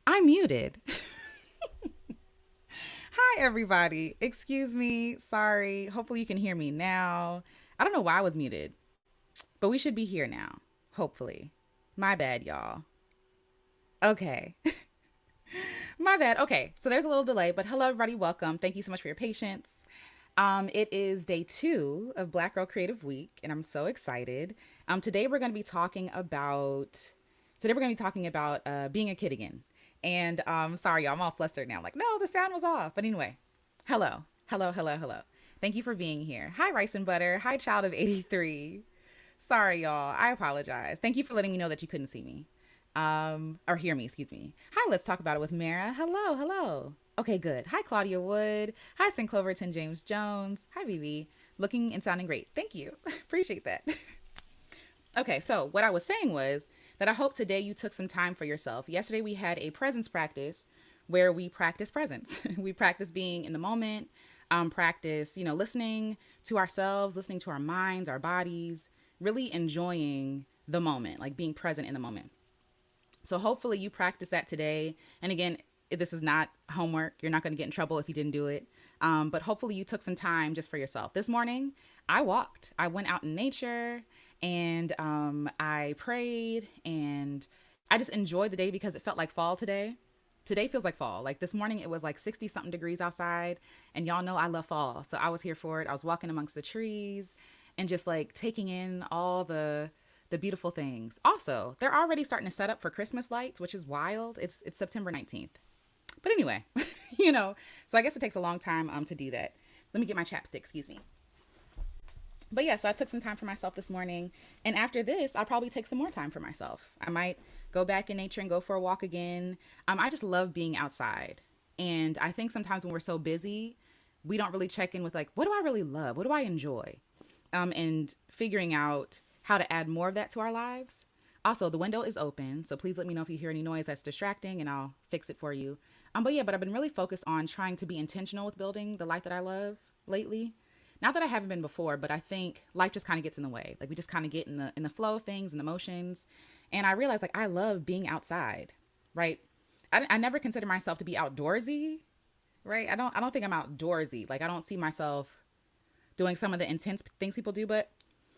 I'm muted. Hi, everybody. Excuse me. Sorry. Hopefully, you can hear me now. I don't know why I was muted, but we should be here now. Hopefully. My bad, y'all. Okay. My bad. Okay. So there's a little delay, but hello, everybody. Welcome. Thank you so much for your patience. It is day 2 of Black Girl Creative Week, and I'm so excited. Today we're going to be talking about being a kid again. And sorry, y'all, I'm all flustered now. I'm like, no, the sound was off. But anyway, hello, hello, hello, hello. Thank you for being here. Hi, Rice and Butter. Hi, Child of 83. Sorry, y'all. I apologize. Thank you for letting me know that you couldn't see me. Or hear me, excuse me. Hi, let's talk about it with Mara. Hello, hello. Okay, good. Hi, Claudia Wood. Hi, St. Cloverton James Jones. Hi, Vivi. Looking and sounding great. Thank you. Appreciate that. Okay, so what I was saying was that I hope today you took some time for yourself. Yesterday we had a presence practice where we practice presence. We practice being in the moment, practice, listening to ourselves, listening to our minds, our bodies, really enjoying the moment, like being present in the moment. So hopefully you practice that today. And again, this is not homework. You're not going to get in trouble if you didn't do it. But hopefully you took some time just for yourself. This morning, I walked. I went out in nature and I prayed and I just enjoyed the day because it felt like fall today. Today feels like fall. Like this morning, it was like 60 something degrees outside. And y'all know I love fall. So I was here for it. I was walking amongst the trees and just like taking in all the beautiful things. Also, they're already starting to set up for Christmas lights, which is wild. It's September 19th. But anyway, so I guess it takes a long time to do that. Let me get my chapstick, excuse me. But yeah, so I took some time for myself this morning. And after this, I'll probably take some more time for myself. I might go back in nature and go for a walk again. I just love being outside. And I think sometimes when we're so busy, we don't really check in with like, what do I really love? What do I enjoy? And figuring out how to add more of that to our lives. Also, the window is open, so please let me know if you hear any noise that's distracting and I'll fix it for you. But I've been really focused on trying to be intentional with building the life that I love lately. Not that I haven't been before, but I think life just kind of gets in the way. Like we just kind of get in the flow of things and emotions. And I realized like I love being outside, right? I never consider myself to be outdoorsy, right? I don't think I'm outdoorsy. Like I don't see myself doing some of the intense things people do, but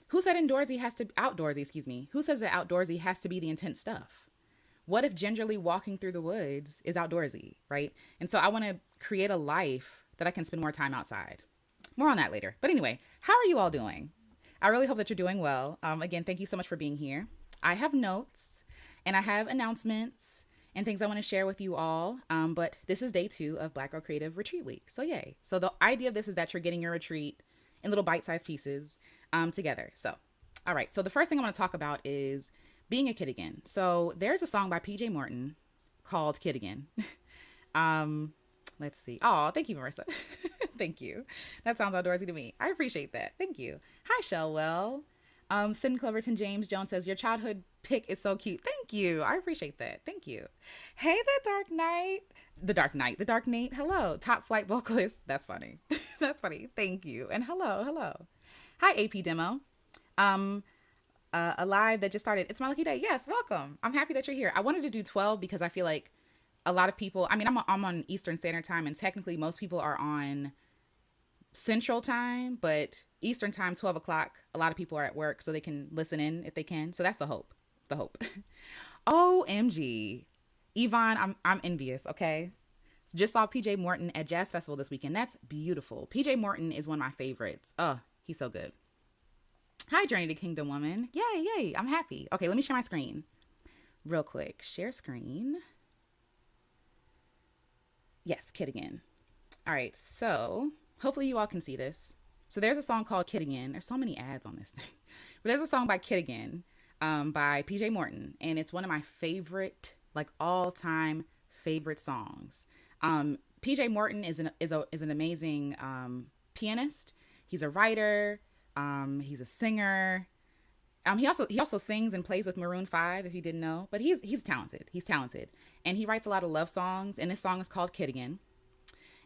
who said outdoorsy, excuse me. Who says that outdoorsy has to be the intense stuff? What if gingerly walking through the woods is outdoorsy, right? And so I want to create a life that I can spend more time outside. More on that later. But anyway, how are you all doing? I really hope that you're doing well. Again, thank you so much for being here. I have notes and I have announcements and things I want to share with you all. But this is day 2 of Black Girl Creative Retreat Week. So yay. So the idea of this is that you're getting your retreat in little bite-sized pieces together. So, all right. So the first thing I want to talk about is being a kid again. So there's a song by PJ Morton called Kid Again. um, let's see. Oh, thank you, Marissa. Thank you. That sounds outdoorsy to me. I appreciate that. Thank you. Hi, Shellwell. Sin Cloverton James Jones says, your childhood pick is so cute. Thank you. I appreciate that. Thank you. Hey, the Dark Knight. The Dark Nate. Hello. Top flight vocalist. That's funny. That's funny. Thank you. And hello, hello. Hi, AP Demo. Um, a live that just started. It's my lucky day. Yes, welcome. I'm happy that you're here. I wanted to do 12 because I feel like a lot of people, I mean, I'm on Eastern Standard Time and technically most people are on Central Time, but Eastern Time, 12 o'clock, a lot of people are at work so they can listen in if they can. So that's the hope. The hope. OMG. Yvonne, I'm envious, okay? Just saw PJ Morton at Jazz Festival this weekend. That's beautiful. PJ Morton is one of my favorites. Oh, he's so good. Hi, Journey to Kingdom Woman. Yay, yay. I'm happy. Okay, let me share my screen real quick. Share screen. Yes, Kid Again. All right, so hopefully you all can see this. So there's a song called Kid Again. There's so many ads on this thing. But there's a song by Kid Again by PJ Morton. And it's one of my favorite, like all-time favorite songs. PJ Morton is an amazing pianist. He's a writer. He's a singer. He also sings and plays with Maroon 5, if you didn't know. But he's talented. He's talented, and he writes a lot of love songs. And this song is called Kid Again.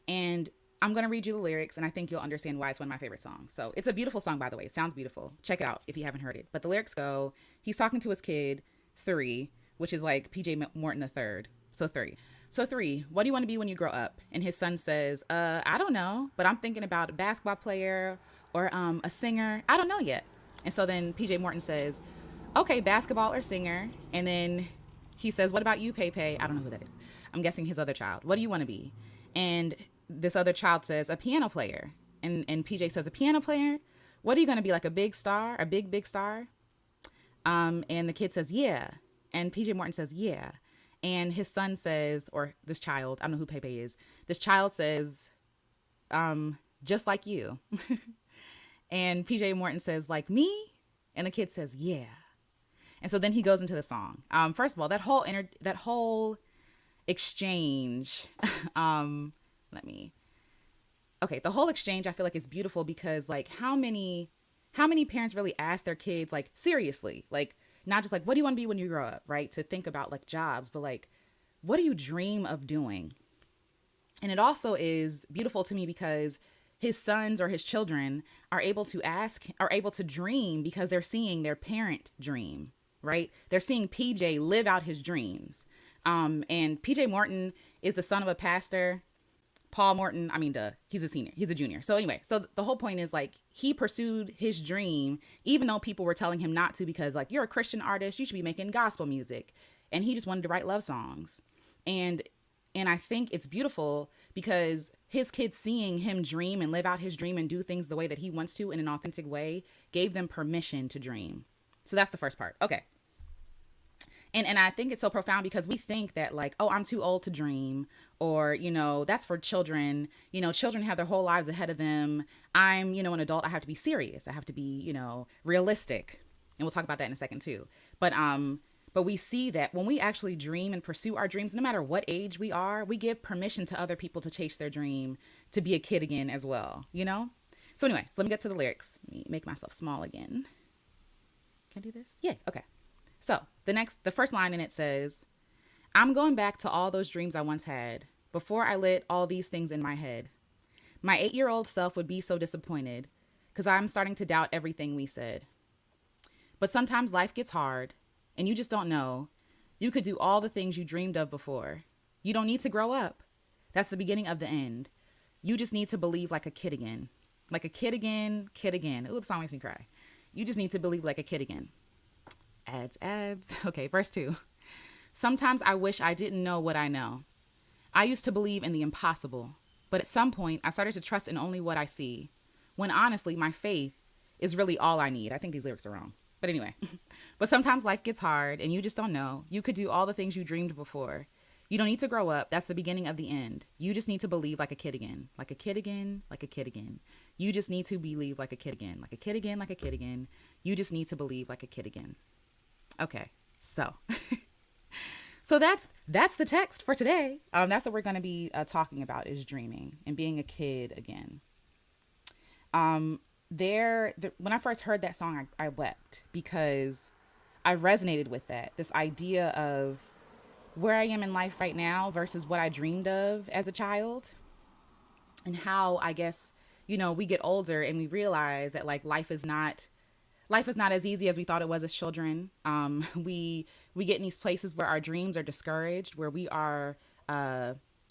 And I'm gonna read you the lyrics, and I think you'll understand why it's one of my favorite songs. So it's a beautiful song, by the way. It sounds beautiful. Check it out if you haven't heard it. But the lyrics go: he's talking to his kid, 3, which is like PJ Morton the third. So three. So three, what do you want to be when you grow up? And his son says, I don't know, but I'm thinking about a basketball player or a singer. I don't know yet. And so then PJ Morton says, okay, basketball or singer. And then he says, what about you, Pepe? I don't know who that is. I'm guessing his other child. What do you want to be? And this other child says, a piano player. And PJ says, a piano player? What are you going to be, like a big star, a big star? And the kid says, yeah. And PJ Morton says, yeah. And his son says, or this child, I don't know who Pepe is. This child says, just like you. And PJ Morton says, like me? And the kid says, yeah. And so then he goes into the song. First of all, that whole exchange, the whole exchange I feel like is beautiful because like how many parents really ask their kids like seriously, like not just like, what do you want to be when you grow up, right? To think about like jobs, but like, what do you dream of doing? And it also is beautiful to me because his sons or his children are able to dream because they're seeing their parent dream, right? They're seeing PJ live out his dreams. And PJ Morton is the son of a pastor. Paul Morton, he's a senior, he's a junior. So anyway, so the whole point is like, he pursued his dream, even though people were telling him not to, because like, you're a Christian artist, you should be making gospel music. And he just wanted to write love songs. And I think it's beautiful because his kids seeing him dream and live out his dream and do things the way that he wants to in an authentic way gave them permission to dream. So that's the first part. Okay. And I think it's so profound because we think that like, oh, I'm too old to dream, or, that's for children. Children have their whole lives ahead of them. I'm, an adult. I have to be serious. I have to be, realistic. And we'll talk about that in a second too. But we see that when we actually dream and pursue our dreams, no matter what age we are, we give permission to other people to chase their dream, to be a kid again as well, So anyway, so let me get to the lyrics. Let me make myself small again. Can I do this? Yeah. Okay. So the first line in it says, I'm going back to all those dreams I once had before I lit all these things in my head. My 8-year-old self would be so disappointed because I'm starting to doubt everything we said. But sometimes life gets hard and you just don't know. You could do all the things you dreamed of before. You don't need to grow up. That's the beginning of the end. You just need to believe like a kid again. Like a kid again, kid again. Ooh, the song makes me cry. You just need to believe like a kid again. Ads. Okay, verse 2. Sometimes I wish I didn't know what I know. I used to believe in the impossible, but at some point I started to trust in only what I see, when honestly my faith is really all I need. I think these lyrics are wrong. But anyway, but sometimes life gets hard and you just don't know. You could do all the things you dreamed before. You don't need to grow up. That's the beginning of the end. You just need to believe like a kid again. Like a kid again, like a kid again. You just need to believe like a kid again. Like a kid again, like a kid again. You just need to believe like a kid again. Okay, so that's the text for today. That's what we're going to be talking about is dreaming and being a kid again. When I first heard that song, I wept because I resonated with that. This idea of where I am in life right now versus what I dreamed of as a child, and how I guess, we get older and we realize that like life is not as easy as we thought it was as children. We get in these places where our dreams are discouraged, where we are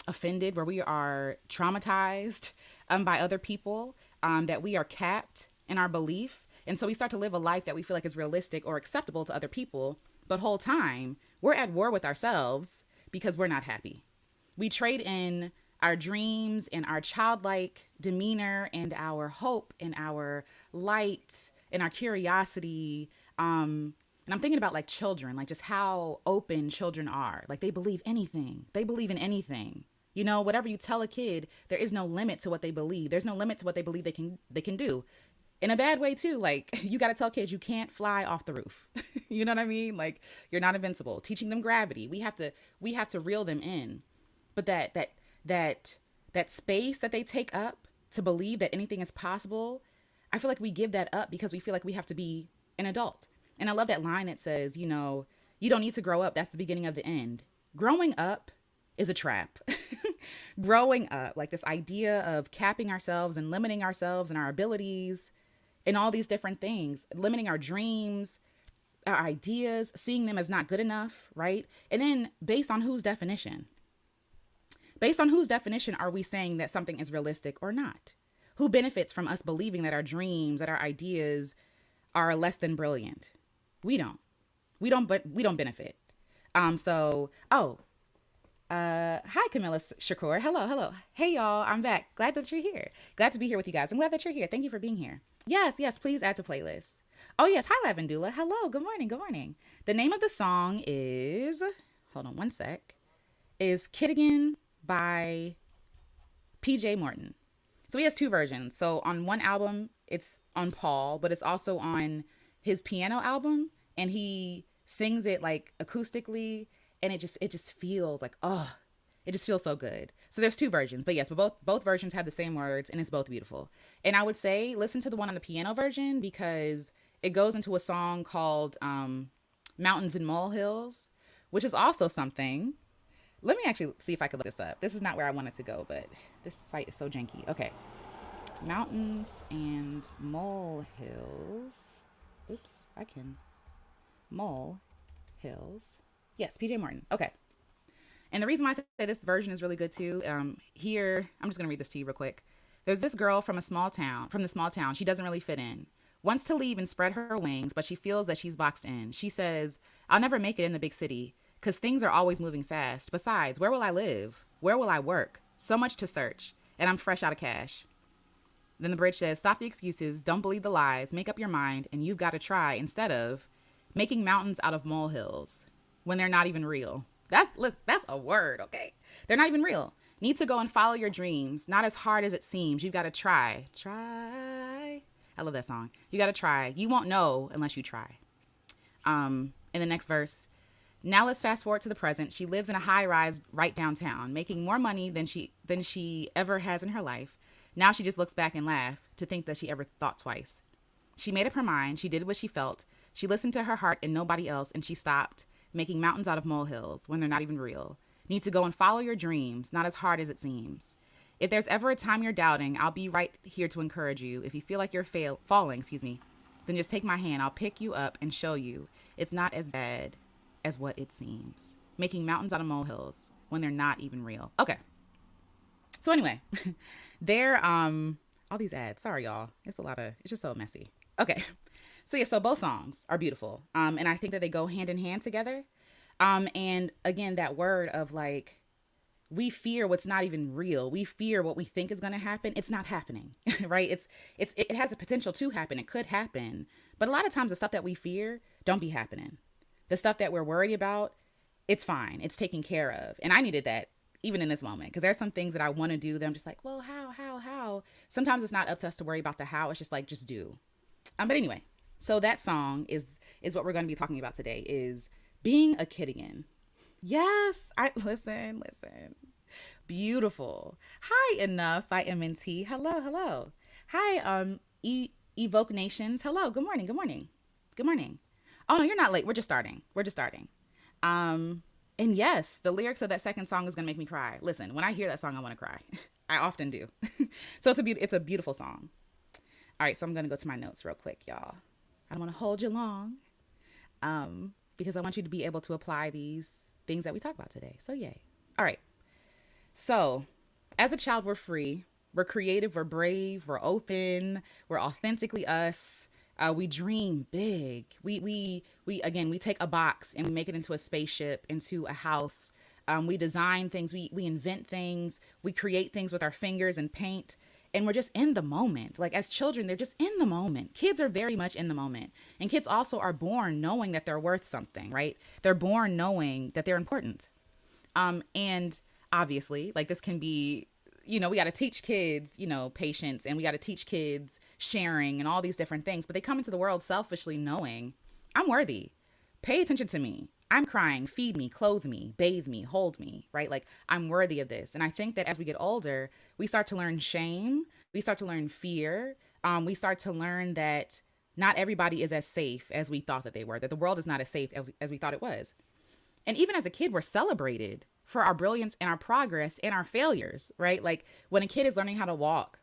offended, where we are traumatized by other people, that we are capped in our belief. And so we start to live a life that we feel like is realistic or acceptable to other people. But whole time, we're at war with ourselves because we're not happy. We trade in our dreams and our childlike demeanor and our hope and our light and our curiosity. And I'm thinking about like children, like just how open children are. Like they believe anything. They believe in anything. Whatever you tell a kid, there is no limit to what they believe. There's no limit to what they believe they can do. In a bad way too. Like you got to tell kids you can't fly off the roof. You know what I mean? Like you're not invincible. Teaching them gravity. We have to reel them in. But that space that they take up to believe that anything is possible, I feel like we give that up because we feel like we have to be an adult. And I love that line that says, you don't need to grow up. That's the beginning of the end. Growing up is a trap. Growing up, like this idea of capping ourselves and limiting ourselves and our abilities and all these different things, limiting our dreams. our ideas, seeing them as not good enough, right? And then based on whose definition? Based on whose definition are we saying that something is realistic or not? Who benefits from us believing that our dreams, that our ideas are less than brilliant? We don't. But we don't benefit. Hi, Camilla Shakur. Hello. Hey, y'all. I'm back. Glad that you're here. Glad to be here with you guys. I'm glad that you're here. Thank you for being here. Yes. Please add to playlist. Oh, yes. Hi, Lavendula. Hello. Good morning. The name of the song is, hold on one sec, is Kiddigan by PJ Morton. So he has two versions. So on one album, it's on Paul, but it's also on his piano album. And he sings it like acoustically, and it just feels like, oh, it just feels so good. So there's two versions, but yes, but both versions have the same words, and it's both beautiful. And I would say listen to the one on the piano version, because it goes into a song called Mountains and Molehills, which is also something. Let me actually see if I can look this up. This is not where I wanted to go, but this site is so janky. Okay. Mountains and Molehills. Oops, I can. Molehills. Yes, PJ Morton. Okay. And the reason why I say this version is really good too, here, I'm just going to read this to you real quick. There's this girl from the small town. She doesn't really fit in. Wants to leave and spread her wings, but she feels that she's boxed in. She says, I'll never make it in the big city because things are always moving fast. Besides, where will I live? Where will I work? So much to search. And I'm fresh out of cash. Then the bridge says, stop the excuses. Don't believe the lies. Make up your mind. And you've got to try instead of making mountains out of molehills when they're not even real. That's a word, okay? They're not even real. Need to go and follow your dreams. Not as hard as it seems. You've got to try. Try. I love that song. You got to try. You won't know unless you try. In the next verse, now let's fast forward to the present. She lives in a high rise right downtown, making more money than she ever has in her life. Now she just looks back and laughs to think that she ever thought twice. She made up her mind. She did what she felt. She listened to her heart and nobody else, and she stopped making mountains out of molehills when they're not even real. Need to go and follow your dreams, not as hard as it seems. If there's ever a time you're doubting, I'll be right here to encourage you. If you feel like you're falling, then just take my hand. I'll pick you up and show you it's not as bad as what it seems. Making mountains out of molehills when they're not even real. Okay. So anyway, they're all these ads. Sorry, y'all. It's just so messy. Okay. So both songs are beautiful. And I think that they go hand in hand together. And again, that word of like, we fear what's not even real. We fear what we think is going to happen. It's not happening, right? It has a potential to happen. It could happen. But a lot of times the stuff that we fear don't be happening. The stuff that we're worried about, it's fine. It's taken care of. And I needed that even in this moment, because there's some things that I want to do that I'm just like, well, how? Sometimes it's not up to us to worry about the how. It's just like, just do. But anyway, so that song is what we're going to be talking about today, is being a kid again. Yes, listen. Beautiful. Hi, Enough by MNT. Hello. Hi, Evoke Nations. Hello. Good morning. Oh no, you're not late. We're just starting. And yes, the lyrics of that second song is gonna make me cry. Listen, when I hear that song, I want to cry. I often do. So it's a beautiful song. All right, so I'm gonna go to my notes real quick, y'all. I don't want to hold you long, because I want you to be able to apply these things that we talk about today. So yay. All right. So as a child, we're free. We're creative. We're brave. We're open. We're authentically us. We dream big. We take a box and we make it into a spaceship, into a house. We design things. We invent things. We create things with our fingers and paint. And we're just in the moment. Like as children, they're just in the moment. Kids are very much in the moment. And kids also are born knowing that they're worth something, right? They're born knowing that they're important. And obviously, like this can be, we got to teach kids, patience, and we got to teach kids sharing and all these different things. But they come into the world selfishly knowing I'm worthy. Pay attention to me. I'm crying, feed me, clothe me, bathe me, hold me, right? Like I'm worthy of this. And I think that as we get older, we start to learn shame. We start to learn fear. We start to learn that not everybody is as safe as we thought that they were, that the world is not as safe as we thought it was. And even as a kid, we're celebrated for our brilliance and our progress and our failures, right? Like when a kid is learning how to walk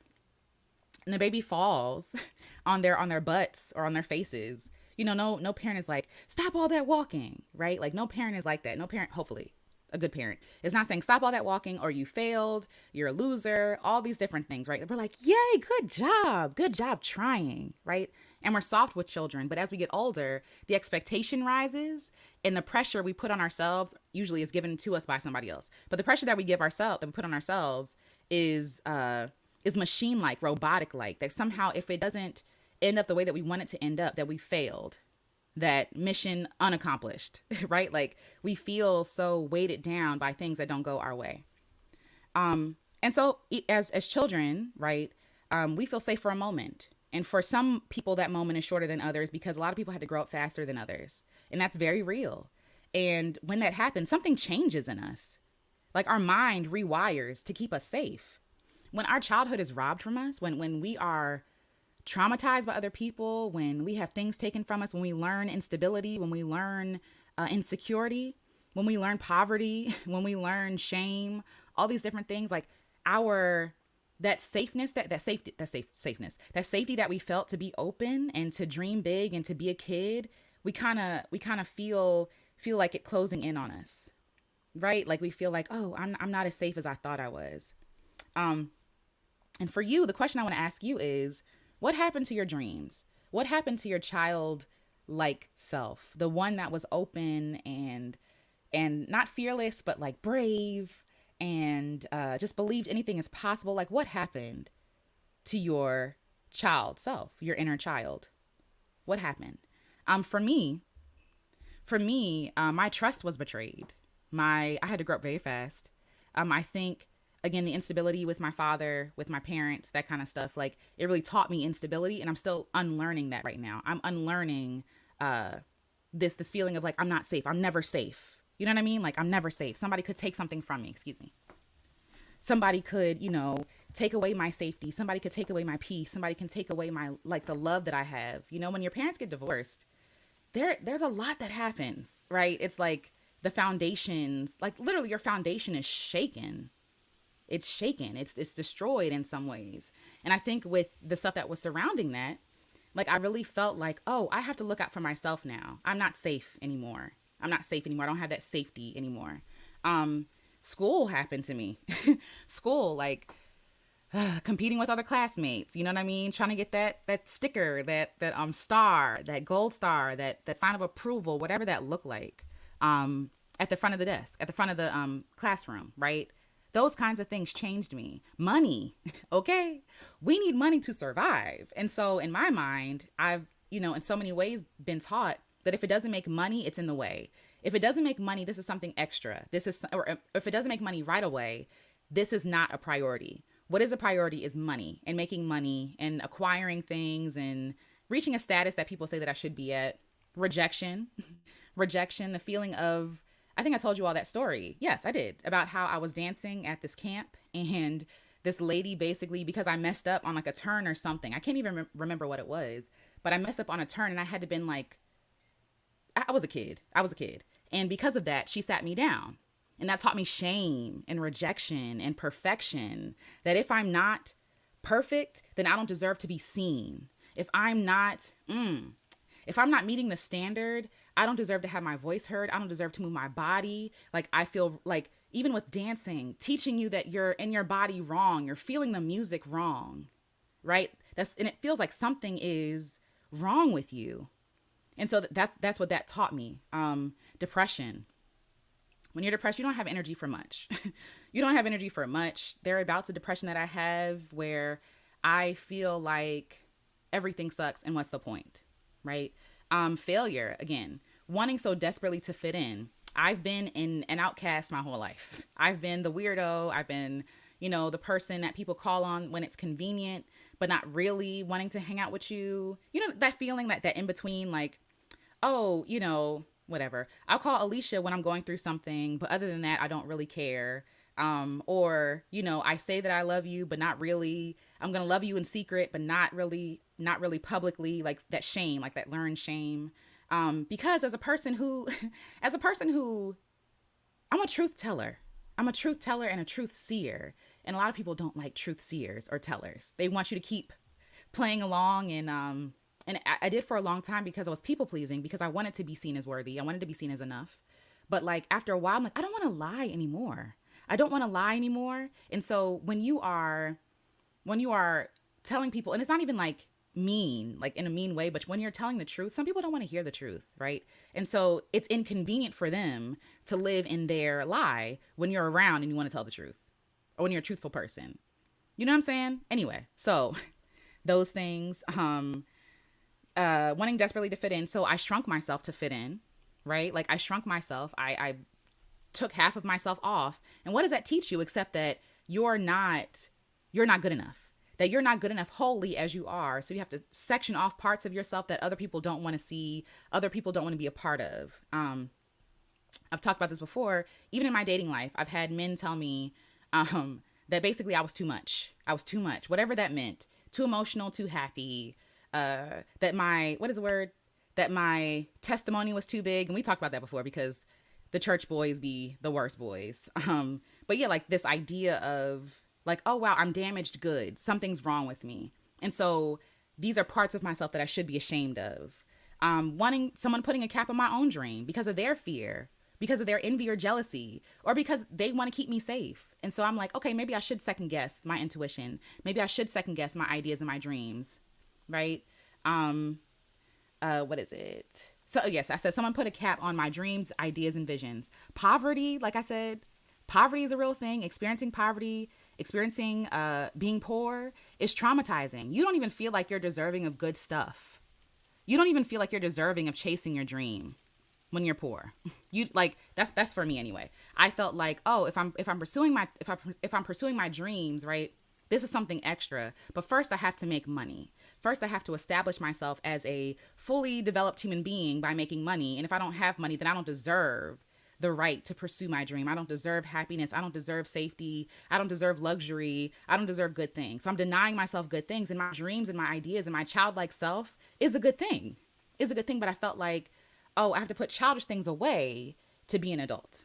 and the baby falls on their butts or on their faces, No parent is like, stop all that walking, right? Like no parent is like that. No parent, hopefully, a good parent is not saying stop all that walking or you failed, you're a loser, all these different things, right? We're like, yay, good job trying, right? And we're soft with children. But as we get older, the expectation rises and the pressure we put on ourselves usually is given to us by somebody else. But the pressure that we give ourselves, that we put on ourselves is machine like, robotic like, that somehow if it doesn't end up the way that we want it to end up, that we failed, that mission unaccomplished, right? Like we feel so weighted down by things that don't go our way. And so as children, right, we feel safe for a moment. And for some people, that moment is shorter than others because a lot of people had to grow up faster than others. And that's very real. And when that happens, something changes in us. Like our mind rewires to keep us safe. When our childhood is robbed from us, when we are traumatized by other people, when we have things taken from us, when we learn instability, when we learn insecurity, when we learn poverty, when we learn shame, all these different things, like our that safeness, that safety that we felt to be open and to dream big and to be a kid, we kind of feel like it closing in on us, right? Like we feel like, oh, I'm not as safe as I thought I was. And for you, the question I want to ask you is, what happened to your dreams? What happened to your child-like self? The one that was open and not fearless, but like brave and just believed anything is possible. Like what happened to your child self, your inner child? What happened? For me, my trust was betrayed. I had to grow up very fast. I think again, the instability with my father, with my parents, that kind of stuff, like it really taught me instability, and I'm still unlearning that right now. I'm unlearning this feeling of like I'm not safe. I'm never safe. You know what I mean? Like I'm never safe. Somebody could take something from me. Excuse me. Somebody could, take away my safety. Somebody could take away my peace. Somebody can take away my like the love that I have. When your parents get divorced, there's a lot that happens, right? It's like the foundations, like literally your foundation is shaken. It's shaken. It's destroyed in some ways. And I think with the stuff that was surrounding that, like I really felt like, oh, I have to look out for myself now. I'm not safe anymore. I don't have that safety anymore. School happened to me. School, like competing with other classmates, you know what I mean? Trying to get that sticker, that star, that gold star, that sign of approval, whatever that looked like, at the front of the desk, at the front of the classroom, right? Those kinds of things changed me. Money, okay? We need money to survive. And so in my mind, I've, in so many ways been taught that if it doesn't make money, it's in the way. If it doesn't make money, this is something extra. Or if it doesn't make money right away, this is not a priority. What is a priority is money and making money and acquiring things and reaching a status that people say that I should be at. Rejection, the feeling of, I think I told you all that story. Yes, I did. About how I was dancing at this camp and this lady basically, because I messed up on like a turn or something. I can't even remember what it was, but I messed up on a turn and I had to been like, I was a kid. And because of that, she sat me down. And that taught me shame and rejection and perfection. That if I'm not perfect, then I don't deserve to be seen. If I'm not meeting the standard, I don't deserve to have my voice heard. I don't deserve to move my body. Like I feel like even with dancing, teaching you that you're in your body wrong, you're feeling the music wrong, right? And it feels like something is wrong with you. And so that's what that taught me. Depression. When you're depressed, you don't have energy for much. You don't have energy for much. There are bouts of depression that I have where I feel like everything sucks and what's the point, right? Failure, again, wanting so desperately to fit in. I've been an outcast my whole life. I've been the weirdo. I've been, the person that people call on when it's convenient, but not really wanting to hang out with you. That feeling, that in between, like, oh, whatever. I'll call Alicia when I'm going through something, but other than that, I don't really care. Or, I say that I love you, but not really. I'm going to love you in secret, but not really publicly, like that shame, like that learned shame. Because as a person who, I'm a truth teller. I'm a truth teller and a truth seer. And a lot of people don't like truth seers or tellers. They want you to keep playing along and And I did for a long time because I was people pleasing, because I wanted to be seen as worthy. I wanted to be seen as enough. But like after a while, I'm like, I don't want to lie anymore. I don't want to lie anymore. And so when you are telling people, and it's not even like mean, like in a mean way, but when you're telling the truth, some people don't want to hear the truth, right? And so it's inconvenient for them to live in their lie when you're around and you want to tell the truth, or when you're a truthful person. You know what I'm saying? Anyway, so those things, wanting desperately to fit in. So I shrunk myself to fit in, right? Like I shrunk myself. I took half of myself off. And what does that teach you except that you're not good enough, that you're not good enough wholly as you are. So you have to section off parts of yourself that other people don't want to see, other people don't want to be a part of. I've talked about this before. Even in my dating life, I've had men tell me that basically I was too much. I was too much, whatever that meant. Too emotional, too happy. That my, what is the word? That my testimony was too big. And we talked about that before because the church boys be the worst boys. But yeah, like this idea of like, oh, wow, I'm damaged goods. Something's wrong with me. And so these are parts of myself that I should be ashamed of. Wanting someone putting a cap on my own dream because of their fear, because of their envy or jealousy, or because they want to keep me safe. And so I'm like, okay, maybe I should second guess my intuition. Maybe I should second guess my ideas and my dreams, right? What is it? So yes, I said someone put a cap on my dreams, ideas, and visions. Poverty, like I said, poverty is a real thing. Experiencing poverty, experiencing being poor is traumatizing. You don't even feel like you're deserving of good stuff. You don't even feel like you're deserving of chasing your dream when you're poor. You like that's for me anyway. I felt like, oh, if I'm pursuing my dreams, right? This is something extra. But first I have to make money. First I have to establish myself as a fully developed human being by making money. And if I don't have money, then I don't deserve the right to pursue my dream. I don't deserve happiness. I don't deserve safety. I don't deserve luxury. I don't deserve good things. So I'm denying myself good things, and my dreams and my ideas and my childlike self is a good thing. Is a good thing. But I felt like, oh, I have to put childish things away to be an adult.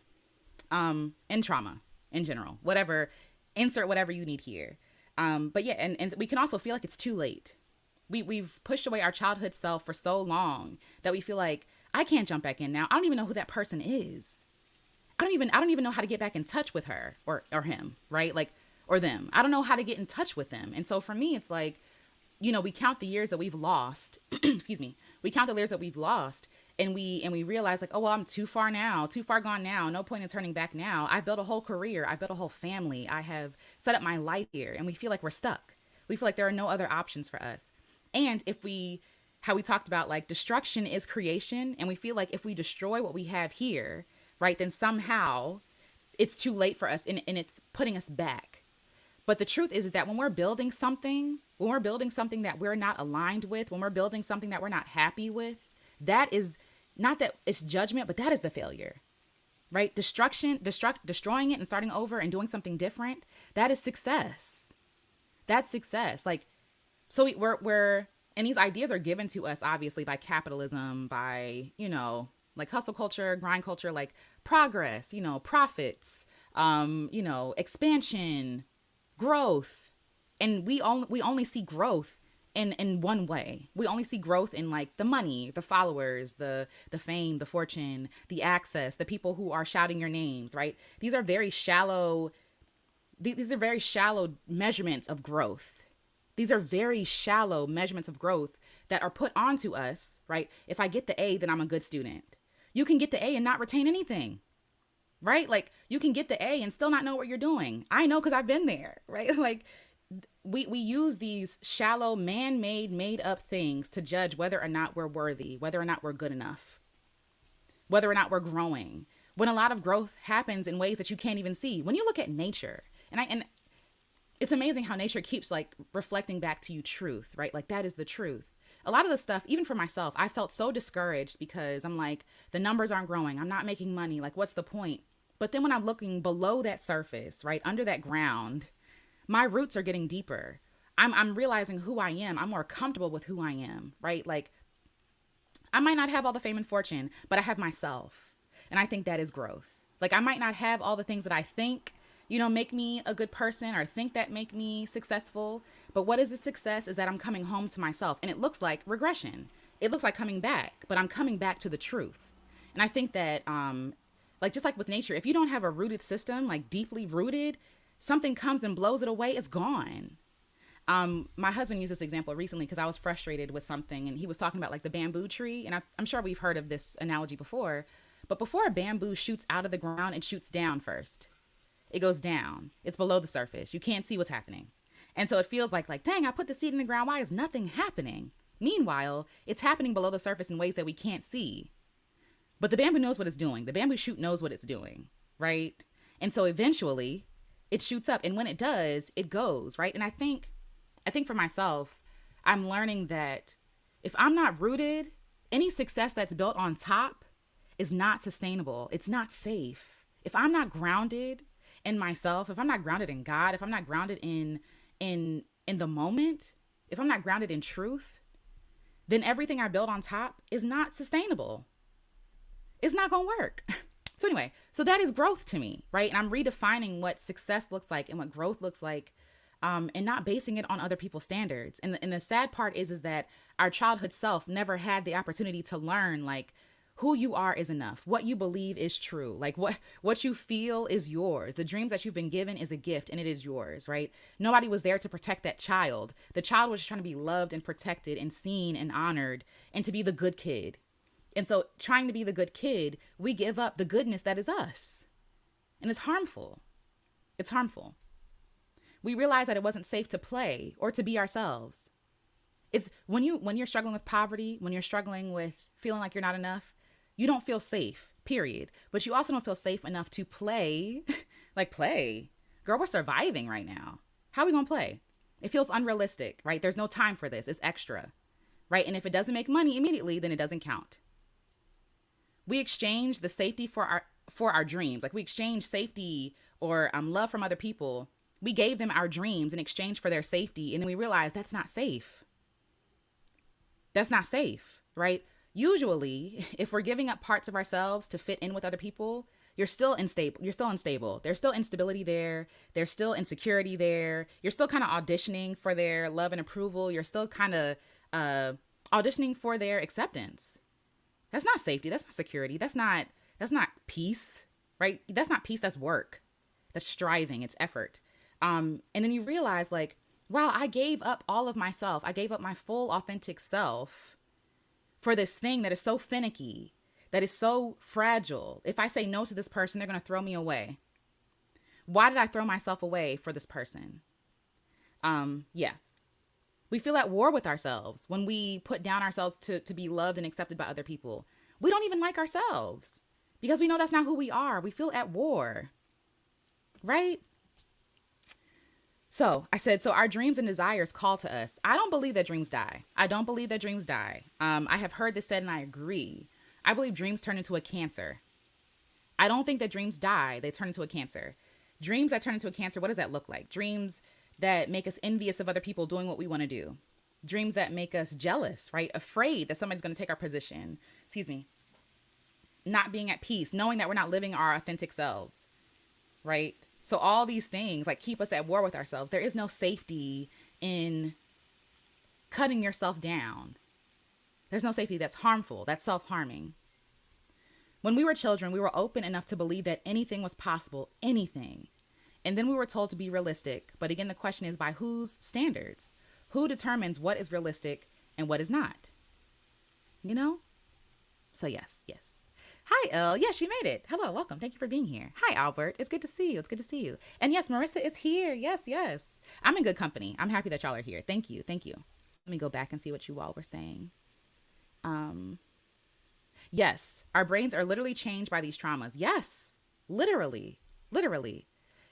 And trauma in general, whatever, insert whatever you need here. But yeah, and we can also feel like it's too late. We've pushed away our childhood self for so long that we feel like, I can't jump back in now. I don't even know who that person is. I don't even know how to get back in touch with her or him, right? Like, or them. I don't know how to get in touch with them. And so for me, it's like, you know, we count the years that we've lost. Excuse me. We count the years that we've lost, and we realize like, oh, well, I'm too far now, too far gone now. No point in turning back now. I've built a whole career. I've built a whole family. I have set up my life here, and we feel like we're stuck. We feel like there are no other options for us. And how we talked about like destruction is creation. And we feel like if we destroy what we have here, right, then somehow it's too late for us and it's putting us back. But the truth is that when we're building something that we're not aligned with, when we're building something that we're not happy with, that is not that it's judgment, but that is the failure, right? Destroying it and starting over and doing something different. That is success. That's success. Like, so we're and these ideas are given to us obviously by capitalism, by, you know, like hustle culture, grind culture, like progress, you know, profits, you know, expansion, growth. And we only see growth in one way. We only see growth in like the money, the followers, the fame, the fortune, the access, the people who are shouting your names, right? These are very shallow measurements of growth. These are very shallow measurements of growth that are put onto us, right? If I get the A, then I'm a good student. You can get the A and not retain anything, right? Like you can get the A and still not know what you're doing. I know because I've been there, right? Like we use these shallow, man-made, made-up things to judge whether or not we're worthy, whether or not we're good enough, whether or not we're growing. When a lot of growth happens in ways that you can't even see. When you look at nature, and it's amazing how nature keeps like reflecting back to you truth, right? Like that is the truth. A lot of the stuff, even for myself, I felt so discouraged because I'm like, the numbers aren't growing. I'm not making money. Like, what's the point? But then when I'm looking below that surface, right, under that ground, my roots are getting deeper. I'm realizing who I am. I'm more comfortable with who I am, right? Like, I might not have all the fame and fortune, but I have myself. And I think that is growth. Like, I might not have all the things that I think, make me a good person or think that make me successful. But what is a success is that I'm coming home to myself. And it looks like regression. It looks like coming back, but I'm coming back to the truth. And I think that, like, just like with nature, if you don't have a rooted system, like deeply rooted, something comes and blows it away, it's gone. My husband used this example recently because I was frustrated with something, and he was talking about like the bamboo tree. And I'm sure we've heard of this analogy before, but before a bamboo shoots out of the ground, it shoots down first. It goes down. It's below the surface. You can't see what's happening. And so it feels like, dang, I put the seed in the ground. Why is nothing happening? Meanwhile, it's happening below the surface in ways that we can't see. But the bamboo knows what it's doing. The bamboo shoot knows what it's doing, right? And so eventually it shoots up. And when it does, it goes, right? And I think for myself, I'm learning that if I'm not rooted, any success that's built on top is not sustainable. It's not safe. If I'm not grounded in myself, if I'm not grounded in God, if I'm not grounded in the moment, if I'm not grounded in truth, then everything I build on top is not sustainable. It's not going to work. So anyway, so that is growth to me, right? And I'm redefining what success looks like and what growth looks like, and not basing it on other people's standards. And the sad part is that our childhood self never had the opportunity to learn, like, who you are is enough. What you believe is true. Like what you feel is yours. The dreams that you've been given is a gift, and it is yours, right? Nobody was there to protect that child. The child was just trying to be loved and protected and seen and honored and to be the good kid. And so trying to be the good kid, we give up the goodness that is us. And it's harmful. It's harmful. We realized that it wasn't safe to play or to be ourselves. It's when you're struggling with poverty, when you're struggling with feeling like you're not enough, you don't feel safe, period. But you also don't feel safe enough to play, like play. Girl, we're surviving right now. How are we going to play? It feels unrealistic, right? There's no time for this. It's extra, right? And if it doesn't make money immediately, then it doesn't count. We exchange the safety for our dreams. Like we exchange safety or love from other people. We gave them our dreams in exchange for their safety. And then we realized that's not safe. That's not safe, right? Usually, if we're giving up parts of ourselves to fit in with other people, you're still unstable. There's still instability there. There's still insecurity there. You're still kind of auditioning for their love and approval. You're still kind of auditioning for their acceptance. That's not safety. That's not security. That's not peace, right? That's not peace. That's work. That's striving. It's effort. And then you realize like, wow, I gave up all of myself. I gave up my full authentic self for this thing that is so finicky, that is so fragile. If I say no to this person, they're going to throw me away. Why did I throw myself away for this person? Yeah. We feel at war with ourselves when we put down ourselves to be loved and accepted by other people. We don't even like ourselves because we know that's not who we are. We feel at war, right? So I said, so our dreams and desires call to us. I don't believe that dreams die. I have heard this said and I agree. I believe dreams turn into a cancer. I don't think that dreams die. They turn into a cancer. Dreams that turn into a cancer, what does that look like? Dreams that make us envious of other people doing what we want to do. Dreams that make us jealous, right? Afraid that somebody's going to take our position. Not being at peace, knowing that we're not living our authentic selves, right? So all these things like keep us at war with ourselves. There is no safety in cutting yourself down. There's no safety. That's harmful. That's self-harming. When we were children, we were open enough to believe that anything was possible, anything. And then we were told to be realistic. But again, the question is by whose standards? Who determines what is realistic and what is not? You know? So yes. Hi, Elle. Yeah, she made it. Hello, welcome. Thank you for being here. Hi, Albert. It's good to see you. And yes, Marissa is here. Yes. I'm in good company. I'm happy that y'all are here. Thank you. Let me go back and see what you all were saying. Yes, our brains are literally changed by these traumas. Yes, literally.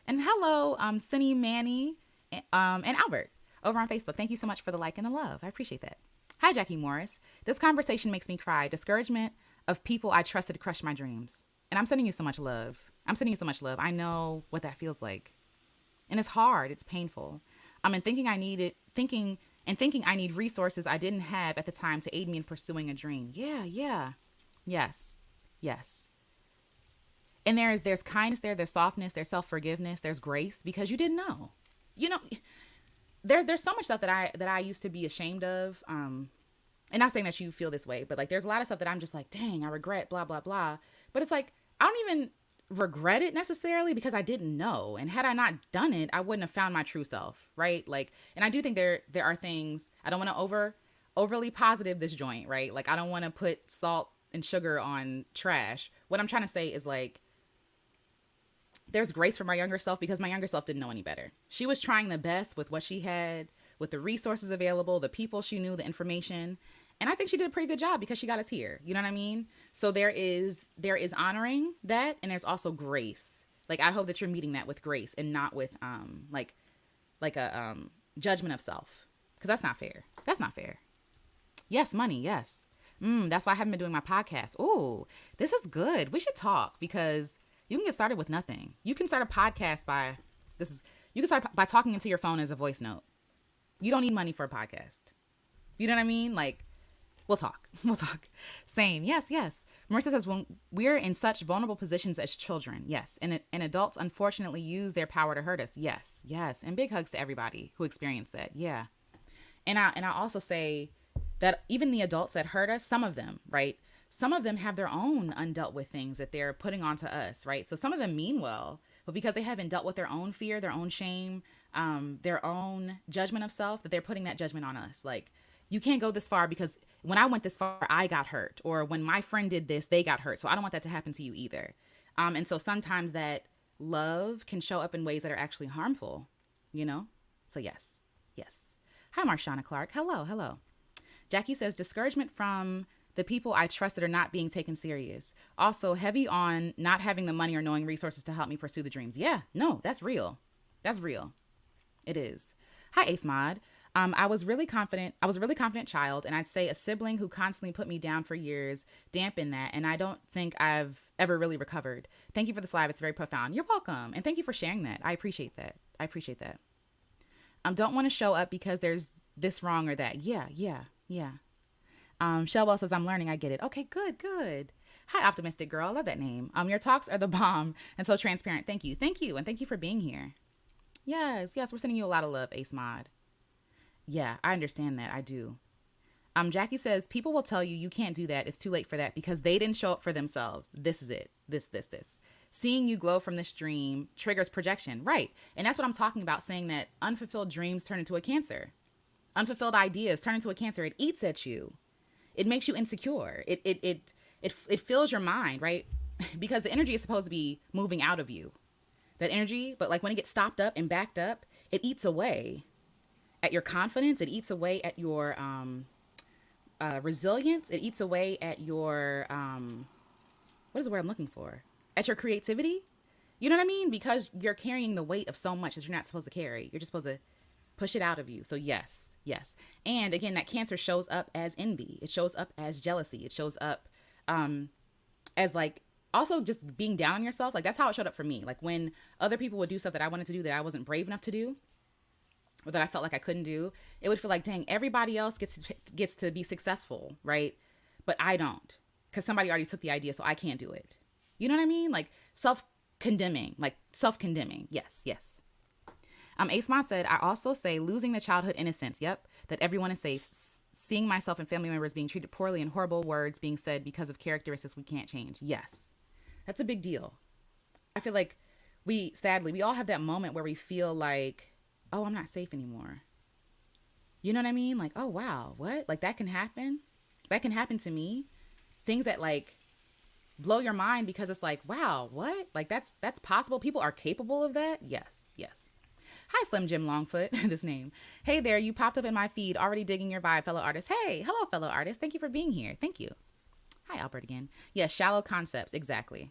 And hello, Sunny, Manny, and Albert over on Facebook. Thank you so much for the like and the love. I appreciate that. Hi, Jackie Morris. This conversation makes me cry. Discouragement of people I trusted crushed my dreams. And I'm sending you so much love. I know what that feels like. And it's hard. It's painful. And thinking I need resources I didn't have at the time to aid me in pursuing a dream. Yeah. Yes. And there's kindness there, there's softness, there's self-forgiveness, there's grace because you didn't know. You know, there's so much stuff that I used to be ashamed of. And not saying that you feel this way, but like there's a lot of stuff that I'm just like, dang, I regret, blah, blah, blah. But it's like, I don't even regret it necessarily because I didn't know. And had I not done it, I wouldn't have found my true self, right? Like, and I do think there are things, I don't want to overly positive this joint, right? Like I don't want to put salt and sugar on trash. What I'm trying to say is like, there's grace for my younger self because my younger self didn't know any better. She was trying the best with what she had, with the resources available, the people she knew, the information. And I think she did a pretty good job because she got us here. You know what I mean? So there is honoring that, and there's also grace. Like I hope that you're meeting that with grace and not with like a judgment of self. Because that's not fair. That's not fair. Yes, money, yes. That's why I haven't been doing my podcast. Ooh, this is good. We should talk because you can get started with nothing. You can start a podcast you can start by talking into your phone as a voice note. You don't need money for a podcast. You know what I mean? Like, we'll talk. We'll talk. Same. Yes, yes. Marissa says, when we're in such vulnerable positions as children, yes. And adults unfortunately use their power to hurt us. Yes, yes. And big hugs to everybody who experienced that. Yeah. And I also say that even the adults that hurt us, some of them, right? Some of them have their own undealt with things that they're putting onto us, right? So some of them mean well, but because they haven't dealt with their own fear, their own shame, their own judgment of self, that they're putting that judgment on us. Like, you can't go this far because when I went this far, I got hurt. Or when my friend did this, they got hurt. So I don't want that to happen to you either. And so sometimes that love can show up in ways that are actually harmful, you know? So yes, yes. Hi, Marshana Clark. Hello, hello. Jackie says, discouragement from the people I trust that are not being taken serious. Also, heavy on not having the money or knowing resources to help me pursue the dreams. Yeah, no, that's real. That's real. It is. Hi, Ace Mod. I was a really confident child, and I'd say a sibling who constantly put me down for years dampened that, and I don't think I've ever really recovered. Thank you for the slide. It's very profound. You're welcome, and thank you for sharing that. I appreciate that. Don't want to show up because there's this wrong or that. Yeah. Shellwell says, I'm learning. I get it. Okay, good. Hi, optimistic girl. I love that name. Your talks are the bomb and so transparent. Thank you. And thank you for being here. Yes. We're sending you a lot of love, Ace Mod. Yeah, I understand that. I do. Jackie says, people will tell you you can't do that. It's too late for that because they didn't show up for themselves. This is it. This. Seeing you glow from this dream triggers projection. Right. And that's what I'm talking about, saying that unfulfilled dreams turn into a cancer. Unfulfilled ideas turn into a cancer. It eats at you. It makes you insecure. It fills your mind, right? Because the energy is supposed to be moving out of you. That energy, but like when it gets stopped up and backed up, it eats away at your confidence. It eats away at your resilience. It eats away at your, what is the word I'm looking for? At your creativity. You know what I mean? Because you're carrying the weight of so much that you're not supposed to carry. You're just supposed to push it out of you. So yes. And again, that cancer shows up as envy. It shows up as jealousy. It shows up as like also just being down on yourself. Like that's how it showed up for me. Like when other people would do stuff that I wanted to do that I wasn't brave enough to do, or that I felt like I couldn't do, it would feel like, dang, everybody else gets to be successful, right? But I don't, because somebody already took the idea, so I can't do it. You know what I mean? Like self-condemning. Yes. Ace Mon said, I also say losing the childhood innocence. Yep. That everyone is safe. Seeing myself and family members being treated poorly and horrible words being said because of characteristics we can't change. Yes. That's a big deal. I feel like we all have that moment where we feel like, oh, I'm not safe anymore. You know what I mean? Like, oh, wow, what? Like that can happen? That can happen to me? Things that like blow your mind because it's like, wow, what? Like that's possible? People are capable of that? Yes. Hi, Slim Jim Longfoot, this name. Hey there, you popped up in my feed, already digging your vibe, fellow artist. Hey, hello, fellow artist. Thank you for being here. Thank you. Hi, Albert again. Yes, shallow concepts. Exactly.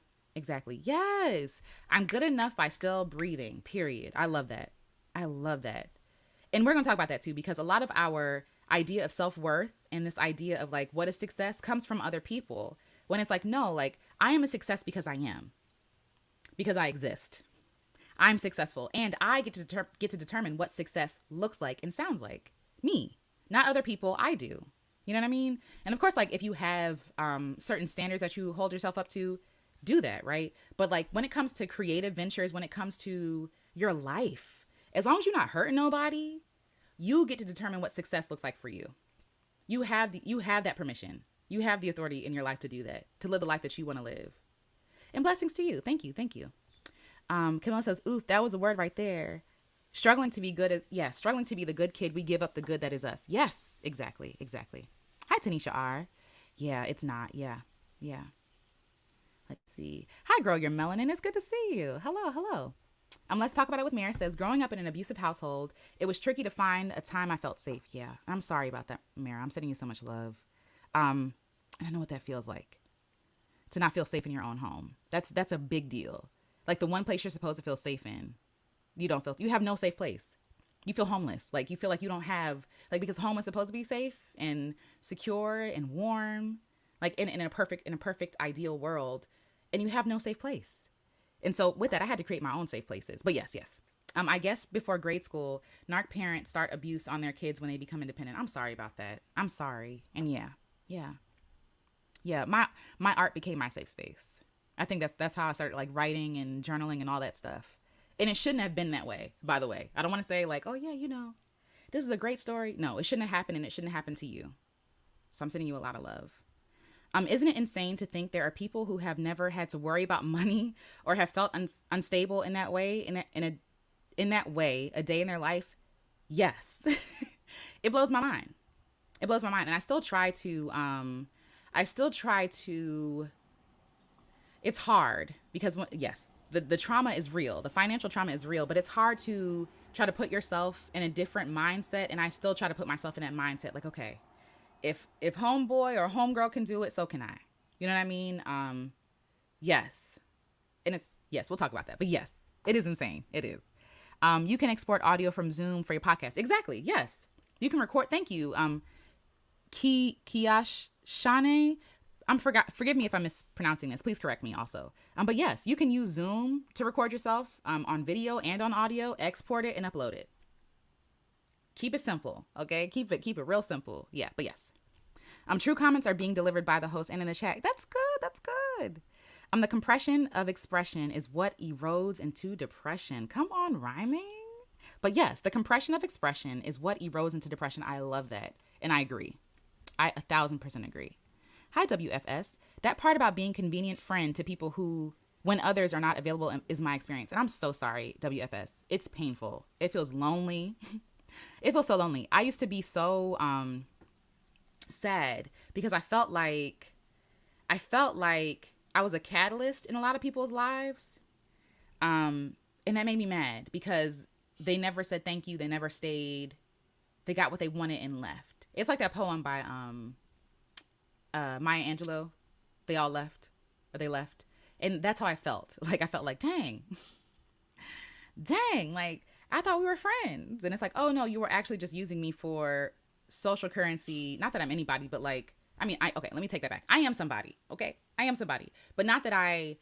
Yes. I'm good enough by still breathing, period. I love that. And we're going to talk about that too, because a lot of our idea of self-worth and this idea of like, what is success comes from other people. When it's like, no, like I am a success because I am, because I exist. I'm successful and I get to determine what success looks like and sounds like. Me, not other people. I do. You know what I mean? And of course, like if you have certain standards that you hold yourself up to, do that, right? But like when it comes to creative ventures, when it comes to your life, as long as you're not hurting nobody, you get to determine what success looks like for you. You have that permission. You have the authority in your life to do that, to live the life that you want to live. And blessings to you. Thank you. Thank you. Camilla says, oof, that was a word right there. Struggling to be good as, yeah, struggling to be the good kid. We give up the good that is us. Yes, exactly. Exactly. Hi, Tanisha R. Yeah, it's not. Yeah. Yeah. Let's see. Hi, girl, you're melanin. It's good to see you. Hello, hello. Let's talk about it with Mary. Says, growing up in an abusive household, it was tricky to find a time I felt safe. Yeah, I'm sorry about that, Mary. I'm sending you so much love. I know what that feels like, to not feel safe in your own home. That's a big deal. Like the one place you're supposed to feel safe in, you have no safe place. You feel homeless. Like you feel like you don't have, like, because home is supposed to be safe and secure and warm, like in a perfect ideal world, and you have no safe place. And so with that, I had to create my own safe places. But yes. I guess before grade school, narc parents start abuse on their kids when they become independent. I'm sorry about that. I'm sorry. And yeah. My art became my safe space. I think that's how I started, like, writing and journaling and all that stuff. And it shouldn't have been that way, by the way. I don't want to say like, oh yeah, this is a great story. No, it shouldn't have happened, and it shouldn't happen to you. So I'm sending you a lot of love. Isn't it insane to think there are people who have never had to worry about money or have felt unstable in that way, in that way, a day in their life? Yes. It blows my mind. It blows my mind. And I still try to, it's hard because yes, the trauma is real. The financial trauma is real, but it's hard to try to put yourself in a different mindset. And I still try to put myself in that mindset. Like, okay, if homeboy or homegirl can do it, so can I. You know what I mean? Yes. And yes, we'll talk about that. But yes, it is insane. It is. You can export audio from Zoom for your podcast. Exactly. Yes. You can record. Thank you. Kiash Shane. Forgive me if I'm mispronouncing this. Please correct me also. But yes, you can use Zoom to record yourself on video and on audio, export it and upload it. Keep it simple, okay? Keep it real simple. Yeah, but yes. True comments are being delivered by the host and in the chat. That's good. That's good. The compression of expression is what erodes into depression. Come on, rhyming. But yes, the compression of expression is what erodes into depression. I love that. And I agree. I 1,000% agree. Hi, WFS. That part about being convenient friend to people who, when others are not available, is my experience. And I'm so sorry, WFS. It's painful. It feels lonely. It feels so lonely. I used to be so sad because I felt like I was a catalyst in a lot of people's lives. And that made me mad because they never said thank you. They never stayed. They got what they wanted and left. It's like that poem by Maya Angelou. They all left, or they left. And that's how I felt. Like, I felt like, dang, like, I thought we were friends. And it's like, oh no, you were actually just using me for social currency. Not that I'm anybody, but like, okay, let me take that back. I am somebody. Okay. I am somebody, but not that I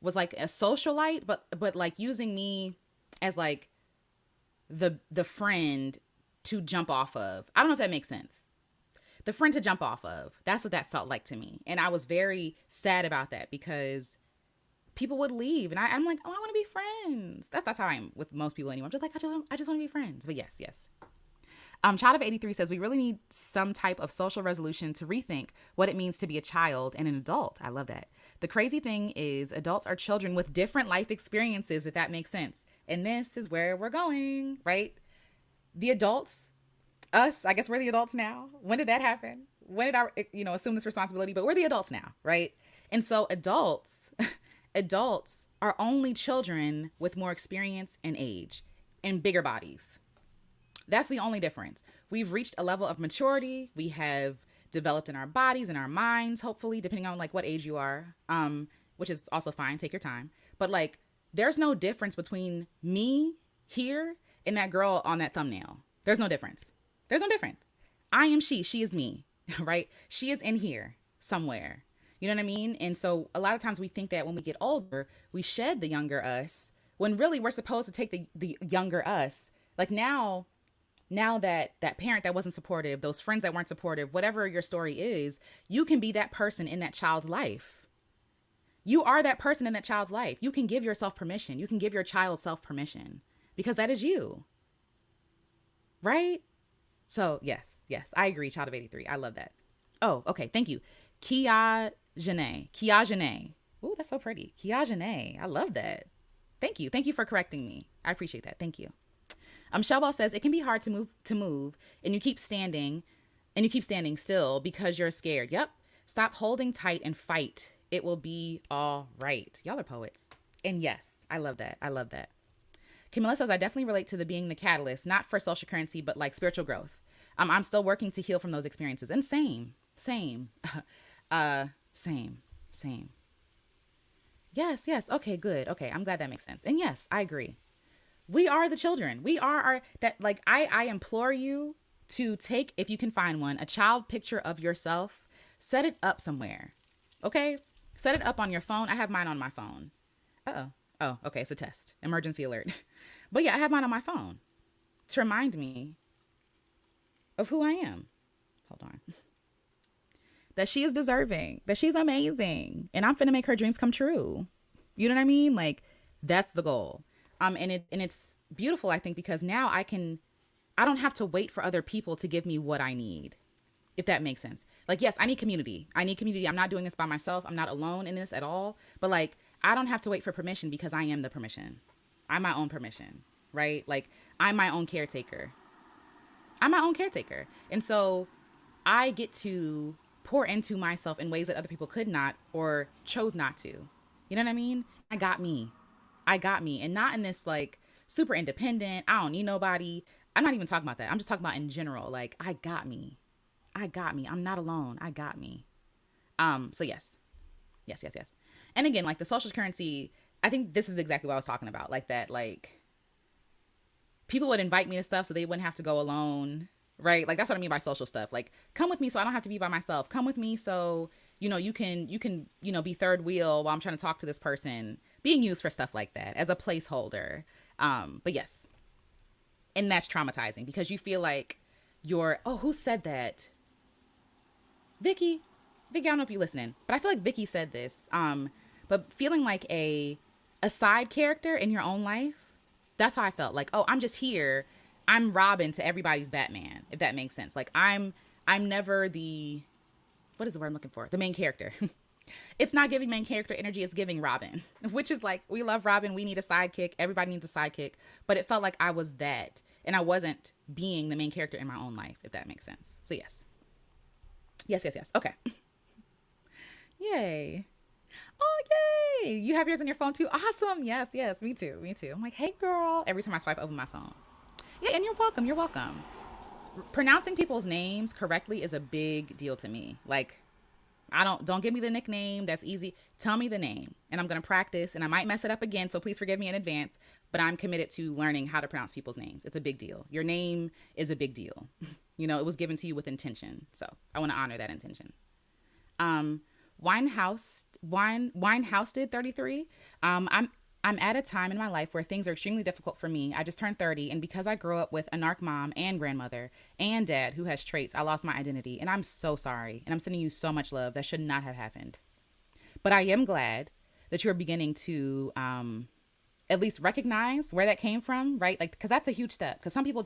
was like a socialite, but like using me as like the friend to jump off of. I don't know if that makes sense. The friend to jump off of. That's what that felt like to me. And I was very sad about that because people would leave. And I'm like, oh, I want to be friends. That's how I am with most people anyway. I'm just like, I just want to be friends. But yes. Child of 83 says, we really need some type of social resolution to rethink what it means to be a child and an adult. I love that. The crazy thing is adults are children with different life experiences, if that makes sense. And this is where we're going, right? The adults, us, I guess we're the adults now. When did that happen? When did I, assume this responsibility? But we're the adults now, right? And so adults are only children with more experience and age and bigger bodies. That's the only difference. We've reached a level of maturity. We have developed in our bodies and our minds, hopefully, depending on like what age you are, which is also fine. Take your time. But like, there's no difference between me here and that girl on that thumbnail. There's no difference. There's no difference. I am she is me, right? She is in here somewhere. You know what I mean? And so a lot of times we think that when we get older, we shed the younger us, when really we're supposed to take the younger us. Like now that parent that wasn't supportive, those friends that weren't supportive, whatever your story is, you can be that person in that child's life. You are that person in that child's life. You can give yourself permission. You can give your child self permission because that is you. Right? So, yes, I agree. Child of 83. I love that. Oh, okay. Thank you. Kia Janae. Kia Janae. Ooh, that's so pretty. Kia Janae. I love that. Thank you. Thank you for correcting me. I appreciate that. Thank you. Shellball says it can be hard to move and you keep standing still because you're scared. Yep. Stop holding tight and fight. It will be all right. Y'all are poets. And yes, I love that. I love that. Camilla says, I definitely relate to the being the catalyst, not for social currency, but like spiritual growth. I'm still working to heal from those experiences. And same. Same. Yes. Okay, good. Okay, I'm glad that makes sense. And yes, I agree. We are the children. We are our, that like, I implore you to take, if you can find one, a child picture of yourself, set it up somewhere. Okay? Set it up on your phone. I have mine on my phone. Oh, okay. It's a test. Emergency alert. But yeah, I have mine on my phone to remind me of who I am. Hold on. That she is deserving, that she's amazing, and I'm finna make her dreams come true. You know what I mean? Like, that's the goal. And it's beautiful, I think, because now I don't have to wait for other people to give me what I need, if that makes sense. Like, yes, I need community. I'm not doing this by myself. I'm not alone in this at all. But like, I don't have to wait for permission because I am the permission. I'm my own permission, right? Like, I'm my own caretaker. And so I get to pour into myself in ways that other people could not or chose not to. You know what I mean? I got me. And not in this like super independent, I don't need nobody. I'm not even talking about that. I'm just talking about in general. Like, I got me. I'm not alone. I got me. So yes. And again, like the social currency, I think this is exactly what I was talking about. Like that, like people would invite me to stuff so they wouldn't have to go alone. Right? Like, that's what I mean by social stuff. Like, come with me so I don't have to be by myself. Come with me so, you can, be third wheel while I'm trying to talk to this person. Being used for stuff like that as a placeholder. But yes. And that's traumatizing because you feel like who said that? Vicky, I don't know if you're listening, but I feel like Vicky said this. But feeling like a side character in your own life, that's how I felt. Like, oh, I'm just here. I'm Robin to everybody's Batman, if that makes sense. Like, I'm never what is the word I'm looking for? The main character. It's not giving main character energy, it's giving Robin, which is like, we love Robin, we need a sidekick, everybody needs a sidekick. But it felt like I was that, and I wasn't being the main character in my own life, if that makes sense. So yes. Okay. Yay. Oh, yay. You have yours on your phone too? Awesome. Yes. Me too. I'm like, hey girl, every time I swipe open my phone. Yeah, and you're welcome. Pronouncing people's names correctly is a big deal to me. Like, don't give me the nickname. That's easy. Tell me the name and I'm going to practice, and I might mess it up again. So please forgive me in advance, but I'm committed to learning how to pronounce people's names. It's a big deal. Your name is a big deal. It was given to you with intention. So I want to honor that intention. Winehouse did 33. I'm at a time in my life where things are extremely difficult for me. I just turned 30, and because I grew up with a narc mom and grandmother and dad who has traits, I lost my identity, and I'm so sorry. And I'm sending you so much love. That should not have happened. But I am glad that you're beginning to at least recognize where that came from, right? Like, because that's a huge step. Because some people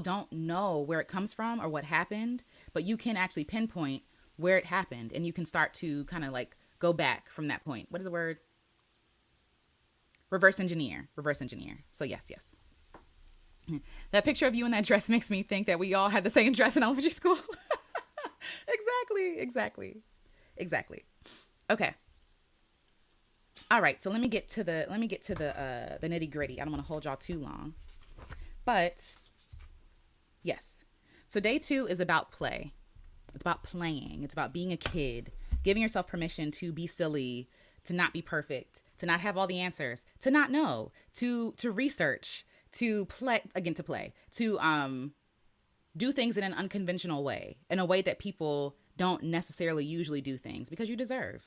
don't know where it comes from or what happened, but you can actually pinpoint where it happened, and you can start to kind of like go back from that point. What is the word? Reverse engineer. So yes. That picture of you in that dress makes me think that we all had the same dress in elementary school. Exactly. Okay. All right. So let me get to the nitty gritty. I don't want to hold y'all too long, but yes. So day 2 is about play. It's about playing. It's about being a kid, giving yourself permission to be silly, to not be perfect, to not have all the answers, to not know, to research, to play, to do things in an unconventional way, in a way that people don't necessarily usually do things, because you deserve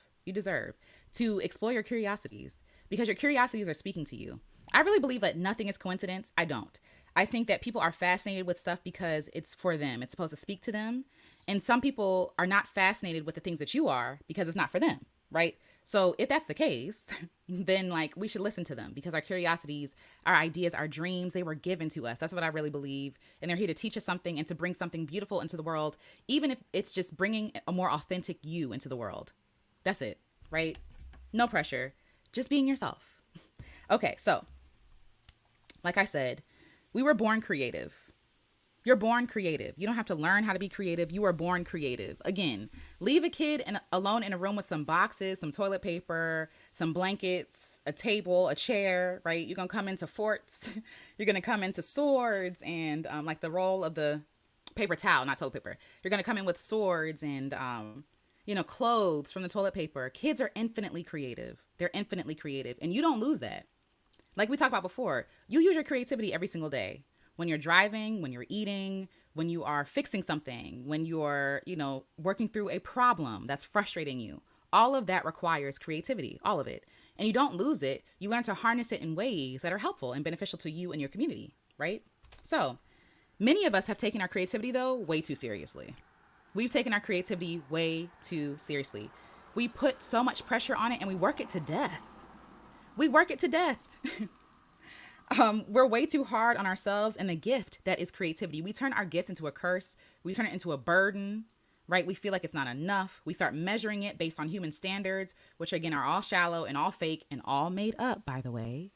to explore your curiosities, because your curiosities are speaking to you. I really believe that nothing is coincidence. I don't. I think that people are fascinated with stuff because it's for them. It's supposed to speak to them. And some people are not fascinated with the things that you are because it's not for them, right? So if that's the case, then like we should listen to them because our curiosities, our ideas, our dreams, they were given to us. That's what I really believe. And they're here to teach us something and to bring something beautiful into the world, even if it's just bringing a more authentic you into the world. That's it, right? No pressure, just being yourself. Okay, so like I said, we were born creative. You're born creative. You don't have to learn how to be creative. You are born creative. Again, leave a kid alone in a room with some boxes, some toilet paper, some blankets, a table, a chair, right? You're going to come into forts. You're going to come into swords and like the roll of the paper towel, not toilet paper. You're going to come in with swords and, clothes from the toilet paper. Kids are infinitely creative. They're infinitely creative. And you don't lose that. Like we talked about before, you use your creativity every single day. When you're driving, when you're eating, when you are fixing something, when you're, working through a problem that's frustrating you, all of that requires creativity, all of it. And you don't lose it. You learn to harness it in ways that are helpful and beneficial to you and your community, right? So many of us have taken our creativity, though, way too seriously. We've taken our creativity way too seriously. We put so much pressure on it and we work it to death. We work it to death. We're way too hard on ourselves and the gift that is creativity. We turn our gift into a curse. We turn it into a burden, right? We feel like it's not enough. We start measuring it based on human standards, which again are all shallow and all fake and all made up, by the way.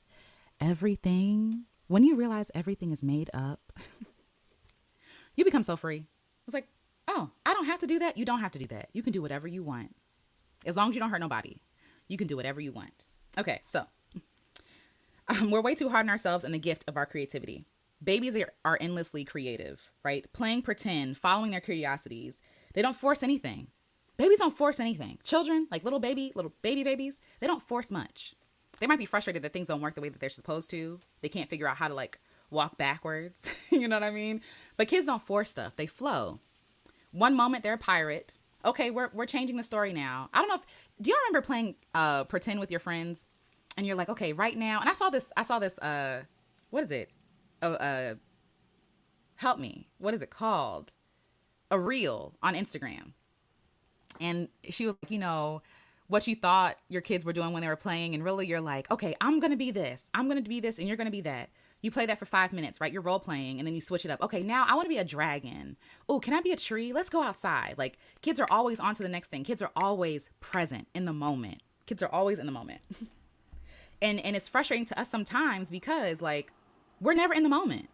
Everything, when you realize everything is made up, you become so free. It's like, oh, I don't have to do that. You don't have to do that. You can do whatever you want. As long as you don't hurt nobody, you can do whatever you want. Okay, so we're way too hard on ourselves and the gift of our creativity. Babies are endlessly creative, right? Playing pretend, following their curiosities. They don't force anything. Babies don't force anything. Children, like little baby babies, they don't force much. They might be frustrated that things don't work the way that they're supposed to. They can't figure out how to like walk backwards. You know what I mean? But kids don't force stuff. They flow. One moment they're a pirate. Okay, we're changing the story now. I don't know do y'all remember playing pretend with your friends? And you're like, okay, right now. And I saw this, what is it? Help me. What is it called? A reel on Instagram. And she was like, what you thought your kids were doing when they were playing. And really you're like, okay, I'm going to be this. I'm going to be this. And you're going to be that. You play that for 5 minutes, right? You're role playing and then you switch it up. Okay, now I want to be a dragon. Oh, can I be a tree? Let's go outside. Like kids are always on to the next thing. Kids are always present in the moment. Kids are always in the moment. And it's frustrating to us sometimes because like we're never in the moment.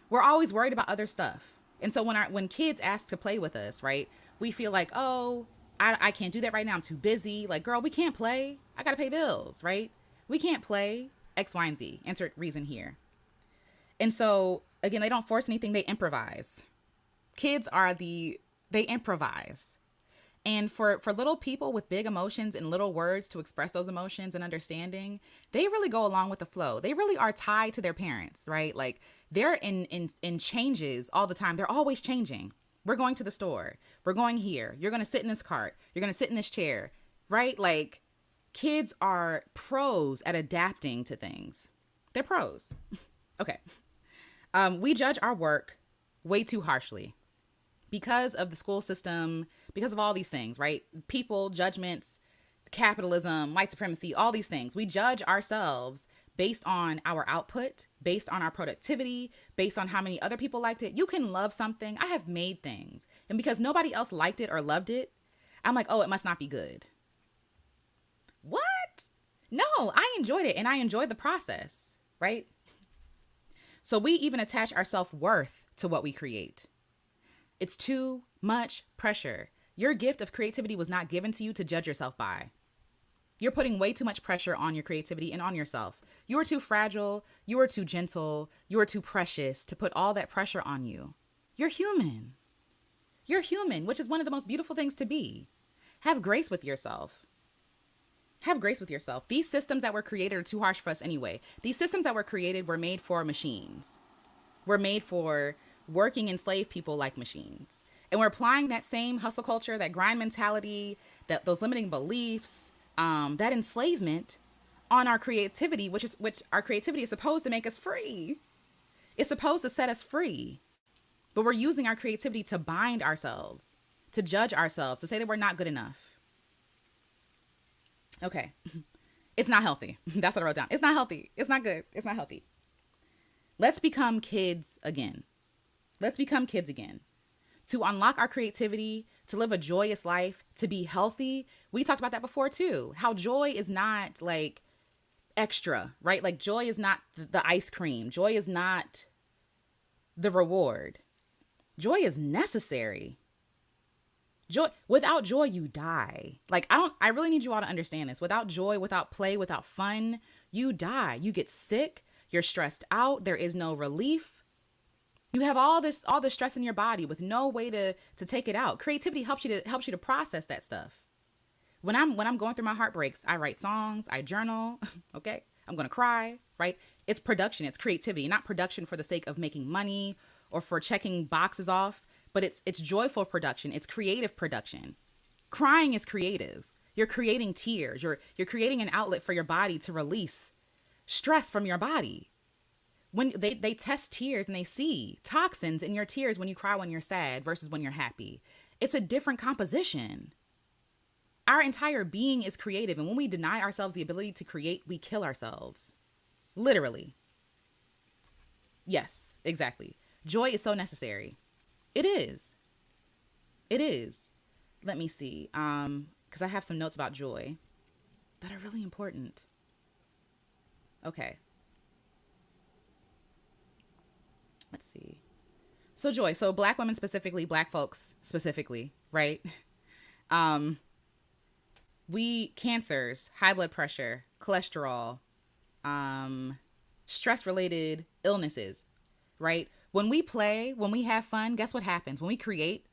We're always worried about other stuff. And so when kids ask to play with us, right, we feel like, oh, I can't do that right now. I'm too busy. Like, girl, we can't play. I got to pay bills, right? We can't play X, Y, and Z. Insert reason here. And so again, they don't force anything. They improvise. Kids they improvise. And for little people with big emotions and little words to express those emotions and understanding, they really go along with the flow. They really are tied to their parents, right? Like they're in changes all the time. They're always changing. We're going to the store. We're going here. You're going to sit in this cart. You're going to sit in this chair, right? Like kids are pros at adapting to things. They're pros. Okay. We judge our work way too harshly. Because of the school system, because of all these things, right? People, judgments, capitalism, white supremacy, all these things. We judge ourselves based on our output, based on our productivity, based on how many other people liked it. You can love something. I have made things. And because nobody else liked it or loved it, I'm like, oh, it must not be good. What? No, I enjoyed it and I enjoyed the process, right? So we even attach our self-worth to what we create. It's too much pressure. Your gift of creativity was not given to you to judge yourself by. You're putting way too much pressure on your creativity and on yourself. You are too fragile. You are too gentle. You are too precious to put all that pressure on you. You're human. You're human, which is one of the most beautiful things to be. Have grace with yourself. Have grace with yourself. These systems that were created are too harsh for us anyway. These systems that were created were made for machines. Were made for working enslaved people like machines. And we're applying that same hustle culture, that grind mentality, that those limiting beliefs, that enslavement on our creativity, which our creativity is supposed to make us free. It's supposed to set us free. But we're using our creativity to bind ourselves, to judge ourselves, to say that we're not good enough. Okay. It's not healthy. That's what I wrote down. It's not healthy. It's not good. It's not healthy. Let's become kids again. Let's become kids again. To unlock our creativity, to live a joyous life, to be healthy. We talked about that before too. How joy is not like extra, right? Like joy is not the ice cream. Joy is not the reward. Joy is necessary. Joy, without joy, you die. Like, I really need you all to understand this. Without joy, without play, without fun, you die. You get sick. You're stressed out. There is no relief. You have all this stress in your body with no way to take it out. Creativity helps you to process that stuff. When I'm going through my heartbreaks, I write songs, I journal. Okay. I'm going to cry, right? It's production. It's creativity, not production for the sake of making money or for checking boxes off, but it's joyful production. It's creative production. Crying is creative. You're creating tears. You're creating an outlet for your body to release stress from your body. When they test tears and they see toxins in your tears when you cry when you're sad versus when you're happy. It's a different composition. Our entire being is creative. And when we deny ourselves the ability to create, we kill ourselves. Literally. Yes, exactly. Joy is so necessary. It is. It is. Let me see. Because I have some notes about joy that are really important. Okay. Let's see. So joy. So Black women specifically, Black folks specifically, right? We cancers, high blood pressure, cholesterol, stress-related illnesses, right? When we play, when we have fun, guess what happens? When we create,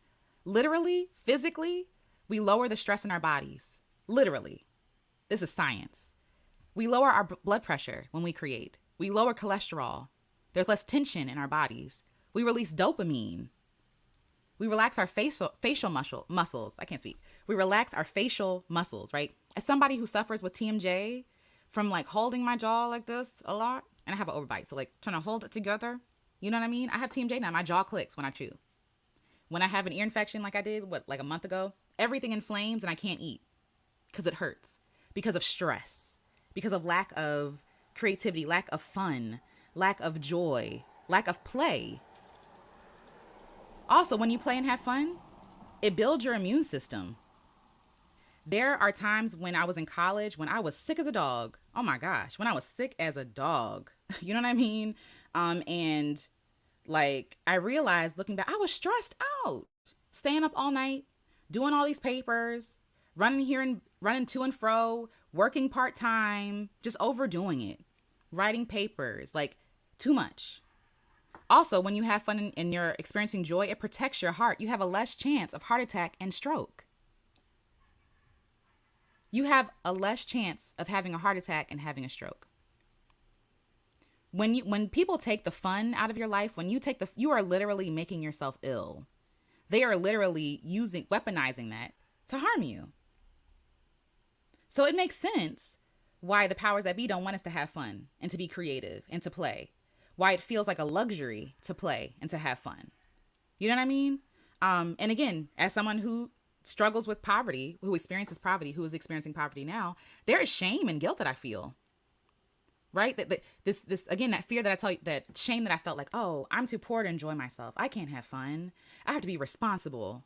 literally, physically, we lower the stress in our bodies. Literally. This is science. We lower our blood pressure when we create. We lower cholesterol. There's less tension in our bodies. We release dopamine. We relax our facial muscles. I can't speak. We relax our facial muscles, right? As somebody who suffers with TMJ from like holding my jaw like this a lot, and I have an overbite, so like trying to hold it together. You know what I mean? I have TMJ now. My jaw clicks when I chew. When I have an ear infection like I did, like a month ago, everything inflames and I can't eat because it hurts, because of stress, because of lack of creativity, lack of fun, lack of joy, lack of play. Also, when you play and have fun, it builds your immune system. There are times when I was in college, when I was sick as a dog. Oh my gosh, when I was sick as a dog. You know what I mean? And like I realized looking back, I was stressed out, staying up all night, doing all these papers, running to and fro, working part-time, just overdoing it, writing papers, like too much. Also, when you have fun and you're experiencing joy, it protects your heart. You have a less chance of heart attack and stroke. You have a less chance of having a heart attack and having a stroke. When people take the fun out of your life, you are literally making yourself ill. They are literally weaponizing that to harm you. So it makes sense why the powers that be don't want us to have fun and to be creative and to play. Why it feels like a luxury to play and to have fun. You know what I mean? And again, as someone who struggles with poverty, who experiences poverty, who is experiencing poverty now, there is shame and guilt that I feel. Right? This again, that fear that I tell you, that shame that I felt like, oh, I'm too poor to enjoy myself. I can't have fun. I have to be responsible.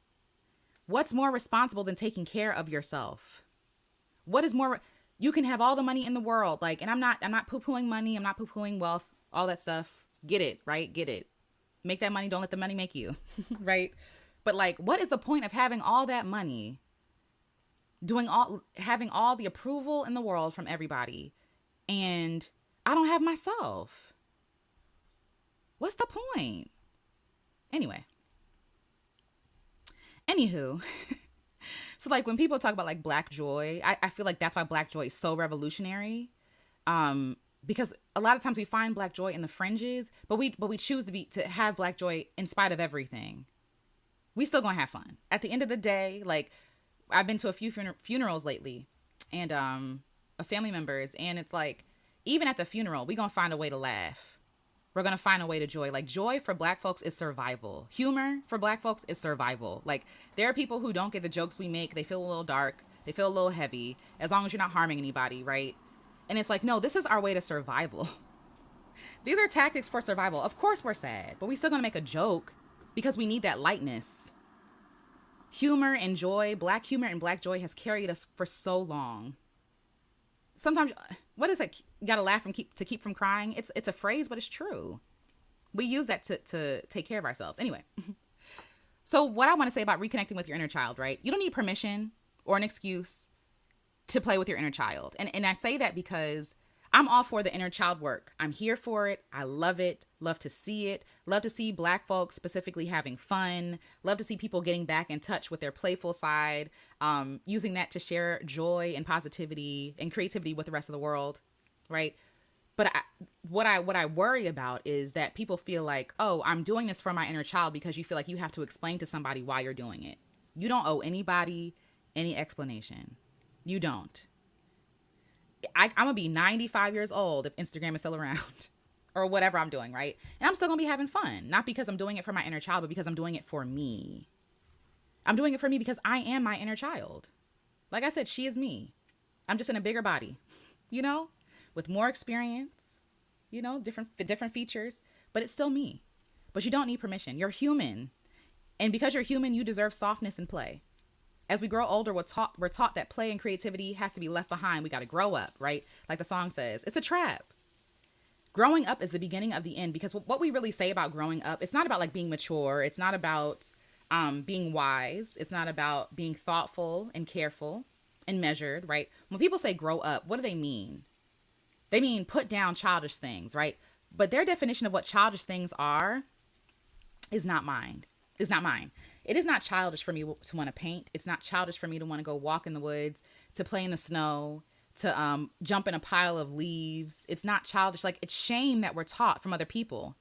What's more responsible than taking care of yourself? What is more, you can have all the money in the world. Like, and I'm not poo-pooing money. I'm not poo-pooing wealth. All that stuff. Get it, right? Get it. Make that money. Don't let the money make you, right? But like, what is the point of having all that money, having all the approval in the world from everybody, and I don't have myself? What's the point? Anyway. Anywho. So like when people talk about like Black joy, I feel like that's why Black joy is so revolutionary. Because a lot of times we find Black joy in the fringes, but we choose to have Black joy in spite of everything. We still gonna have fun. At the end of the day, like I've been to a few funerals lately, and of family members, and it's like even at the funeral, we gonna find a way to laugh. We're gonna find a way to joy. Like joy for Black folks is survival. Humor for Black folks is survival. Like there are people who don't get the jokes we make. They feel a little dark. They feel a little heavy as long as you're not harming anybody, right? And it's like, no, this is our way to survival. These are tactics for survival. Of course we're sad, but we still gonna make a joke because we need that lightness. Humor and joy, black humor and black joy has carried us for so long. Sometimes, what is it? You gotta laugh and keep from crying. It's a phrase, but it's true. We use that to take care of ourselves. Anyway, so what I want to say about reconnecting with your inner child, right? You don't need permission or an excuse to play with your inner child. And I say that because I'm all for the inner child work. I'm here for it. I love it. Love to see it. Love to see black folks specifically having fun. Love to see people getting back in touch with their playful side, using that to share joy and positivity and creativity with the rest of the world, right? But what I worry about is that people feel like, oh, I'm doing this for my inner child, because you feel like you have to explain to somebody why you're doing it. You don't owe anybody any explanation. You don't. I'm going to be 95 years old if Instagram is still around or whatever I'm doing, right? And I'm still going to be having fun, not because I'm doing it for my inner child, but because I'm doing it for me. I'm doing it for me because I am my inner child. Like I said, she is me. I'm just in a bigger body, with more experience, different features, but it's still me. But you don't need permission. You're human. And because you're human, you deserve softness and play. As we grow older, we're taught that play and creativity has to be left behind. We got to grow up, right? Like the song says, it's a trap. Growing up is the beginning of the end, because what we really say about growing up, it's not about like being mature. It's not about being wise. It's not about being thoughtful and careful and measured, right? When people say grow up, what do they mean? They mean put down childish things, right? But their definition of what childish things are is not mine. It's not mine. It is not childish for me to want to paint. It's not childish for me to want to go walk in the woods, to play in the snow, to jump in a pile of leaves. It's not childish. Like, it's shame that we're taught from other people.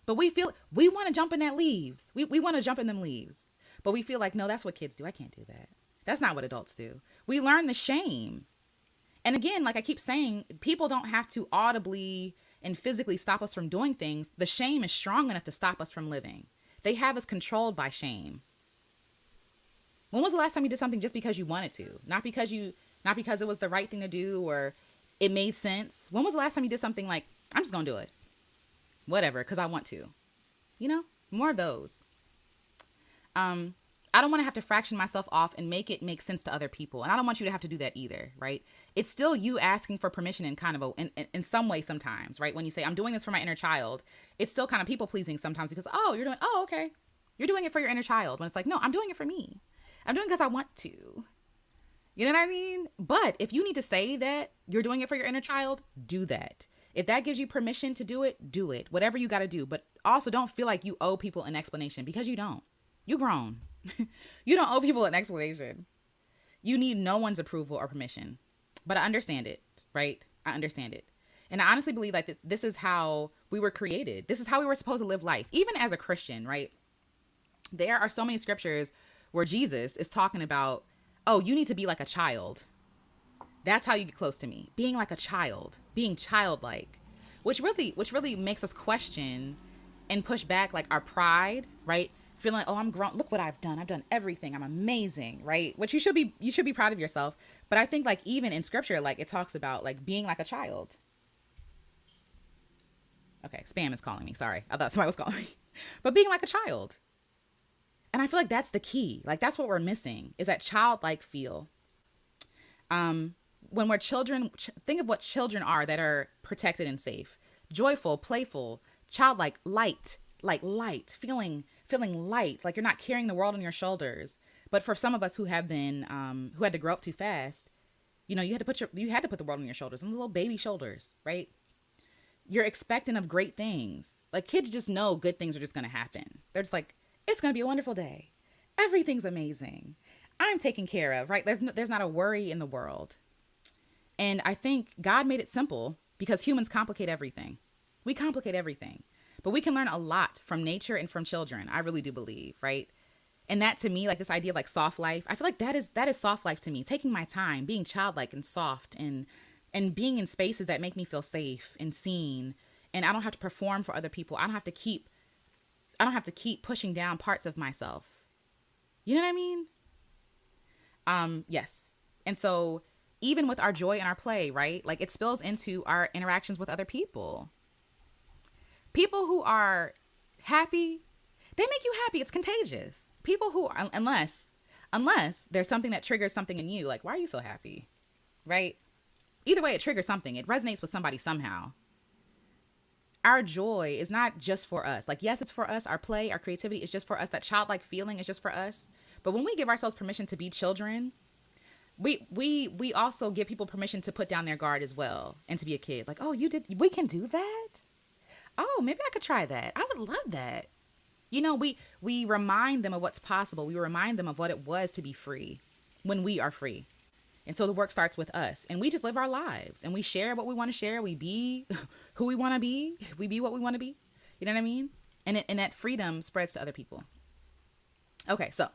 But we feel we want to jump in that leaves. We want to jump in them leaves. But we feel like, no, that's what kids do. I can't do that. That's not what adults do. We learn the shame. And again, like I keep saying, people don't have to audibly and physically stop us from doing things. The shame is strong enough to stop us from living. They have us controlled by shame. When was the last time you did something just because you wanted to? Not because it was the right thing to do or it made sense. When was the last time you did something like, I'm just going to do it? Whatever, because I want to. More of those. I don't want to have to fraction myself off and make it make sense to other people. And I don't want you to have to do that either, right? It's still you asking for permission in kind of in some way sometimes, right? When you say, I'm doing this for my inner child, it's still kind of people pleasing sometimes because, okay. You're doing it for your inner child. When it's like, no, I'm doing it for me. I'm doing it because I want to. You know what I mean? But if you need to say that you're doing it for your inner child, do that. If that gives you permission to do it, do it. Whatever you got to do. But also don't feel like you owe people an explanation, because you don't. You grown. You don't owe people an explanation. You need no one's approval or permission. But I understand it, right? I understand it. And I honestly believe like this is how we were created. This is how we were supposed to live life. Even as a Christian, right? There are so many scriptures where Jesus is talking about, oh, you need to be like a child. That's how you get close to me. Being like a child, being childlike, which really makes us question and push back like our pride, right? Feeling like, oh, I'm grown. Look what I've done. I've done everything. I'm amazing, right? Which you should be proud of yourself. But I think like even in scripture, like it talks about like being like a child. Okay, spam is calling me. Sorry. I thought somebody was calling me. But being like a child. And I feel like that's the key. Like that's what we're missing, is that childlike feel. When we're children, think of what children are that are protected and safe. Joyful, playful, childlike, light, feeling light, like you're not carrying the world on your shoulders. But for some of us who have been, who had to grow up too fast, you had to put the world on your shoulders, on the little baby shoulders, right? You're expectant of great things. Like kids just know good things are just going to happen. They're just like, it's going to be a wonderful day. Everything's amazing. I'm taken care of, right? There's not a worry in the world. And I think God made it simple because humans complicate everything. We complicate everything. But we can learn a lot from nature and from children. I really do believe, right? And that to me, like this idea of like soft life, I feel like that is soft life to me. Taking my time, being childlike and soft and being in spaces that make me feel safe and seen. And I don't have to perform for other people. I don't have to keep pushing down parts of myself. You know what I mean? Yes. And so even with our joy and our play, right? Like it spills into our interactions with other people. People who are happy, they make you happy. It's contagious. People who are, unless there's something that triggers something in you, like, why are you so happy? Right? Either way, it triggers something. It resonates with somebody somehow. Our joy is not just for us. Like, yes, it's for us. Our play, our creativity is just for us. That childlike feeling is just for us. But when we give ourselves permission to be children, we also give people permission to put down their guard as well and to be a kid. Like, oh, we can do that? Oh, maybe I could try that. I would love that. You know, we remind them of what's possible. We remind them of what it was to be free when we are free. And so the work starts with us, and we just live our lives and we share what we want to share. We be who we want to be. We be what we want to be. You know what I mean? And that freedom spreads to other people. Okay. So,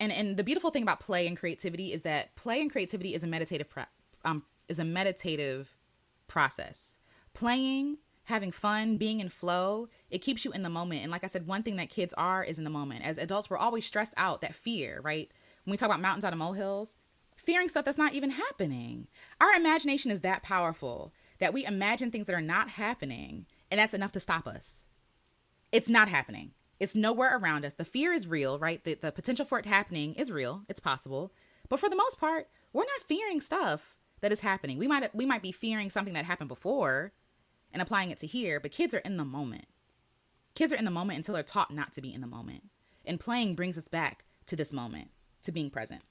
and the beautiful thing about play and creativity is that play and creativity is a meditative process. Playing, having fun, being in flow, it keeps you in the moment. And like I said, one thing that kids are is in the moment. As adults, we're always stressed out, that fear, right? When we talk about mountains out of molehills, fearing stuff that's not even happening. Our imagination is that powerful that we imagine things that are not happening, and that's enough to stop us. It's not happening. It's nowhere around us. The fear is real, right? The potential for it happening is real. It's possible. But for the most part, we're not fearing stuff that is happening. We might be fearing something that happened before and applying it to here, but kids are in the moment. Kids are in the moment until they're taught not to be in the moment. And playing brings us back to this moment, to being present.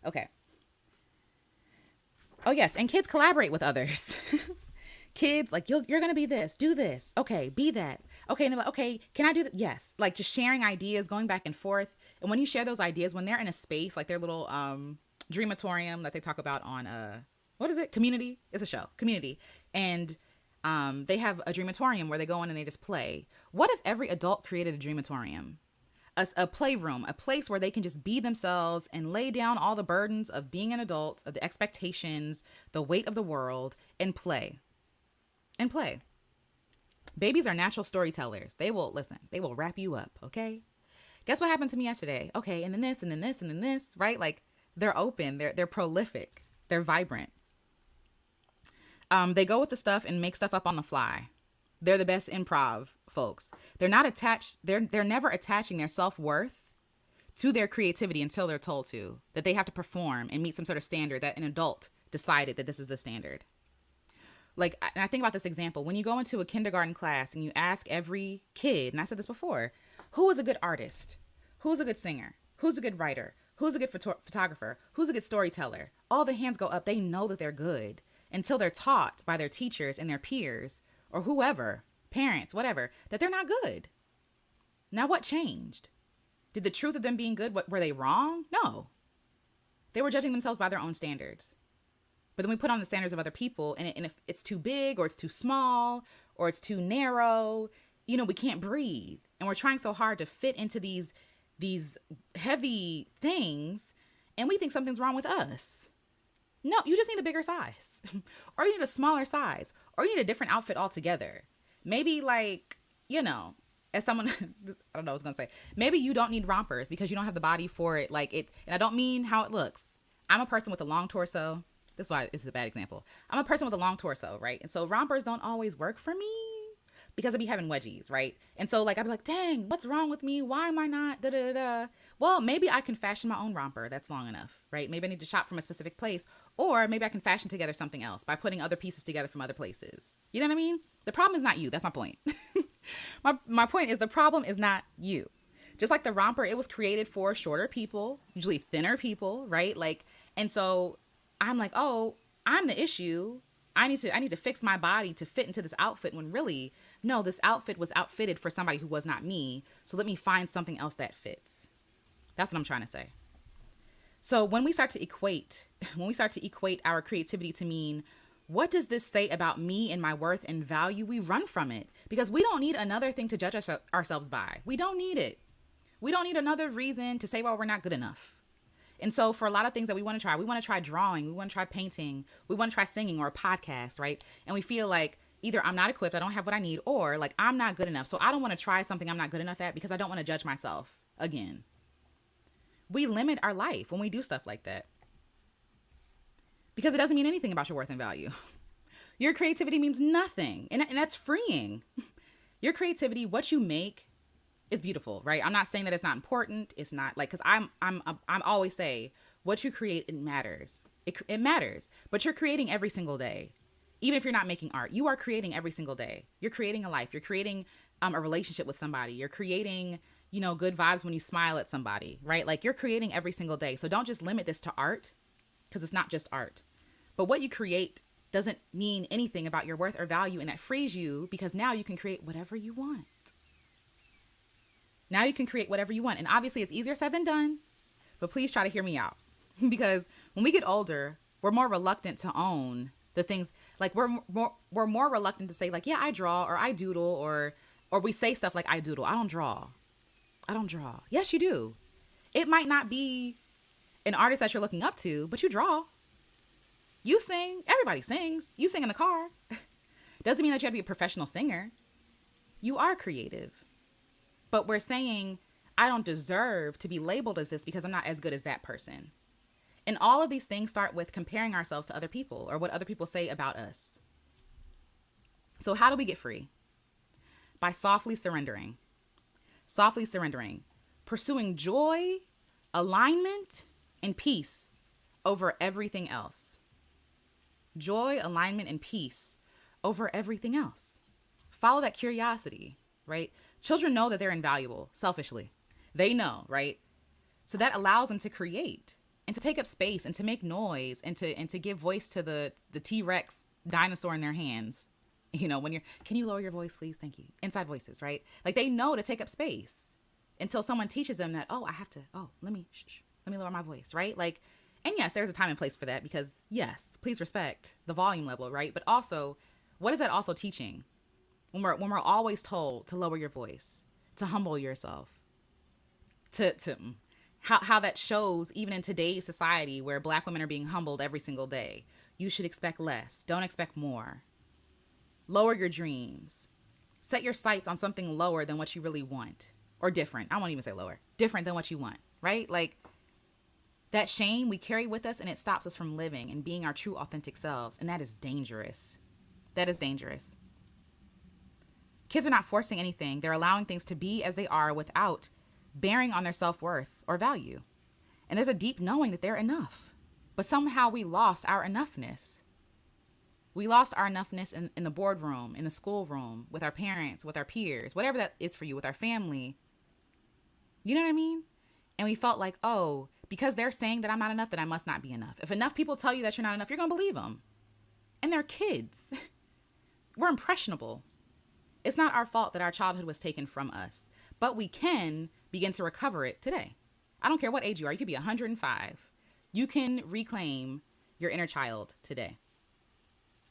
Okay. Oh, yes. And kids collaborate with others. Kids, like, you're going to be this, do this. Okay, be that. Okay, and they're like, okay, can I do that? Yes. Like, just sharing ideas, going back and forth. And when you share those ideas, when they're in a space, like their little dreamatorium that they talk about on, what is it? Community? It's a show. Community. And they have a dreamatorium where they go in and they just play. What if every adult created a dreamatorium? A playroom, a place where they can just be themselves and lay down all the burdens of being an adult, of the expectations, the weight of the world, and play. And play. Babies are natural storytellers. They will wrap you up, okay? Guess what happened to me yesterday? Okay, and then this, and then this, and then this, right? Like, they're open, they're prolific, they're vibrant. They go with the stuff and make stuff up on the fly. They're the best improv folks. They're not attached. They're never attaching their self-worth to their creativity until they're told to, that they have to perform and meet some sort of standard that an adult decided that this is the standard. Like, and I think about this example. When you go into a kindergarten class and you ask every kid, and I said this before, who is a good artist? Who's a good singer? Who's a good writer? Who's a good photographer? Who's a good storyteller? All the hands go up. They know that they're good until they're taught by their teachers and their peers or whoever, parents, whatever, that they're not good. Now, what changed? Did the truth of them being good, were they wrong? No. They were judging themselves by their own standards. But then we put on the standards of other people, and if it's too big or it's too small or it's too narrow, we can't breathe. And we're trying so hard to fit into these heavy things, and we think something's wrong with us. No, you just need a bigger size or you need a smaller size or you need a different outfit altogether. Maybe as someone, I don't know what I was going to say, maybe you don't need rompers because you don't have the body for it. And I don't mean how it looks. I'm a person with a long torso. This is why this is a bad example. I'm a person with a long torso, right? And so rompers don't always work for me because I be having wedgies, right? And so I'd be like, dang, what's wrong with me? Why am I not da-da-da-da? Well, maybe I can fashion my own romper. That's long enough, right? Maybe I need to shop from a specific place, or maybe I can fashion together something else by putting other pieces together from other places. You know what I mean? The problem is not you. That's my point. My point is the problem is not you. Just like the romper, it was created for shorter people, usually thinner people, right? And so I'm like, oh, I'm the issue. I need to fix my body to fit into this outfit when really, no, this outfit was outfitted for somebody who was not me. So let me find something else that fits. That's what I'm trying to say. So when we start to equate our creativity to mean, what does this say about me and my worth and value? We run from it because we don't need another thing to judge ourselves by. We don't need it. We don't need another reason to say, well, we're not good enough. And so for a lot of things that we want to try drawing, we want to try painting, we want to try singing or a podcast, right? And we feel like either I'm not equipped, I don't have what I need, or I'm not good enough. So I don't want to try something I'm not good enough at because I don't want to judge myself again. We limit our life when we do stuff like that because it doesn't mean anything about your worth and value. Your creativity means nothing, and that's freeing. Your creativity, what you make, is beautiful, right? I'm not saying that it's not important. It's not like, because I'm always say what you create, it matters. It matters, but you're creating every single day. Even if you're not making art, you are creating every single day. You're creating a life. You're creating a relationship with somebody. You're creating, good vibes when you smile at somebody, right? Like, you're creating every single day. So don't just limit this to art, because it's not just art. But what you create doesn't mean anything about your worth or value, and that frees you because now you can create whatever you want. Now you can create whatever you want. And obviously it's easier said than done, but please try to hear me out. Because when we get older, we're more reluctant to own the things. Like, we're more reluctant to say, like, yeah, I draw, or I doodle, or we say stuff like, I doodle. I don't draw. Yes, you do. It might not be an artist that you're looking up to, but you draw. You sing. Everybody sings. You sing in the car. Doesn't mean that you have to be a professional singer. You are creative. But we're saying, I don't deserve to be labeled as this because I'm not as good as that person. And all of these things start with comparing ourselves to other people or what other people say about us. So how do we get free? By softly surrendering. Softly surrendering. Pursuing joy, alignment, and peace over everything else. Joy, alignment, and peace over everything else. Follow that curiosity, right? Children know that they're invaluable, selfishly. They know, right? So that allows them to create and to take up space and to make noise and to give voice to the T-Rex dinosaur in their hands. Can you lower your voice, please? Thank you. Inside voices, right? Like, they know to take up space until someone teaches them that, let me lower my voice, right? Like, and yes, there's a time and place for that because yes, please respect the volume level, right? But also, what is that also teaching? When we're always told to lower your voice, to humble yourself, to how that shows even in today's society where Black women are being humbled every single day. You should expect less. Don't expect more. Lower your dreams. Set your sights on something lower than what you really want, or different. I won't even say lower. Different than what you want, right? Like, that shame we carry with us, and it stops us from living and being our true authentic selves, and that is dangerous. That is dangerous. Kids are not forcing anything. They're allowing things to be as they are without bearing on their self-worth or value. And there's a deep knowing that they're enough. But somehow we lost our enoughness. We lost our enoughness in the boardroom, in the schoolroom, with our parents, with our peers, whatever that is for you, with our family. You know what I mean? And we felt like, oh, because they're saying that I'm not enough, then I must not be enough. If enough people tell you that you're not enough, you're going to believe them. And they're kids. We're impressionable. It's not our fault that our childhood was taken from us, but we can begin to recover it today. I don't care what age you are. You could be 105. You can reclaim your inner child today.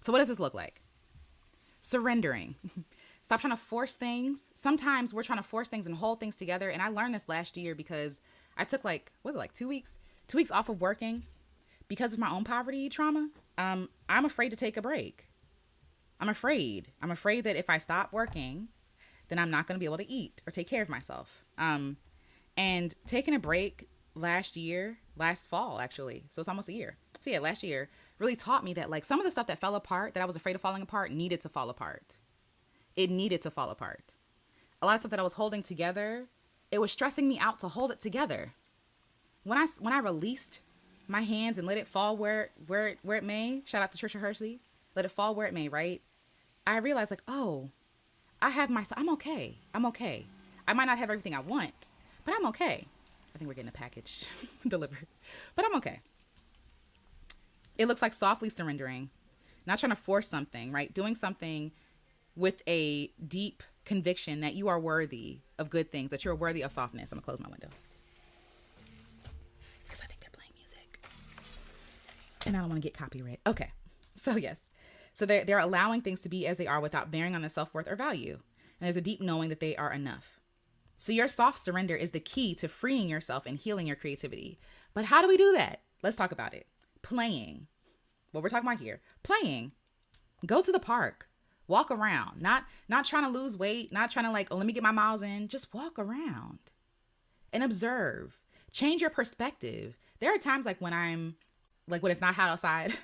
So what does this look like? Surrendering. Stop trying to force things. Sometimes we're trying to force things and hold things together. And I learned this last year because I took 2 weeks? 2 weeks off of working because of my own poverty trauma. I'm afraid to take a break. I'm afraid that if I stop working, then I'm not going to be able to eat or take care of myself. And taking a break last fall, actually. So it's almost a year. So yeah, last year really taught me that, like, some of the stuff that fell apart, that I was afraid of falling apart, needed to fall apart. It needed to fall apart. A lot of stuff that I was holding together, it was stressing me out to hold it together. When I released my hands and let it fall where it may, shout out to Trisha Hershey, let it fall where it may, right? I realized, like, oh, I'm okay. I might not have everything I want, but I'm okay. I think we're getting a package delivered, but I'm okay. It looks like softly surrendering, not trying to force something, right? Doing something with a deep conviction that you are worthy of good things, that you're worthy of softness. I'm gonna close my window because I think they're playing music and I don't want to get copyright. Okay. So yes. So they're allowing things to be as they are without bearing on their self-worth or value. And there's a deep knowing that they are enough. So your soft surrender is the key to freeing yourself and healing your creativity. But how do we do that? Let's talk about it. Playing. What we're talking about here. Playing. Go to the park. Walk around. Not trying to lose weight. Not trying to, like, oh, let me get my miles in. Just walk around and observe. Change your perspective. There are times like when it's not hot outside,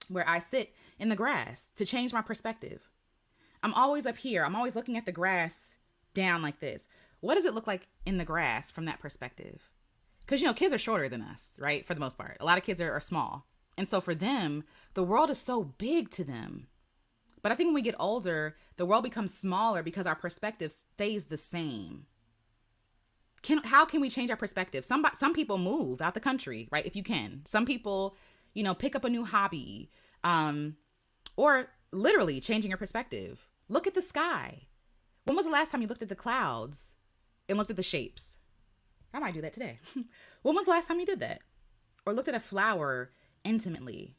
where I sit in the grass to change my perspective. I'm always up here. I'm always looking at the grass down like this. What does it look like in the grass from that perspective? Because, kids are shorter than us, right? For the most part. A lot of kids are small. And so for them, the world is so big to them. But I think when we get older, the world becomes smaller because our perspective stays the same. How can we change our perspective? Some people move out the country, right? If you can. Some people, pick up a new hobby, or literally changing your perspective. Look at the sky. When was the last time you looked at the clouds and looked at the shapes? I might do that today. When was the last time you did that? Or looked at a flower intimately?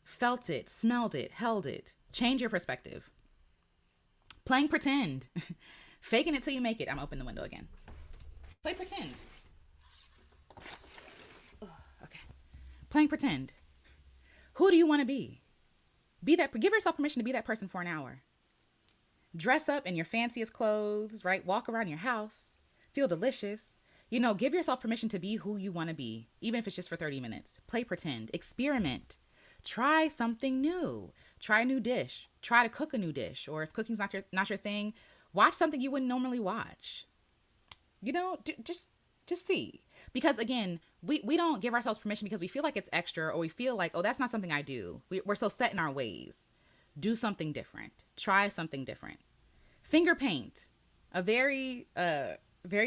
Felt it, smelled it, held it. Change your perspective. Playing pretend. Faking it till you make it. I'm open the window again. Play pretend. Okay. Playing pretend. Who do you want to be? Give yourself permission to be that person for an hour. Dress up in your fanciest clothes, right? Walk around your house. Feel delicious. Give yourself permission to be who you want to be, even if it's just for 30 minutes. Play pretend. Experiment. Try something new. Try a new dish. Try to cook a new dish. Or if cooking's not your thing, watch something you wouldn't normally watch. Just see. Because again, we don't give ourselves permission because we feel like it's extra, or we feel like, oh, that's not something I do. We're so set in our ways. Do something different. Try something different. Finger paint. A very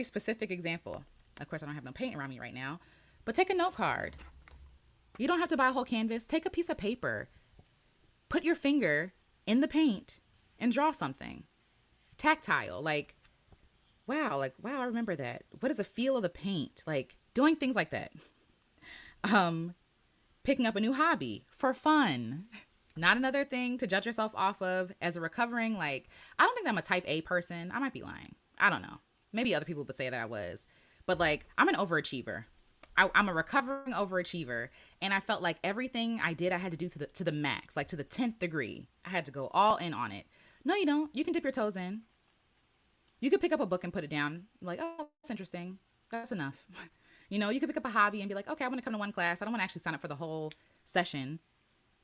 specific example. Of course, I don't have no paint around me right now, but take a note card. You don't have to buy a whole canvas. Take a piece of paper. Put your finger in the paint and draw something. Tactile, wow, I remember that. What is the feel of the paint? Doing things like that. Picking up a new hobby for fun. Not another thing to judge yourself off of as a recovering, I don't think I'm a type A person. I might be lying. I don't know. Maybe other people would say that I was. But I'm an overachiever. I'm a recovering overachiever. And I felt like everything I did, I had to do to the max, to the 10th degree. I had to go all in on it. No, you don't. You can dip your toes in. You could pick up a book and put it down. Oh, that's interesting. That's enough. You could pick up a hobby and be like, okay, I want to come to one class. I don't want to actually sign up for the whole session.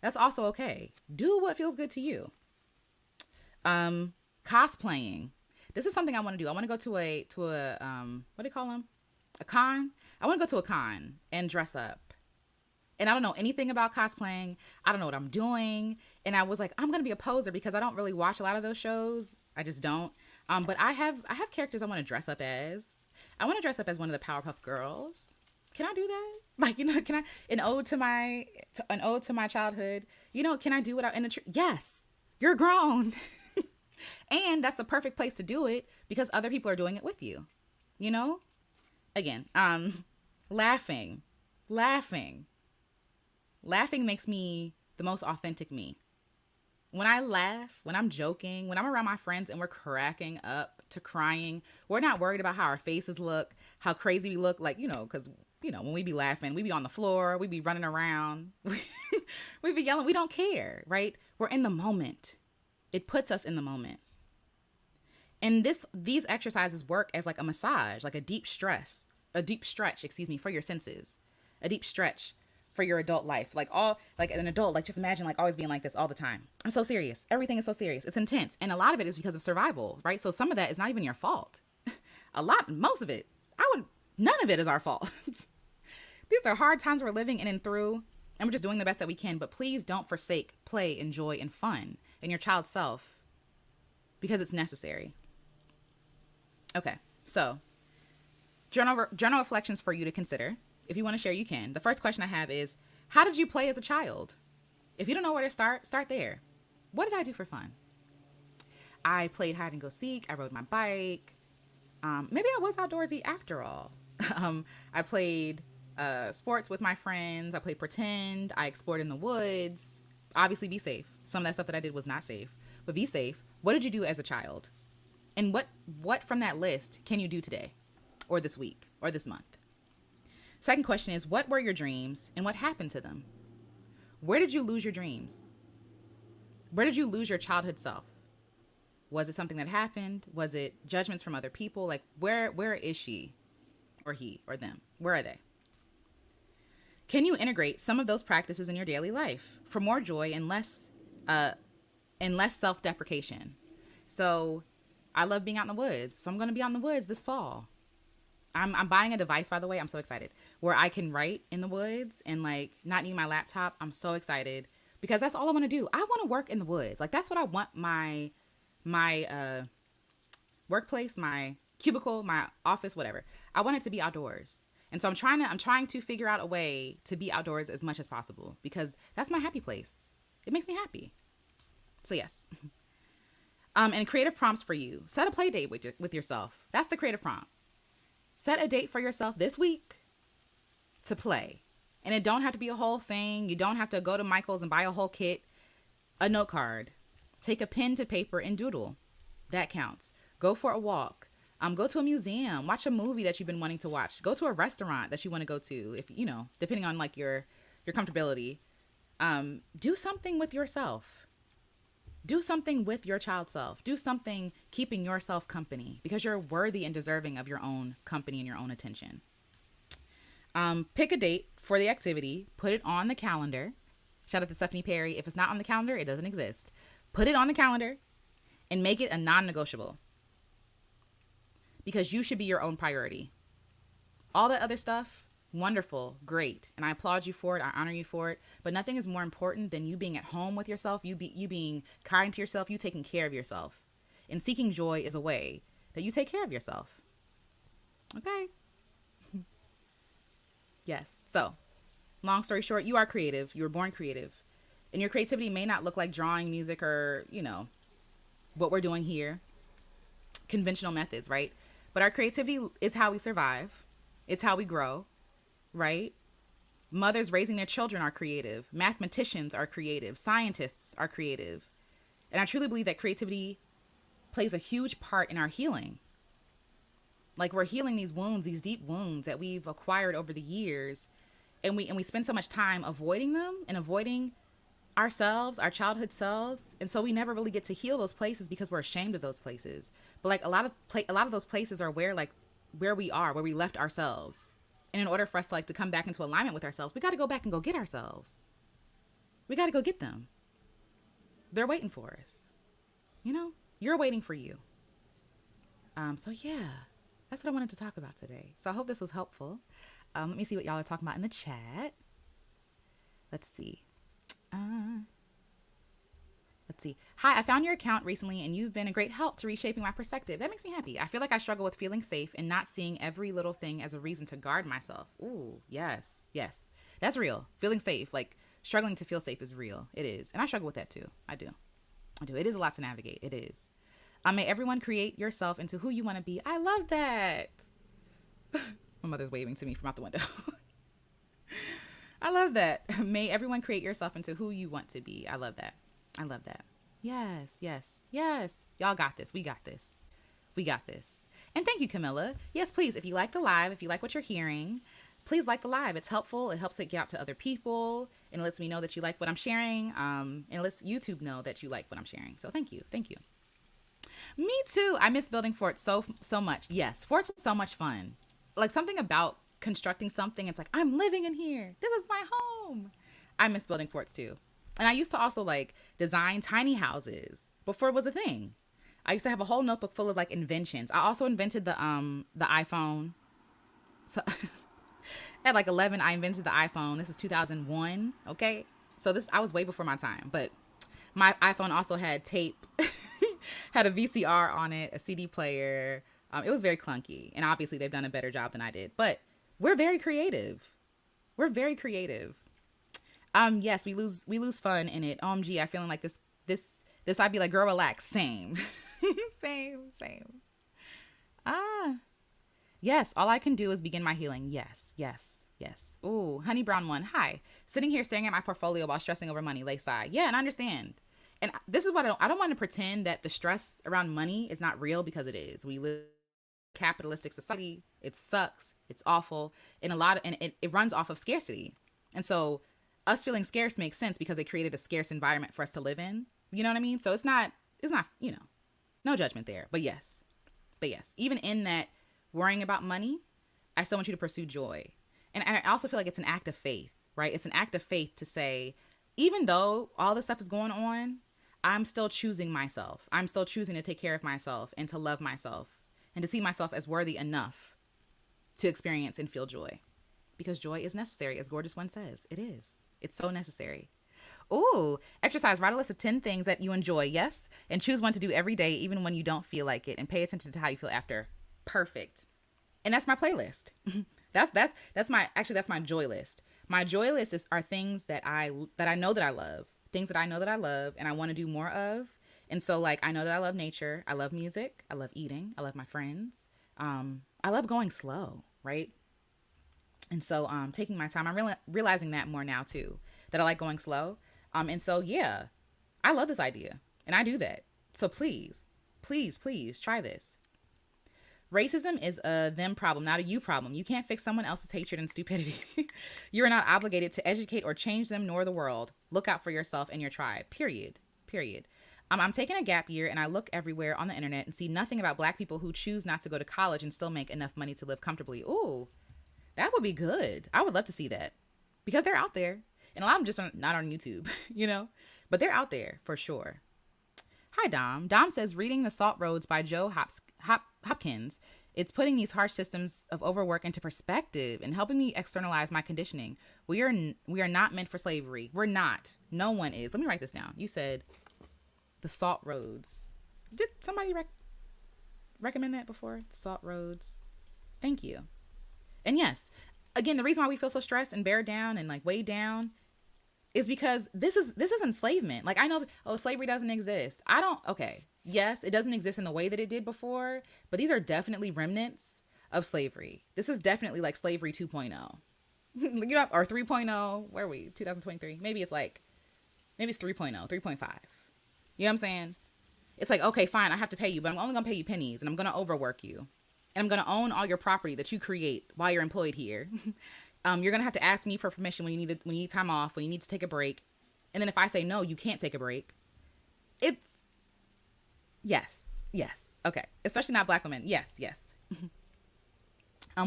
That's also okay. Do what feels good to you. Cosplaying. This is something I want to do. I want to go to a what do you call them? A con. I want to go to a con and dress up. And I don't know anything about cosplaying. I don't know what I'm doing. And I was like, I'm going to be a poser because I don't really watch a lot of those shows. I just don't. But I have characters I want to dress up as. I want to dress up as one of the Powerpuff Girls. Can I do that? Can I, an ode to my childhood? Can I do it out in the tree? Yes, you're grown. And that's a perfect place to do it because other people are doing it with you. Again, laughing makes me the most authentic me. When I laugh, when I'm joking, when I'm around my friends and we're cracking up to crying, we're not worried about how our faces look, how crazy we look, because, when we be laughing, we be on the floor, we be running around, we be yelling, we don't care, right? We're in the moment. It puts us in the moment. And these exercises work as a massage, a deep stretch, for your senses, a deep stretch for your adult life. An adult, just imagine always being like this all the time. I'm so serious. Everything is so serious. It's intense. And a lot of it is because of survival, right? So some of that is not even your fault. Most of it, none of it is our fault. These are hard times we're living in and through, and we're just doing the best that we can. But please don't forsake play and joy and fun in your child's self because it's necessary. Okay, so journal reflections for you to consider. If you want to share, you can. The first question I have is, how did you play as a child? If you don't know where to start there. What did I do for fun? I played hide and go seek. I rode my bike. Maybe I was outdoorsy after all. I played sports with my friends. I played pretend. I explored in the woods. Obviously, be safe. Some of that stuff that I did was not safe, but be safe. What did you do as a child? And what from that list can you do today or this week or this month? Second question is, what were your dreams and what happened to them? Where did you lose your dreams? Where did you lose your childhood self? Was it something that happened? Was it judgments from other people? Where is she? or he or them? Where are they? Can you integrate some of those practices in your daily life for more joy uh, and less self-deprecation? So, I love being out in the woods. So I'm going to be out in the woods this fall. I'm buying a device, by the way. I'm so excited, where I can write in the woods and like not need my laptop. I'm so excited because that's all I want to do. I want to work in the woods. Like that's what I want my workplace, my cubicle, my office, whatever. I want it to be outdoors. And so I'm trying to figure out a way to be outdoors as much as possible because that's my happy place. It makes me happy. So yes. And creative prompts for you. Set a play date with yourself. That's the creative prompt. Set a date for yourself this week to play. And it don't have to be a whole thing. You don't have to go to Michael's and buy a whole kit. A note card. Take a pen to paper and doodle. That counts. Go for a walk. Go to a museum. Watch a movie that you've been wanting to watch. Go to a restaurant that you want to go to. If you know, depending on like your comfortability. Do something with yourself. Do something with your child self. Do something keeping yourself company because you're worthy and deserving of your own company and your own attention. Pick a date for the activity. Put it on the calendar. Shout out to Stephanie Perry. If it's not on the calendar, it doesn't exist. Put it on the calendar and make it a non-negotiable because you should be your own priority. All that other stuff, wonderful, great. And I applaud you for it. I honor you for it. But nothing is more important than you being at home with yourself, you being kind to yourself, you taking care of yourself. And seeking joy is a way that you take care of yourself. Okay? Yes. So, long story short, you are creative. You were born creative. And your creativity may not look like drawing, music, or, you know, what we're doing here. Conventional methods, right? But our creativity is how we survive. It's how we grow. Right? Mothers raising their children are creative. Mathematicians are creative. Scientists are creative. And I truly believe that creativity plays a huge part in our healing. Like we're healing these wounds, these deep wounds that we've acquired over the years. And we spend so much time avoiding them and avoiding ourselves, our childhood selves. And so we never really get to heal those places because we're ashamed of those places. But like a lot of those places are where we are, where we left ourselves. And in order for us to come back into alignment with ourselves, we got to go back and go get ourselves. We got to go get them. They're waiting for us. You know, you're waiting for you. So yeah, that's what I wanted to talk about today. So I hope this was helpful. Let me see what y'all are talking about in the chat. Let's see. Let's see. Hi, I found your account recently and you've been a great help to reshaping my perspective. That makes me happy. I feel like I struggle with feeling safe and not seeing every little thing as a reason to guard myself. Ooh, yes, yes. That's real. Feeling safe, like struggling to feel safe is real. It is. And I struggle with that too. I do. It is a lot to navigate. It is. May everyone create yourself into who you want to be. I love that. My mother's waving to me from out the window. I love that. May everyone create yourself into who you want to be. I love that. I love that. Yes, yes, yes. Y'all got this. We got this. We got this. And thank you, Camilla. Yes, please, if you like the live, if you like what you're hearing, please like the live. It's helpful. It helps it get out to other people. And it lets me know that you like what I'm sharing. And it lets YouTube know that you like what I'm sharing. So thank you. Thank you. Me too. I miss building forts so much. Yes, forts was so much fun. Like something about constructing something. It's like, I'm living in here. This is my home. I miss building forts too. And I used to also like design tiny houses before it was a thing. I used to have a whole notebook full of like inventions. I also invented the iPhone. So at like 11, I invented the iPhone. This is 2001. Okay. So I was way before my time, but my iPhone also had tape, had a VCR on it, a CD player. It was very clunky, and obviously they've done a better job than I did, but we're very creative. We're very creative. Yes, we lose fun in it. OMG, I feeling like this I'd be like, girl, relax. Same. same. Yes, all I can do is begin my healing. Yes. Ooh, Honey Brown 1. Hi. Sitting here staring at my portfolio while stressing over money. Lay side. Yeah, and I understand. And this is what I don't want to pretend that the stress around money is not real, because it is. We live in a capitalistic society. It sucks. It's awful. And it runs off of scarcity. And so us feeling scarce makes sense because they created a scarce environment for us to live in. You know what I mean? So it's not, no judgment there. But yes, even in that worrying about money, I still want you to pursue joy. And I also feel like it's an act of faith, right? It's an act of faith to say, even though all this stuff is going on, I'm still choosing myself. I'm still choosing to take care of myself and to love myself and to see myself as worthy enough to experience and feel joy. Because joy is necessary, as Gorgeous One says. It is. It's so necessary. Ooh, exercise. Write a list of 10 things that you enjoy, yes? And choose one to do every day, even when you don't feel like it. And pay attention to how you feel after. Perfect. And that's my playlist. that's my joy list. My joy list are things that I know that I love. Things that I know that I love and I want to do more of. And so, like, I know that I love nature. I love music. I love eating. I love my friends. I love going slow, right? And so taking my time, I'm realizing that more now too, that I like going slow. And so, yeah, I love this idea and I do that. So please, please, please try this. Racism is a them problem, not a you problem. You can't fix someone else's hatred and stupidity. You are not obligated to educate or change them nor the world. Look out for yourself and your tribe, period. I'm taking a gap year and I look everywhere on the internet and see nothing about Black people who choose not to go to college and still make enough money to live comfortably. Ooh, that would be good. I would love to see that because they're out there. And a lot of them just not on YouTube, you know, but they're out there for sure. Hi, Dom. Dom says, reading The Salt Roads by Joe Hopkins. It's putting these harsh systems of overwork into perspective and helping me externalize my conditioning. We are not meant for slavery. We're not. No one is. Let me write this down. You said The Salt Roads. Did somebody recommend that before? The Salt Roads. Thank you. And yes, again, the reason why we feel so stressed and bear down and like weighed down is because this is enslavement. Like, I know, slavery doesn't exist. Okay. Yes, it doesn't exist in the way that it did before, but these are definitely remnants of slavery. This is definitely like slavery 2.0. You know, or 3.0. Where are we? 2023. Maybe it's 3.0, 3.5. You know what I'm saying? It's like, okay, fine, I have to pay you, but I'm only going to pay you pennies and I'm going to overwork you. And I'm going to own all your property that you create while you're employed here. You're going to have to ask me for permission when you need time off, when you need to take a break. And then if I say, no, you can't take a break. It's yes. Okay. Especially not Black women. Yes.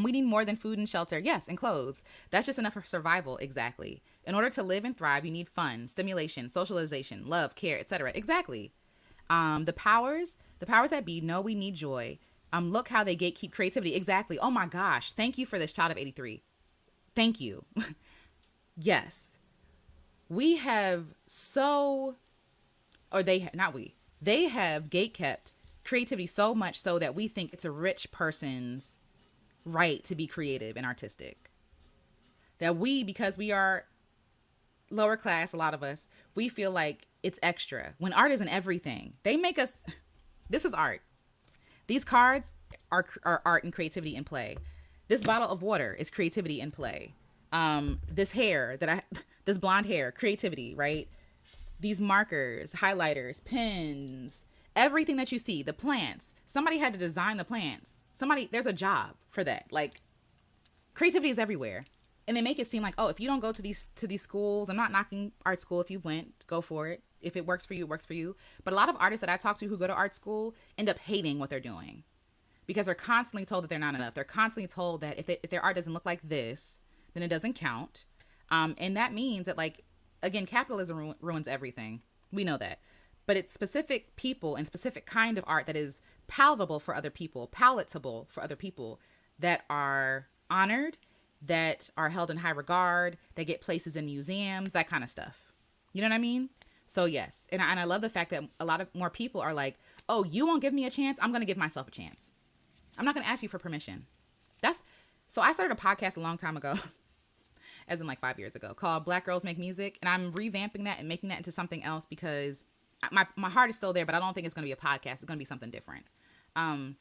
We need more than food and shelter. Yes. And clothes. That's just enough for survival. Exactly. In order to live and thrive, you need fun, stimulation, socialization, love, care, etc. Exactly. The powers that be know we need joy. Look how they gatekeep creativity. Exactly. Oh my gosh. Thank you for this, child of 83. Thank you. Yes. We have they have gatekept creativity so much so that we think it's a rich person's right to be creative and artistic. That because we are lower class, a lot of us, we feel like it's extra. When art isn't everything. They make us, this is art. These cards are art and creativity in play. This bottle of water is creativity in play. This blonde hair, creativity, right? These markers, highlighters, pens, everything that you see, the plants, somebody had to design the plants. There's a job for that. Like, creativity is everywhere. And they make it seem like, oh, if you don't go to these schools, I'm not knocking art school. If you went, go for it. If it works for you, it works for you. But a lot of artists that I talk to who go to art school end up hating what they're doing because they're constantly told that they're not enough. They're constantly told that if their art doesn't look like this, then it doesn't count. And that means that, like, again, capitalism ruins everything. We know that. But it's specific people and specific kind of art that is palatable for other people that are honored, that are held in high regard, that get places in museums, that kind of stuff. You know what I mean? So yes. And I love the fact that a lot of more people are like, oh, you won't give me a chance? I'm going to give myself a chance. I'm not going to ask you for permission. So I started a podcast a long time ago, as in like 5 years ago, called Black Girls Make Music. And I'm revamping that and making that into something else because my heart is still there, but I don't think it's going to be a podcast. It's going to be something different. And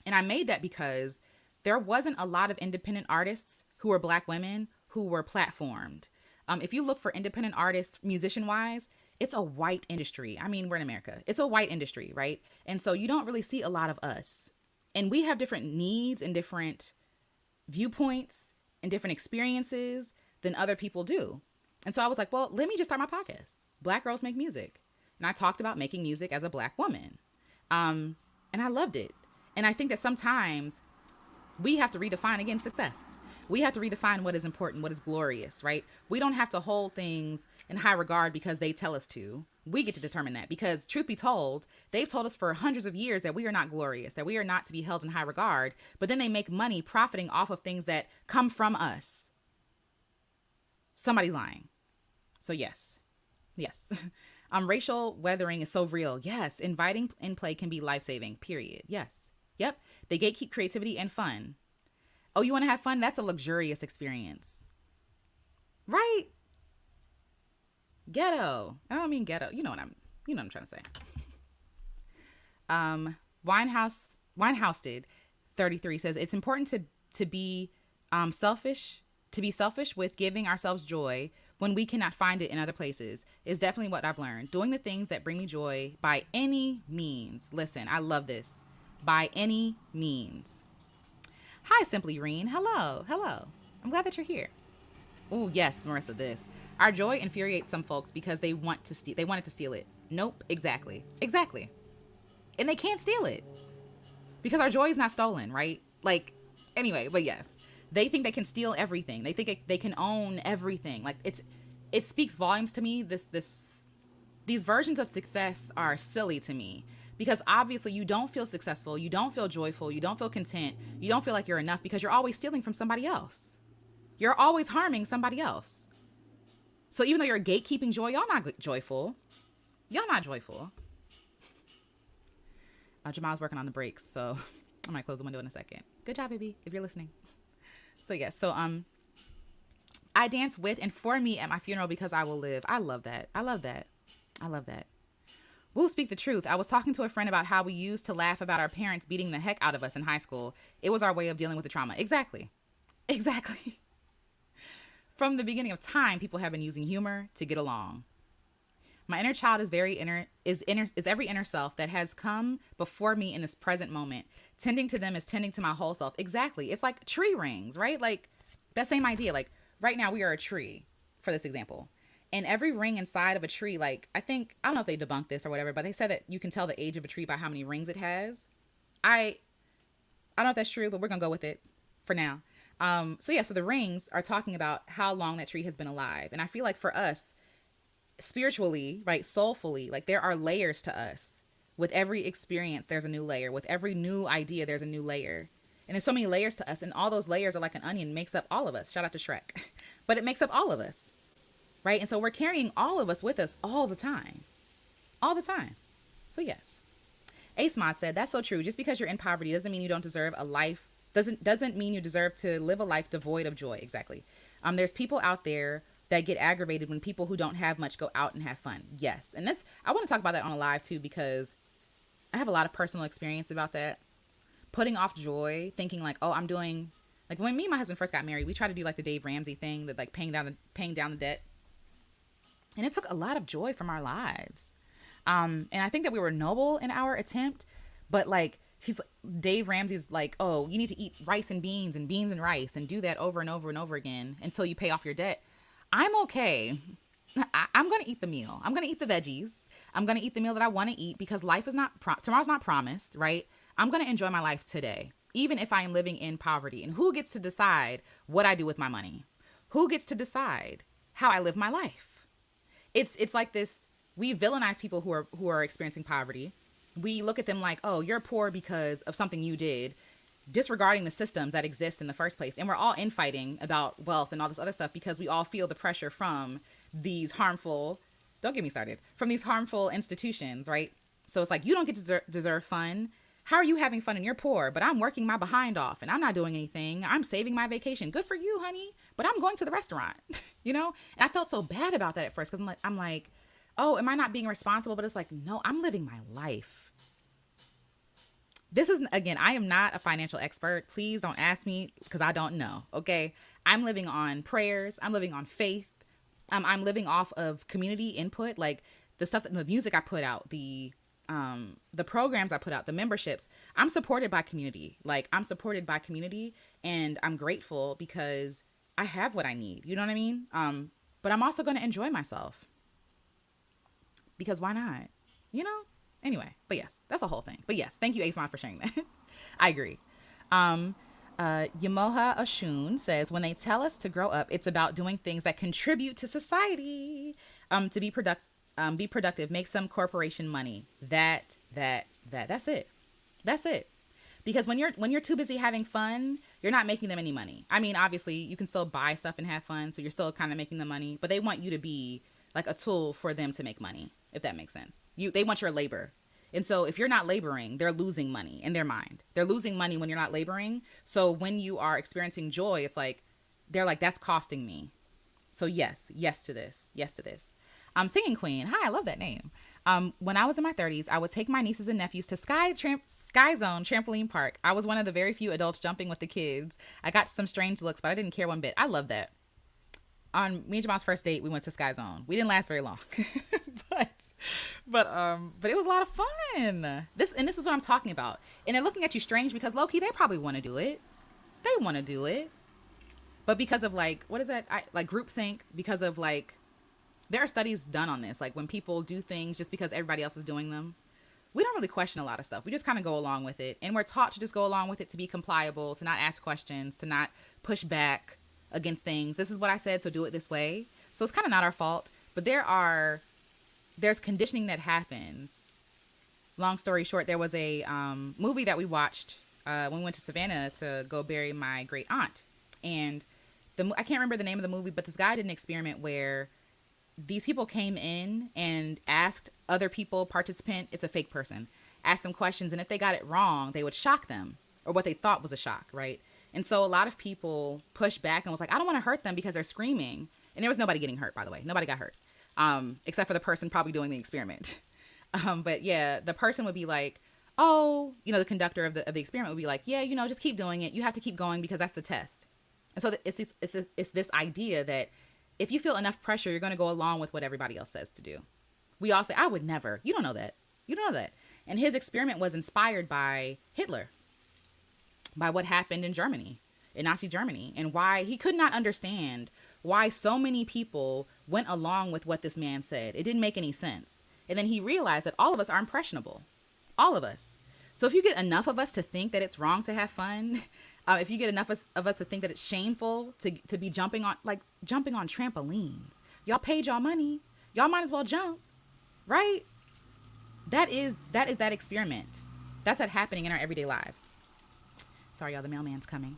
I made that because there wasn't a lot of independent artists who were Black women who were platformed. If you look for independent artists, musician-wise, it's a white industry. I mean, we're in America. It's a white industry, right? And so you don't really see a lot of us. And we have different needs and different viewpoints and different experiences than other people do. And so I was like, well, let me just start my podcast, Black Girls Make Music. And I talked about making music as a Black woman. And I loved it. And I think that sometimes We have to redefine again success. We have to redefine what is important, what is glorious, right? We don't have to hold things in high regard because they tell us to. We get to determine that because, truth be told, they've told us for hundreds of years that we are not glorious, that we are not to be held in high regard, but then they make money profiting off of things that come from us. Somebody's lying. So, yes. Yes. Racial weathering is so real. Yes. Inviting in play can be life saving, period. Yes. Yep. They gatekeep creativity and fun. Oh, you want to have fun? That's a luxurious experience. Right? Ghetto. I don't mean ghetto. You know what I'm trying to say. Winehouse did 33 says it's important to be selfish with giving ourselves joy when we cannot find it in other places is definitely what I've learned. Doing the things that bring me joy by any means. Listen, I love this. By any means. Hi, Simply Reen. Hello. Hello. I'm glad that you're here. Oh, yes, Marissa, this. Our joy infuriates some folks because they wanted to steal it. Nope, exactly. Exactly. And they can't steal it because our joy is not stolen, right? Like, anyway, but yes. They think they can steal everything. They think they can own everything. Like, it speaks volumes to me. These versions of success are silly to me. Because obviously you don't feel successful, you don't feel joyful, you don't feel content, you don't feel like you're enough because you're always stealing from somebody else. You're always harming somebody else. So even though you're gatekeeping joy, y'all not joyful. Y'all not joyful. Jamal's working on the brakes, so I might close the window in a second. Good job, baby, if you're listening. So yeah, so I dance with and for me at my funeral because I will live. I love that. I love that. I love that. We'll speak the truth. I was talking to a friend about how we used to laugh about our parents beating the heck out of us in high school. It was our way of dealing with the trauma. Exactly. Exactly. From the beginning of time, people have been using humor to get along. My inner child is every inner self that has come before me in this present moment. Tending to them is tending to my whole self. Exactly. It's like tree rings, right? Like that same idea. Like right now we are a tree for this example. And every ring inside of a tree, like, I don't know if they debunked this or whatever, but they said that you can tell the age of a tree by how many rings it has. I don't know if that's true, but we're going to go with it for now. So the rings are talking about how long that tree has been alive. And I feel like for us, spiritually, right, soulfully, like there are layers to us. With every experience, there's a new layer. With every new idea, there's a new layer. And there's so many layers to us. And all those layers are like an onion, makes up all of us. Shout out to Shrek. But it makes up all of us. Right? And so we're carrying all of us with us all the time. All the time. So yes. Ace Mod said, that's so true. Just because you're in poverty doesn't mean you don't deserve a life. Doesn't mean you deserve to live a life devoid of joy. Exactly. There's people out there that get aggravated when people who don't have much go out and have fun. Yes. And I want to talk about that on a live too, because I have a lot of personal experience about that. Putting off joy, thinking like, oh, I'm doing, like when me and my husband first got married, we tried to do like the Dave Ramsey thing, that like paying down the debt. And it took a lot of joy from our lives. And I think that we were noble in our attempt, but like Dave Ramsey's like, oh, you need to eat rice and beans and rice and do that over and over and over again until you pay off your debt. I'm okay. I'm going to eat the meal. I'm going to eat the veggies. I'm going to eat the meal that I want to eat because life is not, tomorrow's not promised, right? I'm going to enjoy my life today, even if I am living in poverty. And who gets to decide what I do with my money? Who gets to decide how I live my life? It's like this. We villainize people who are experiencing poverty. We look at them like, oh, you're poor because of something you did, disregarding the systems that exist in the first place. And we're all infighting about wealth and all this other stuff because we all feel the pressure from these harmful, don't get me started, from these harmful institutions, right? So it's like, you don't get to deserve fun. How are you having fun and you're poor, but I'm working my behind off and I'm not doing anything. I'm saving my vacation. Good for you, honey. But I'm going to the restaurant, you know? And I felt so bad about that at first because I'm like, oh, am I not being responsible? But it's like, no, I'm living my life. This is, again, I am not a financial expert. Please don't ask me because I don't know, okay? I'm living on prayers. I'm living on faith. I'm living off of community input, like the stuff, the music I put out, the programs I put out, the memberships. I'm supported by community. Like I'm supported by community and I'm grateful because I have what I need. You know what I mean? But I'm also going to enjoy myself because why not? You know? Anyway, but yes, that's a whole thing. But yes, thank you, Ace Mon, for sharing that. I agree. Yamoha Ashun says, when they tell us to grow up, it's about doing things that contribute to society. To be productive, make some corporation money. That's it. That's it. Because when you're too busy having fun, you're not making them any money. I mean, obviously, you can still buy stuff and have fun, so you're still kind of making the money. But they want you to be like a tool for them to make money, if that makes sense. They want your labor. And so if you're not laboring, they're losing money in their mind. They're losing money when you're not laboring. So when you are experiencing joy, it's like, they're like, that's costing me. So yes to this. Yes to this. Singing Queen. Hi, I love that name. When I was in my 30s, I would take my nieces and nephews to Sky Zone Trampoline Park. I was one of the very few adults jumping with the kids. I got some strange looks, but I didn't care one bit. I love that. On me and Jamal's first date, we went to Sky Zone. We didn't last very long, but it was a lot of fun. This is what I'm talking about. And they're looking at you strange because low key, they probably want to do it. They want to do it, but because of like, what is that? Like groupthink. Because of like, there are studies done on this. Like when people do things just because everybody else is doing them, we don't really question a lot of stuff. We just kind of go along with it, and we're taught to just go along with it, to be compliable, to not ask questions, to not push back against things. This is what I said, so do it this way. So it's kind of not our fault, but there's conditioning that happens. Long story short, there was a movie that we watched when we went to Savannah to go bury my great aunt, and I can't remember the name of the movie, but this guy did an experiment where these people came in and asked other people, it's a fake person, asked them questions, and if they got it wrong, they would shock them, or what they thought was a shock, right? And so a lot of people pushed back and was like, I don't want to hurt them because they're screaming. And there was nobody getting hurt, by the way. Nobody got hurt, except for the person probably doing the experiment. But yeah, the person would be like, oh, the conductor of the experiment would be like, yeah, just keep doing it. You have to keep going because that's the test. And so it's this idea that if you feel enough pressure, you're going to go along with what everybody else says to do. We all say, I would never. You don't know that. You don't know that. And his experiment was inspired by Hitler, by what happened in Germany, in Nazi Germany, and why he could not understand why so many people went along with what this man said. It didn't make any sense. And then he realized that all of us are impressionable. All of us. So if you get enough of us to think that it's wrong to have fun, if you get enough of us to think that it's shameful to be jumping on trampolines, y'all paid y'all money, y'all might as well jump, right? That is that experiment. That's what's happening in our everyday lives. Sorry, y'all, the mailman's coming.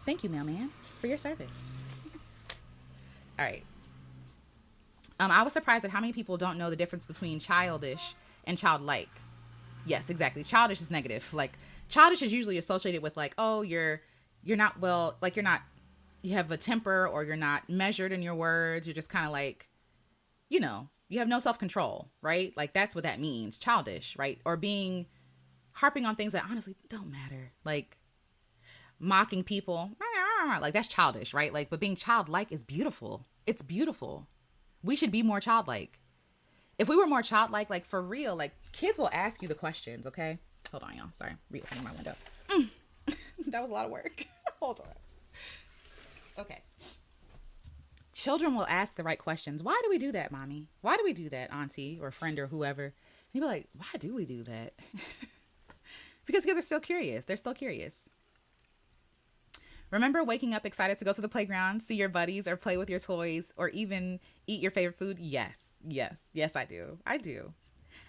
Thank you, mailman, for your service. All right. I was surprised at how many people don't know the difference between childish and childlike. Yes, exactly. Childish is negative. Like, childish is usually associated with like, oh, you're not well, like you have a temper, or you're not measured in your words. You're just kind of like, you have no self-control, right? Like that's what that means. Childish, right? Or harping on things that honestly don't matter. Like mocking people, like that's childish, right? Like, but being childlike is beautiful. It's beautiful. We should be more childlike. If we were more childlike, like for real, like kids will ask you the questions, okay? Hold on, y'all. Sorry. Reopening my window. That was a lot of work. Hold on. Okay. Children will ask the right questions. Why do we do that, mommy? Why do we do that, auntie or friend or whoever? And you'll be like, why do we do that? Because kids are still curious. They're still curious. Remember waking up excited to go to the playground, see your buddies, or play with your toys, or even eat your favorite food? Yes, I do. I do.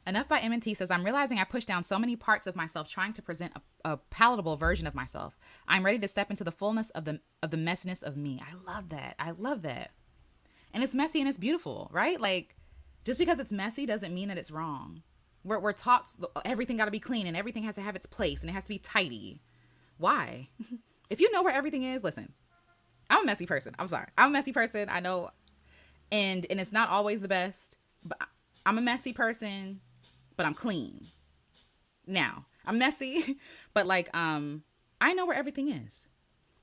Enough by M&T says, I'm realizing I pushed down so many parts of myself trying to present a palatable version of myself. I'm ready to step into the fullness of the messiness of me. I love that. I love that. And it's messy and it's beautiful, right? Like, just because it's messy doesn't mean that it's wrong. We're taught everything got to be clean and everything has to have its place and it has to be tidy. Why? If you know where everything is, listen, I'm a messy person. I'm sorry. I'm a messy person. I know. And it's not always the best, but I'm a messy person, but I'm clean. Now, I'm messy, but like, I know where everything is.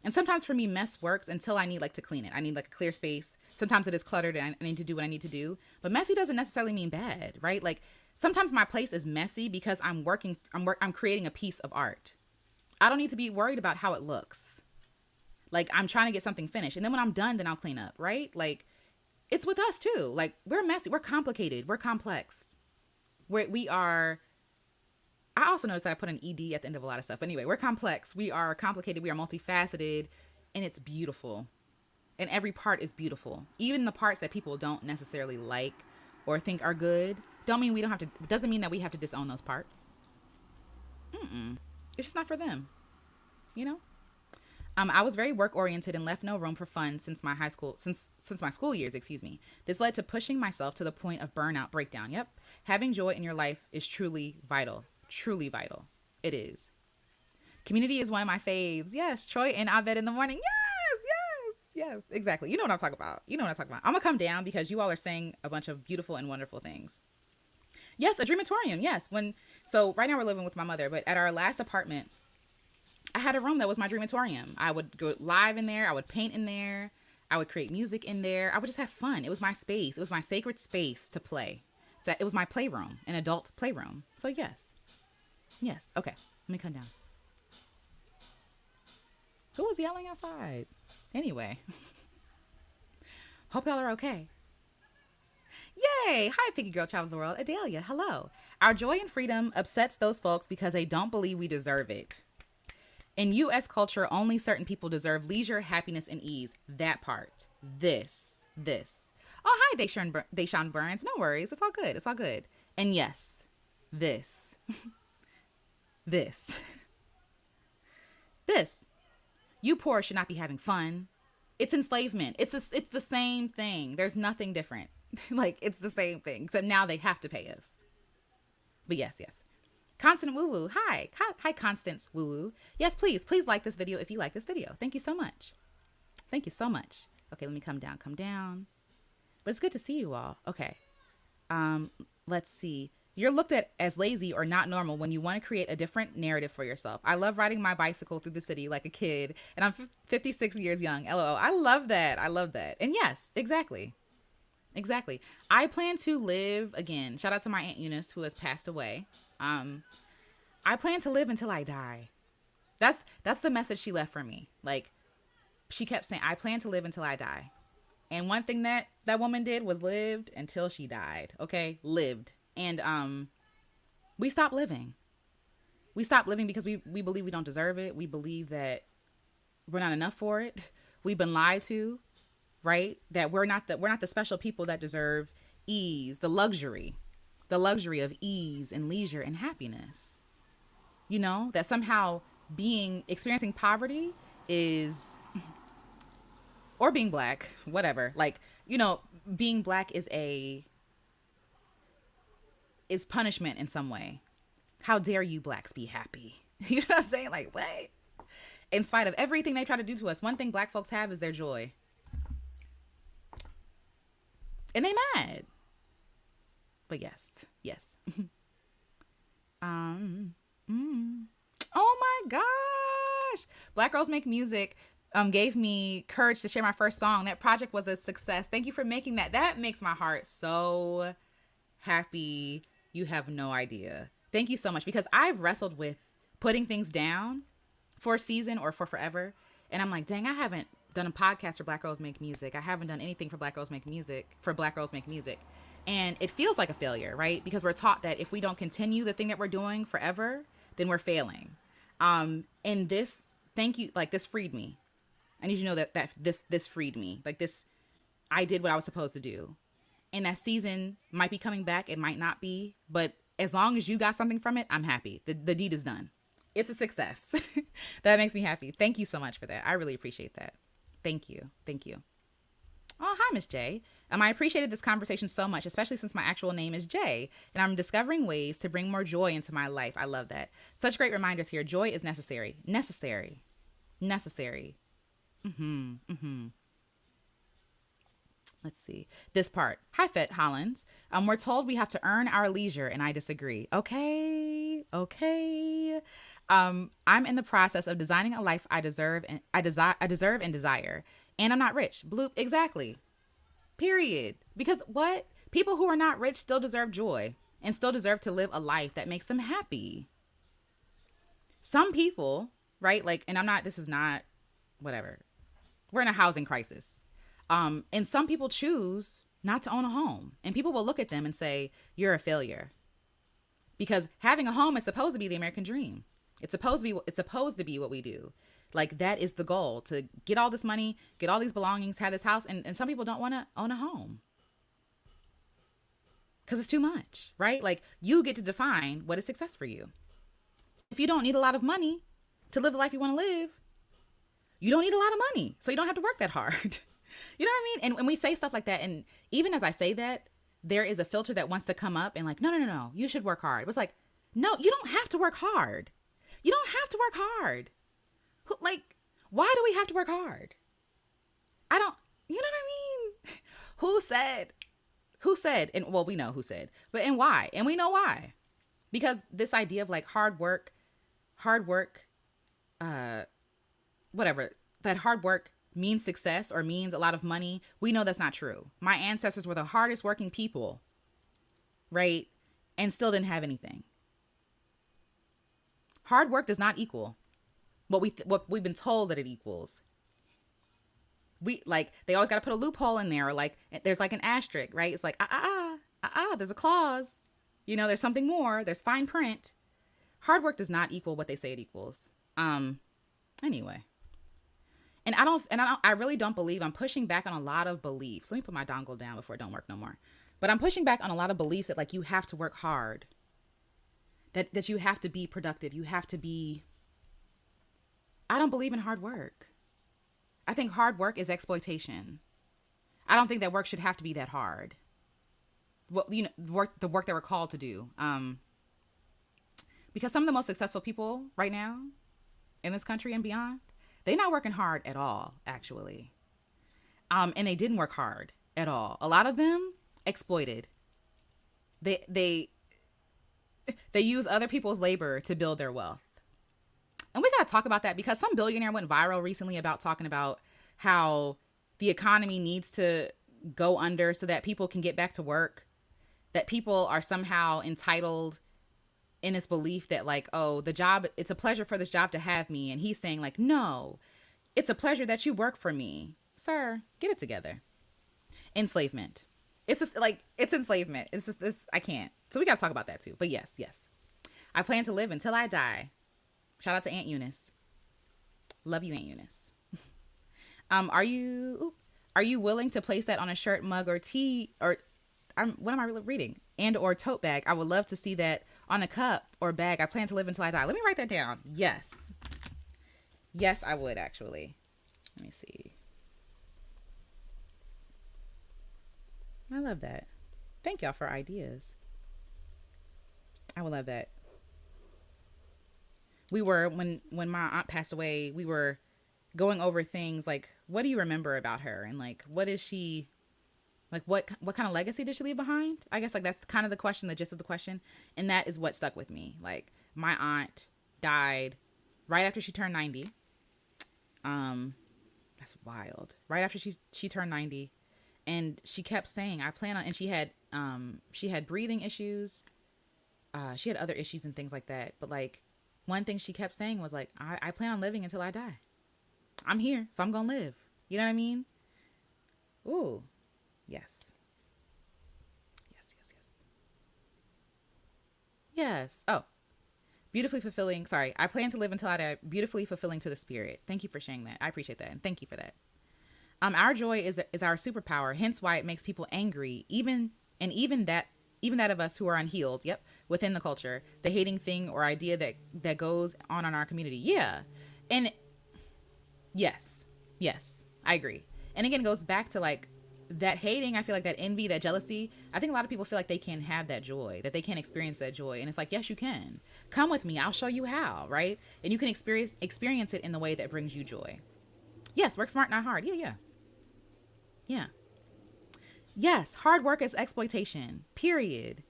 And sometimes for me, mess works until I need like to clean it. I need like a clear space. Sometimes it is cluttered and I need to do what I need to do. But messy doesn't necessarily mean bad, right? Like sometimes my place is messy because I'm creating a piece of art. I don't need to be worried about how it looks. Like I'm trying to get something finished. And then when I'm done, then I'll clean up, right? Like it's with us too. Like we're messy. We're complicated. We're complex. We are I also noticed that I put an ED at the end of a lot of stuff. But anyway, we're complex. We are complicated. We are multifaceted. And it's beautiful. And every part is beautiful. Even the parts that people don't necessarily like or think are good doesn't mean that we have to disown those parts. It's just not for them, you know? I was very work oriented and left no room for fun since my school years, excuse me. This led to pushing myself to the point of burnout breakdown. Yep. Having joy in your life is truly vital. Truly vital. It is. Community is one of my faves. Yes, Troy and Abed in the morning. Yes, exactly. You know what I'm talking about. I'm gonna come down because you all are saying a bunch of beautiful and wonderful things. Yes, a dreamatorium. Yes. So right now we're living with my mother, but at our last apartment, I had a room that was my dreamatorium. I would go live in there. I would paint in there. I would create music in there. I would just have fun. It was my space. It was my sacred space to play. So it was my playroom, an adult playroom. So yes. Okay. Let me come down. Who was yelling outside? Anyway. Hope y'all are okay. Yay! Hi, Piggy Girl Travels the World. Adelia, hello. Our joy and freedom upsets those folks because they don't believe we deserve it. In U.S. culture, only certain people deserve leisure, happiness, and ease. That part. This. Oh, hi, Deshaun Burns. No worries. It's all good. And yes, this. This. You poor should not be having fun. It's enslavement. It's the same thing. There's nothing different. Like, it's the same thing, except now they have to pay us. But yes. Constant Woo Woo. Hi, Constance Woo Woo. Yes, please like this video if you like this video. Thank you so much. Okay, let me come down. But it's good to see you all. Okay. Let's see. You're looked at as lazy or not normal when you want to create a different narrative for yourself. I love riding my bicycle through the city like a kid, and I'm 56 years young. LOL. I love that. And yes, exactly. I plan to live, again, shout out to my Aunt Eunice who has passed away. I plan to live until I die. That's the message she left for me. Like, she kept saying, I plan to live until I die. And one thing that woman did was lived until she died. Okay? Lived. And we stopped living. We stopped living because we believe we don't deserve it. We believe that we're not enough for it. We've been lied to, right? That we're not the special people that deserve ease, the luxury of ease and leisure and happiness. You know, that somehow experiencing poverty is, or being black, whatever. Like, you know, being black is punishment in some way. How dare you blacks be happy? You know what I'm saying? Like, what? In spite of everything they try to do to us, one thing black folks have is their joy. And they mad. But yes. Oh my gosh. Black Girls Make Music gave me courage to share my first song. That project was a success. Thank you for making that. That makes my heart so happy. You have no idea. Thank you so much, because I've wrestled with putting things down for a season or for forever. And I'm like, dang, I haven't done a podcast for Black Girls Make Music. I haven't done anything for Black Girls Make Music. And it feels like a failure, right? Because we're taught that if we don't continue the thing that we're doing forever, then we're failing. And this, thank you, like, this freed me. I need you to know that this freed me. Like, this, I did what I was supposed to do. And that season might be coming back. It might not be. But as long as you got something from it, I'm happy. The deed is done. It's a success. That makes me happy. Thank you so much for that. I really appreciate that. Thank you. Oh, hi, Miss J. I appreciated this conversation so much, especially since my actual name is Jay, and I'm discovering ways to bring more joy into my life. I love that. Such great reminders here. Joy is necessary. Let's see. This part. Hi, Fet Hollins. We're told we have to earn our leisure, and I disagree. Okay. I'm in the process of designing a life I deserve and desire. And I'm not rich. Bloop. Exactly. Period. Because what? People who are not rich still deserve joy and still deserve to live a life that makes them happy. Some people, right? Like, and this is not, whatever. We're in a housing crisis. And some people choose not to own a home, and people will look at them and say, you're a failure, because having a home is supposed to be the American dream. It's supposed to be what we do. Like, that is the goal, to get all this money, get all these belongings, have this house. And some people don't want to own a home because it's too much, right? Like, you get to define what is success for you. If you don't need a lot of money to live the life you want to live, you don't need a lot of money. So you don't have to work that hard. You know what I mean? And when we say stuff like that, and even as I say that, there is a filter that wants to come up and like, no, you should work hard. It was like, no, you don't have to work hard. You don't have to work hard. Like, why do we have to work hard? I don't, you know what I mean? Who said, and well, we know who said, but and why? And we know why. Because this idea of like hard work, whatever, that hard work means success or means a lot of money. We know that's not true. My ancestors were the hardest working people, right? And still didn't have anything. Hard work does not equal what we've been told that it equals. They always got to put a loophole in there, or like there's like an asterisk, right? It's like there's a clause. You know, there's something more. There's fine print. Hard work does not equal what they say it equals. Anyway. And I really don't believe, I'm pushing back on a lot of beliefs. Let me put my dongle down before it don't work no more. But I'm pushing back on a lot of beliefs that like you have to work hard. That you have to be productive. You have to be. I don't believe in hard work. I think hard work is exploitation. I don't think that work should have to be that hard. Well, you know, the work that we're called to do. Because some of the most successful people right now in this country and beyond, they're not working hard at all, actually. And they didn't work hard at all. A lot of them exploited. They use other people's labor to build their wealth. And we got to talk about that because some billionaire went viral recently about talking about how the economy needs to go under so that people can get back to work, that people are somehow entitled in this belief that like, oh, the job, it's a pleasure for this job to have me. And he's saying like, no, it's a pleasure that you work for me. Sir, get it together. Enslavement. It's just like, it's enslavement. It's just this, I can't. So we got to talk about that too. But yes. I plan to live until I die. Shout out to Aunt Eunice. Love you, Aunt Eunice. Are you willing to place that on a shirt, mug, or tee, or what am I really reading? And or tote bag? I would love to see that on a cup or bag. I plan to live until I die. Let me write that down. Yes, I would actually. Let me see. I love that. Thank y'all for ideas. I would love that. We were, when my aunt passed away, we were going over things like, what do you remember about her? And like, what is she, like, what kind of legacy did she leave behind? I guess like that's kind of the question, the gist of the question. And that is what stuck with me. Like, my aunt died right after she turned 90. That's wild. Right after she turned 90. And she kept saying, I plan on, and she had breathing issues. She had other issues and things like that. But like, one thing she kept saying was like, I plan on living until I die. I'm here, so I'm going to live. You know what I mean? Ooh, yes. Yes. Oh, beautifully fulfilling. Sorry. I plan to live until I die. Beautifully fulfilling to the spirit. Thank you for sharing that. I appreciate that. And thank you for that. Our joy is our superpower. Hence why it makes people angry. Even that of us who are unhealed. Yep. Within the culture, the hating thing or idea that goes on in our community. Yeah. And yes, I agree. And again, it goes back to like that hating. I feel like that envy, that jealousy. I think a lot of people feel like they can't have that joy, that they can't experience that joy. And it's like, yes, you can. Come with me. I'll show you how, right? And you can experience it in the way that brings you joy. Yes. Work smart, not hard. Yeah. Yes. Hard work is exploitation. Period.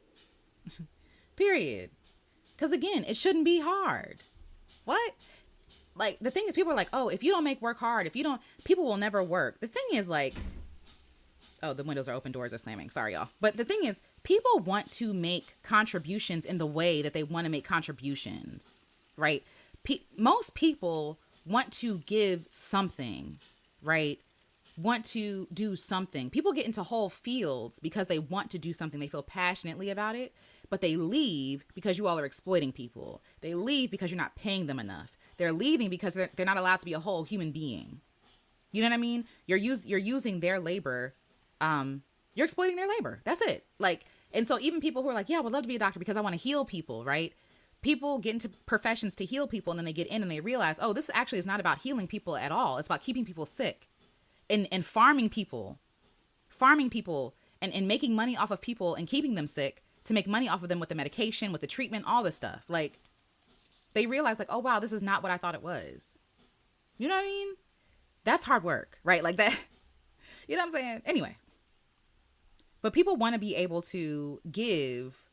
Because again, it shouldn't be hard. What? Like, the thing is, people are like, oh, if you don't make work hard, people will never work. The thing is like, oh, the windows are open, doors are slamming. Sorry, y'all. But the thing is, people want to make contributions in the way that they want to make contributions, right? Most people want to give something, right? Want to do something. People get into whole fields because they want to do something. They feel passionately about it, But they leave because you all are exploiting people. They leave because you're not paying them enough. They're leaving because they're not allowed to be a whole human being. You know what I mean? You're using their labor. You're exploiting their labor. That's it. Like, and so even people who are like, yeah, I would love to be a doctor because I want to heal people, right? People get into professions to heal people, and then they get in and they realize, oh, this actually is not about healing people at all. It's about keeping people sick and farming people and making money off of people and keeping them sick to make money off of them with the medication, with the treatment, all this stuff. Like, they realize, like, oh, wow, this is not what I thought it was. You know what I mean? That's hard work, right? Like that. You know what I'm saying? Anyway. But people want to be able to give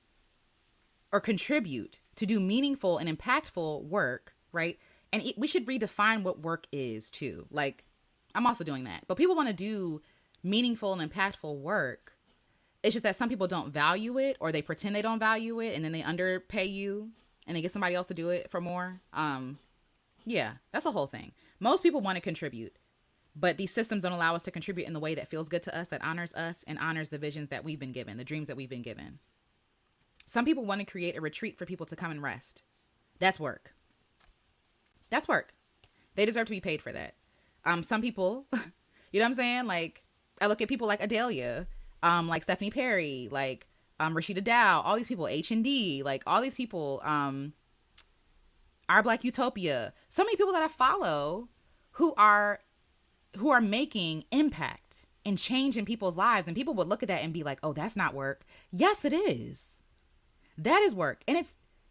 or contribute to do meaningful and impactful work, right? And we should redefine what work is too. Like, I'm also doing that. But people want to do meaningful and impactful work. It's just that some people don't value it, or they pretend they don't value it, and then they underpay you and they get somebody else to do it for more. Yeah, that's a whole thing. Most people want to contribute, but these systems don't allow us to contribute in the way that feels good to us, that honors us, and honors the visions that we've been given, the dreams that we've been given. Some people want to create a retreat for people to come and rest. That's work. That's work. They deserve to be paid for that. Some people, you know what I'm saying? Like, I look at people like Adelia, like Stephanie Perry, like Rashida Dow, all these people, H&D, like all these people, Our Black Utopia. So many people that I follow who are making impact and change in people's lives. And people would look at that and be like, oh, that's not work. Yes, it is. That is work. And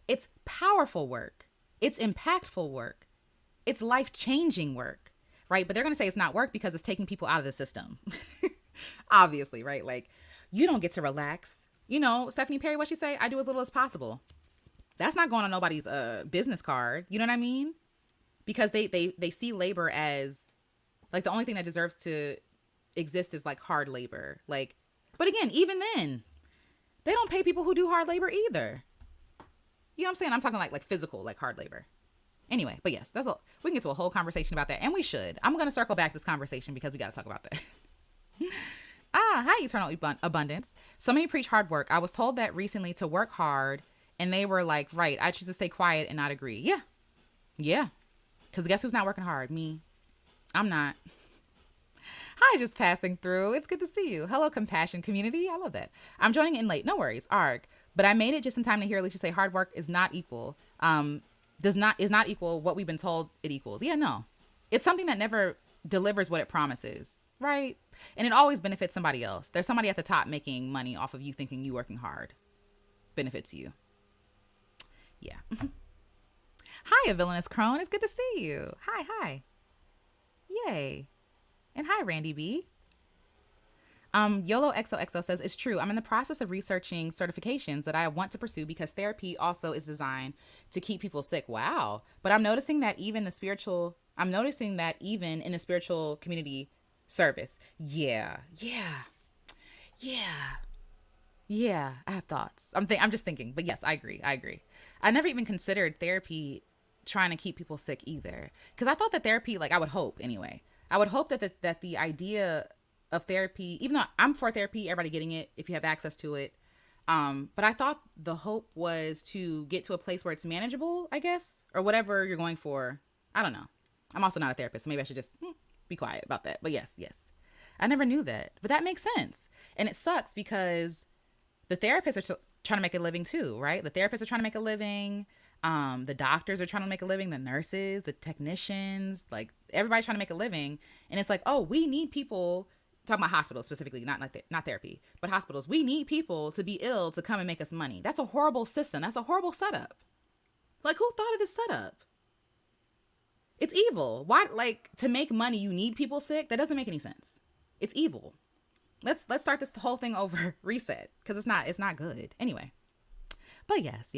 it's powerful work. It's impactful work. It's life-changing work, right? But they're going to say it's not work because it's taking people out of the system. Obviously, right? Like, you don't get to relax. You know, Stephanie Perry, what she say? I do as little as possible. That's not going on nobody's business card. You know what I mean? Because they see labor as like the only thing that deserves to exist is like hard labor. Like, but again, even then, they don't pay people who do hard labor either. You know what I'm saying? I'm talking like physical, like hard labor. Anyway, but yes, we can get to a whole conversation about that, and we should. I'm going to circle back this conversation because we got to talk about that. Hi, Eternal Abundance. So many preach hard work. I was told that recently to work hard, and they were like, right, I choose to stay quiet and not agree. Yeah. Because guess who's not working hard? Me. I'm not. Hi, just passing through. It's good to see you. Hello, compassion community. I love that. I'm joining in late. No worries. Arg. But I made it just in time to hear Alicia say hard work is not equal. Is not equal what we've been told it equals. Yeah, no. It's something that never delivers what it promises, right? And it always benefits somebody else. There's somebody at the top making money off of you thinking you working hard. Benefits you. Yeah. Hi, a villainous crone. It's good to see you. Hi. Yay. And hi, Randy B. YOLO XOXO says, it's true. I'm in the process of researching certifications that I want to pursue because therapy also is designed to keep people sick. Wow. But I'm noticing that even in the spiritual community service. Yeah. I have thoughts. I'm just thinking, but yes, I agree. I never even considered therapy trying to keep people sick either. Because I thought that therapy, like I would hope anyway, that the idea of therapy, even though I'm for therapy, everybody getting it if you have access to it. But I thought the hope was to get to a place where it's manageable, I guess, or whatever you're going for. I don't know. I'm also not a therapist, so maybe I should just be quiet about that. But yes. I never knew that, but that makes sense. And it sucks because the therapists are trying to make a living too, right? The therapists are trying to make a living. The doctors are trying to make a living, the nurses, the technicians, like everybody's trying to make a living. And it's like, oh, we need people, talking about hospitals specifically, not therapy, but hospitals. We need people to be ill to come and make us money. That's a horrible system. That's a horrible setup. Like, who thought of this setup? It's evil. Why, like, to make money, you need people sick? That doesn't make any sense. It's evil. Let's start this whole thing over, reset, because it's not good. Anyway. But yes.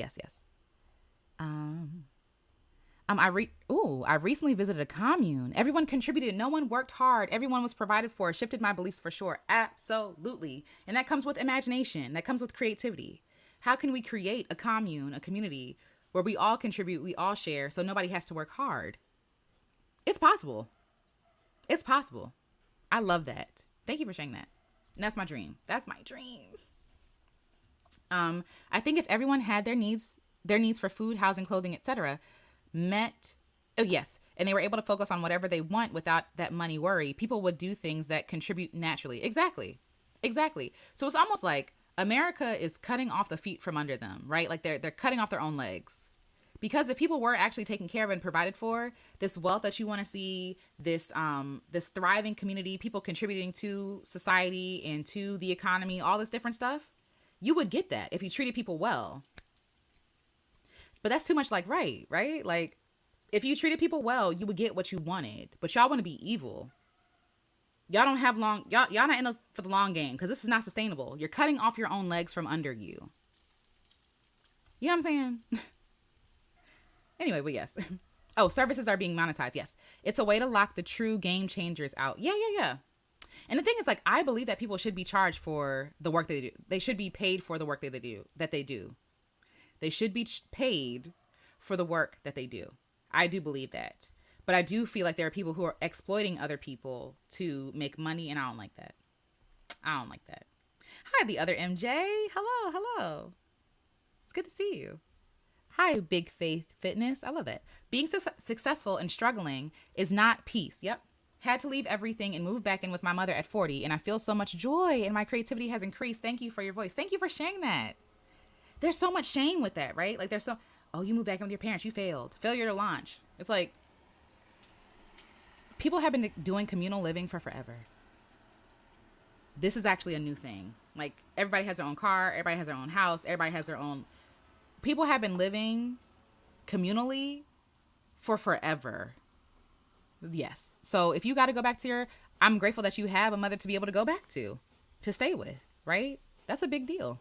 I recently visited a commune. Everyone contributed. No one worked hard. Everyone was provided for. Shifted my beliefs for sure. Absolutely. And that comes with imagination. That comes with creativity. How can we create a commune, a community where we all contribute, we all share, so nobody has to work hard? It's possible. It's possible. I love that. Thank you for sharing that. And that's my dream. I think if everyone had their needs for food, housing, clothing, etc., met, oh yes, and they were able to focus on whatever they want without that money worry, people would do things that contribute naturally. Exactly, exactly. So it's almost like America is cutting off the feet from under them, right? Like they're cutting off their own legs. Because if people were actually taken care of and provided for, this wealth that you want to see, this thriving community, people contributing to society and to the economy, all this different stuff, you would get that if you treated people well. But that's too much like right? Like if you treated people well, you would get what you wanted. But y'all want to be evil. Y'all don't have long y'all not in it for the long game because this is not sustainable. You're cutting off your own legs from under you. You know what I'm saying? Anyway, but yes. Oh, services are being monetized. Yes. It's a way to lock the true game changers out. Yeah. And the thing is, like, I believe that people should be charged for the work they do. They should be paid for the work that they do. They should be paid for the work that they do. I do believe that. But I do feel like there are people who are exploiting other people to make money, and I don't like that. I don't like that. Hi, the other MJ. Hello. It's good to see you. Hi, Big Faith Fitness. I love it. Being successful and struggling is not peace. Yep. Had to leave everything and move back in with my mother at 40, and I feel so much joy, and my creativity has increased. Thank you for your voice. Thank you for sharing that. There's so much shame with that, right? Like oh, you moved back in with your parents, you failed. Failure to launch. It's like, people have been doing communal living for forever. This is actually a new thing. Like, everybody has their own car, everybody has their own house, everybody has their own. People have been living communally for forever. Yes. So if you got to go back to I'm grateful that you have a mother to be able to go back to stay with, right? That's a big deal.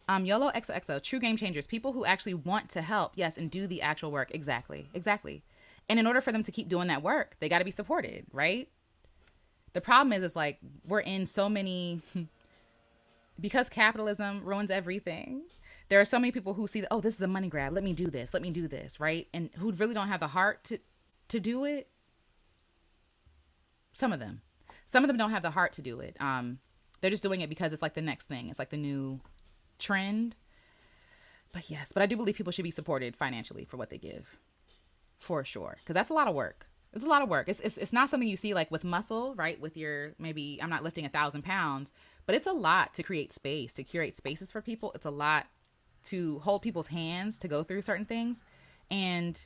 YOLO XOXO, true game changers, people who actually want to help, yes, and do the actual work. Exactly. And in order for them to keep doing that work, they got to be supported, right? The problem is like, we're in so many, because capitalism ruins everything. There are so many people who see, oh, this is a money grab. Let me do this, right? And who really don't have the heart to do it. Some of them don't have the heart to do it. They're just doing it because it's like the next thing. It's like the new trend. But I do believe people should be supported financially for what they give, for sure, because that's a lot of work. It's a lot of work. It's not something you see like with muscle, right? With your, maybe I'm not lifting 1,000 pounds, but it's a lot to create space, to curate spaces for people. It's a lot to hold people's hands to go through certain things, and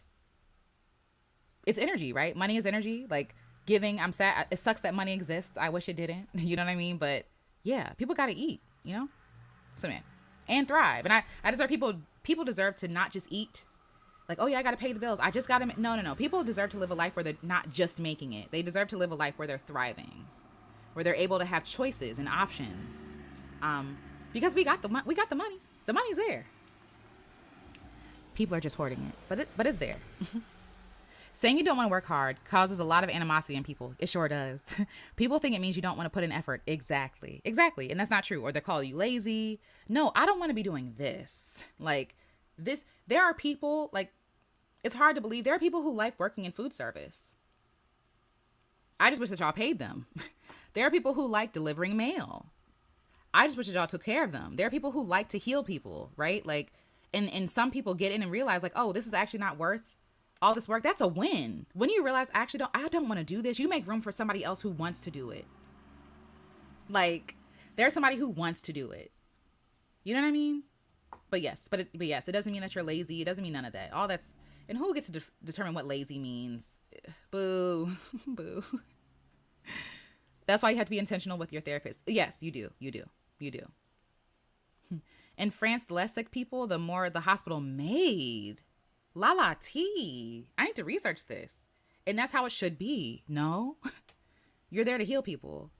it's energy, right? Money is energy. Like, giving, I'm sad. It sucks that money exists. I wish it didn't. You know what I mean? But yeah, people got to eat, you know? So man, and thrive. And I deserve people deserve to not just eat like, oh yeah, I got to pay the bills. I just got to, no. People deserve to live a life where they're not just making it. They deserve to live a life where they're thriving, where they're able to have choices and options. Because we got the money. The money's there. People are just hoarding it, but it's there. Saying you don't want to work hard causes a lot of animosity in people. It sure does. People think it means you don't want to put in effort. Exactly. And that's not true. Or they call you lazy. No, I don't want to be doing this. Like this, there are people, like, it's hard to believe. There are people who like working in food service. I just wish that y'all paid them. There are people who like delivering mail. I just wish that y'all took care of them. There are people who like to heal people, right? Like, and some people get in and realize like, oh, this is actually not worth all this work. That's a win. When you realize, actually, I don't want to do this. You make room for somebody else who wants to do it. Like, there's somebody who wants to do it. You know what I mean? But yes, it doesn't mean that you're lazy. It doesn't mean none of that. All that's, and who gets to determine what lazy means? Boo, boo. That's why you have to be intentional with your therapist. Yes, you do. In France, the less sick people, the more the hospital made. La la tea. I need to research this. And that's how it should be. No? You're there to heal people.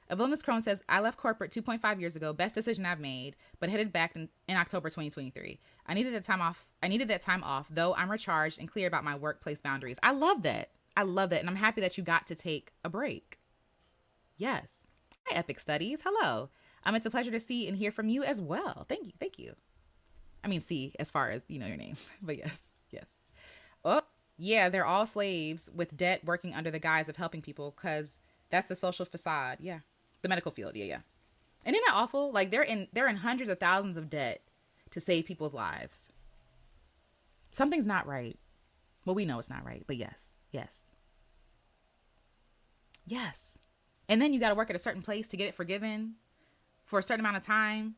Evelyn's Crone says, I left corporate 2.5 years ago. Best decision I've made, but headed back in October 2023. I needed that time off, though I'm recharged and clear about my workplace boundaries. I love that. And I'm happy that you got to take a break. Yes. Hi, Epic Studies. Hello. It's a pleasure to see and hear from you as well. Thank you. I mean, see, as far as, your name. But yes. Oh, yeah, they're all slaves with debt working under the guise of helping people because that's the social facade. Yeah. The medical field. Yeah. And isn't that awful? Like they're in hundreds of thousands of debt to save people's lives. Something's not right. Well, we know it's not right, but yes, yes, yes. And then you got to work at a certain place to get it forgiven for a certain amount of time.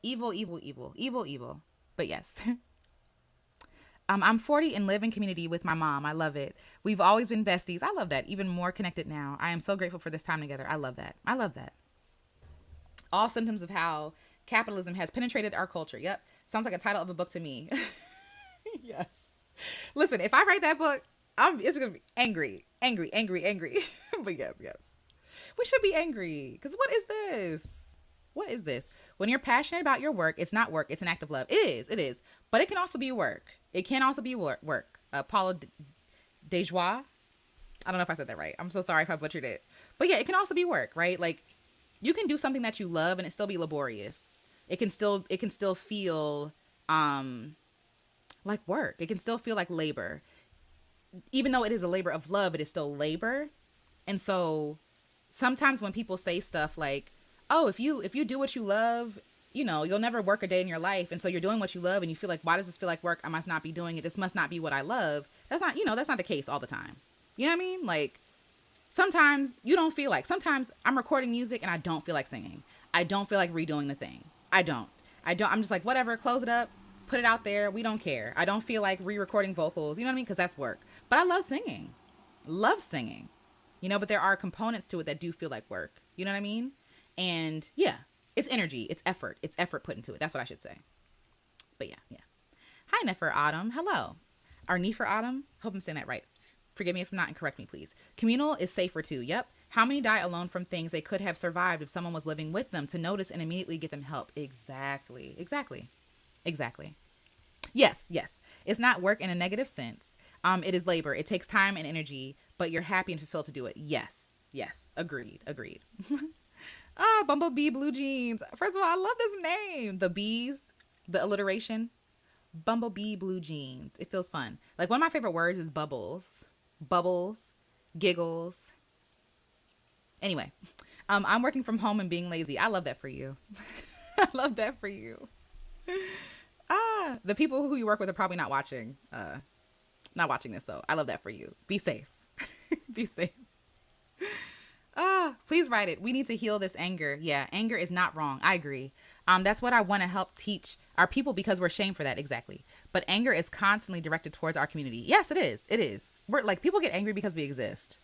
Evil, evil, evil, evil, evil. But yes. I'm 40 and live in community with my mom. I love it. We've always been besties. I love that. Even more connected now. I am so grateful for this time together. I love that. I love that. All symptoms of how capitalism has penetrated our culture. Yep. Sounds like a title of a book to me. Yes. Listen, if I write that book, it's going to be angry, angry, angry, angry. But yes, yes. We should be angry. Because what is this? What is this? When you're passionate about your work, it's not work. It's an act of love. It is. It is. But it can also be work. It can also be work. Paulo Dejoie. I don't know if I said that right. I'm so sorry if I butchered it. But yeah, it can also be work, right? Like you can do something that you love and it still be laborious. It can still feel like work. It can still feel like labor. Even though it is a labor of love, it is still labor. And so sometimes when people say stuff like, oh, if you do what you love, you know, you'll never work a day in your life. And so you're doing what you love and you feel like, why does this feel like work? I must not be doing it. This must not be what I love. That's not the case all the time. You know what I mean? Like sometimes you don't feel like, sometimes I'm recording music and I don't feel like singing. I don't feel like redoing the thing. I don't. I'm just like, whatever, close it up, put it out there. We don't care. I don't feel like re-recording vocals. You know what I mean? Because that's work. But I love singing. Love singing. You know, but there are components to it that do feel like work. You know what I mean? And yeah, it's energy. It's effort. It's effort put into it. That's what I should say. But yeah, yeah. Hi, Nefer Autumn. Hello. Or Nefer Autumn. Hope I'm saying that right. Forgive me if I'm not, and correct me, please. Communal is safer too. Yep. How many die alone from things they could have survived if someone was living with them to notice and immediately get them help? Exactly. Exactly. Exactly. Yes. Yes. It's not work in a negative sense. It is labor. It takes time and energy, but you're happy and fulfilled to do it. Yes. Yes. Agreed. Agreed. Bumblebee Blue Jeans. First of all, I love this name. The bees, the alliteration. Bumblebee Blue Jeans. It feels fun. Like one of my favorite words is bubbles. Bubbles. Giggles. Anyway, I'm working from home and being lazy. I love that for you. I love that for you. The people who you work with are probably not watching this, so I love that for you. Be safe. Be safe. Please write it. We need to heal this anger. Yeah, anger is not wrong. I agree. That's what I want to help teach our people because we're shamed for that. Exactly. But anger is constantly directed towards our community. Yes, it is. It is. We're like, people get angry because we exist.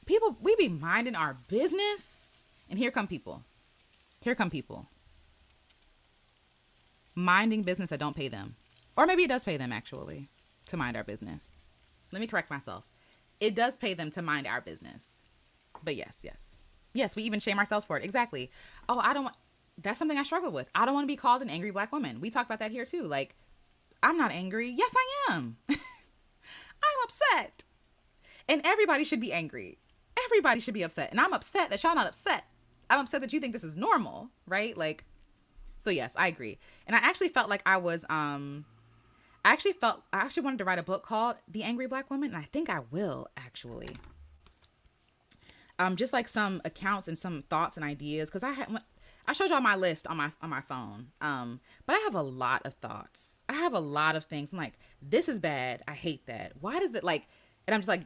People, we be minding our business. And here come people. Here come people. Minding business that don't pay them. Or maybe it does pay them, actually, to mind our business. Let me correct myself. It does pay them to mind our business. But yes, yes. Yes, we even shame ourselves for it. Exactly. Oh, I don't want... That's something I struggle with. I don't want to be called an angry black woman. We talk about that here, too. Like, I'm not angry. Yes, I am. I'm upset. And everybody should be angry. Everybody should be upset. And I'm upset that y'all not upset. I'm upset that you think this is normal, right? Like, so yes, I agree. And I actually felt like I actually wanted to write a book called The Angry Black Woman. And I think I will, actually. Just like some accounts and some thoughts and ideas. Because I showed y'all my list on my phone. But I have a lot of thoughts. I have a lot of things. I'm like, this is bad. I hate that. Why does it like, and I'm just like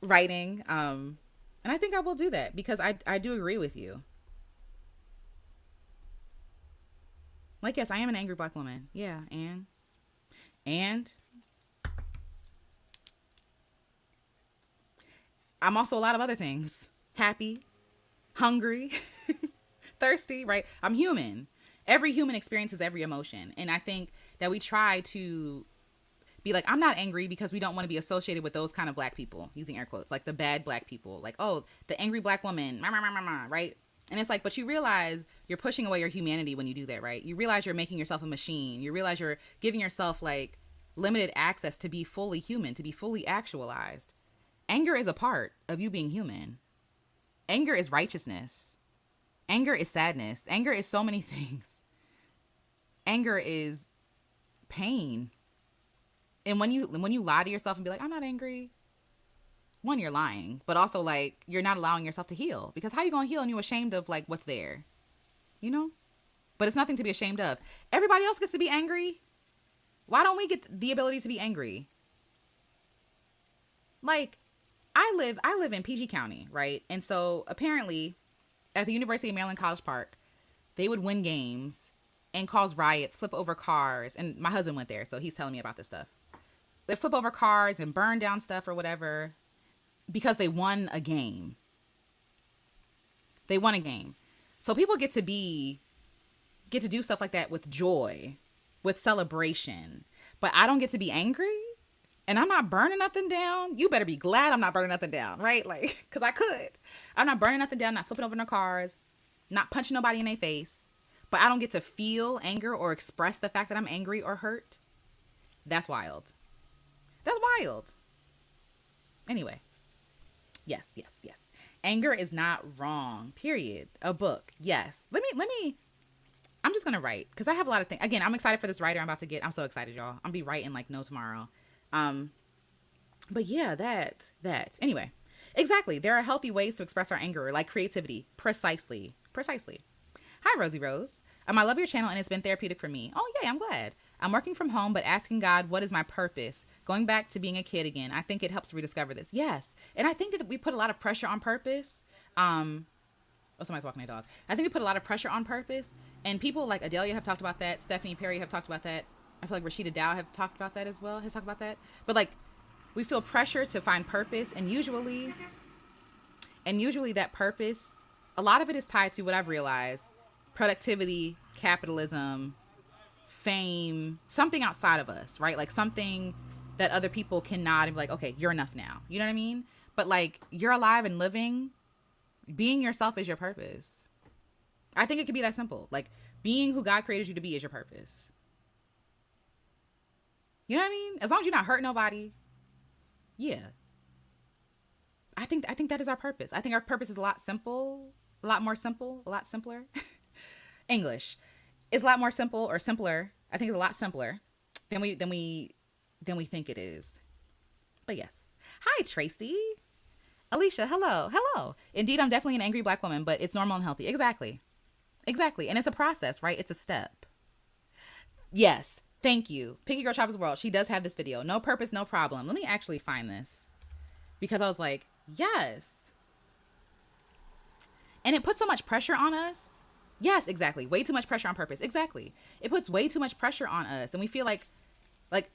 writing. And I think I will do that because I do agree with you. Like, yes, I am an angry black woman. Yeah. And I'm also a lot of other things. Happy, hungry, thirsty, right? I'm human. Every human experiences every emotion. And I think that we try to be like, I'm not angry because we don't want to be associated with those kind of black people, using air quotes, like the bad black people. Like, oh, the angry black woman, right? And it's like, but you realize you're pushing away your humanity when you do that, right? You realize you're making yourself a machine. You realize you're giving yourself like limited access to be fully human, to be fully actualized. Anger is a part of you being human. Anger is righteousness. Anger is sadness. Anger is so many things. Anger is pain. And when you lie to yourself and be like, I'm not angry, one, you're lying, but also like you're not allowing yourself to heal, because how you gonna heal and you're ashamed of like what's there, you know? But it's nothing to be ashamed of. Everybody else gets to be angry. Why don't we get the ability to be angry? Like, I live in PG County, right? And so apparently at the University of Maryland College Park, they would win games and cause riots, flip over cars. And my husband went there, so he's telling me about this stuff. They flip over cars and burn down stuff or whatever because they won a game. They won a game. So people get to do stuff like that with joy, with celebration. But I don't get to be angry, and I'm not burning nothing down. You better be glad I'm not burning nothing down, right? Like, because I could. I'm not burning nothing down, not flipping over no cars, not punching nobody in their face. But I don't get to feel anger or express the fact that I'm angry or hurt. That's wild. That's wild. Anyway. Yes. Anger is not wrong. Period. A book. Yes. Let me. I'm just going to write because I have a lot of things. Again, I'm excited for this writer I'm about to get. I'm so excited, y'all. I'm going to be writing like no tomorrow. But yeah, that. Anyway, exactly. There are healthy ways to express our anger, like creativity. Precisely. Hi, Rosie Rose. I love your channel and it's been therapeutic for me. Oh, yay, I'm glad. I'm working from home, but asking God, what is my purpose? Going back to being a kid again. I think it helps rediscover this. Yes. And I think that we put a lot of pressure on purpose. Oh, somebody's walking their dog. I think we put a lot of pressure on purpose. And people like Adelia have talked about that. Stephanie Perry have talked about that. I feel like Rashida Dow have talked about that as well. Has talked about that. But like, we feel pressure to find purpose. And usually that purpose, a lot of it is tied to what I've realized. Productivity, capitalism, fame, something outside of us, right? Like something that other people cannot be like, okay, you're enough now. You know what I mean? But like, you're alive and living, being yourself is your purpose. I think it could be that simple. Like, being who God created you to be is your purpose. You know what I mean? As long as you're not hurting nobody. Yeah. I think that is our purpose. I think our purpose is a lot more simpler. English is a lot more simple or simpler. I think it's a lot simpler than we think it is. But yes. Hi, Tracy. Alicia, hello. Indeed, I'm definitely an angry Black woman, but it's normal and healthy. Exactly. And it's a process, right? It's a step. Yes. Thank you. Picky Girl Travels World. She does have this video. No purpose, no problem. Let me actually find this because I was like, yes. And it puts so much pressure on us. Yes, exactly. Way too much pressure on purpose. Exactly. It puts way too much pressure on us. And we feel like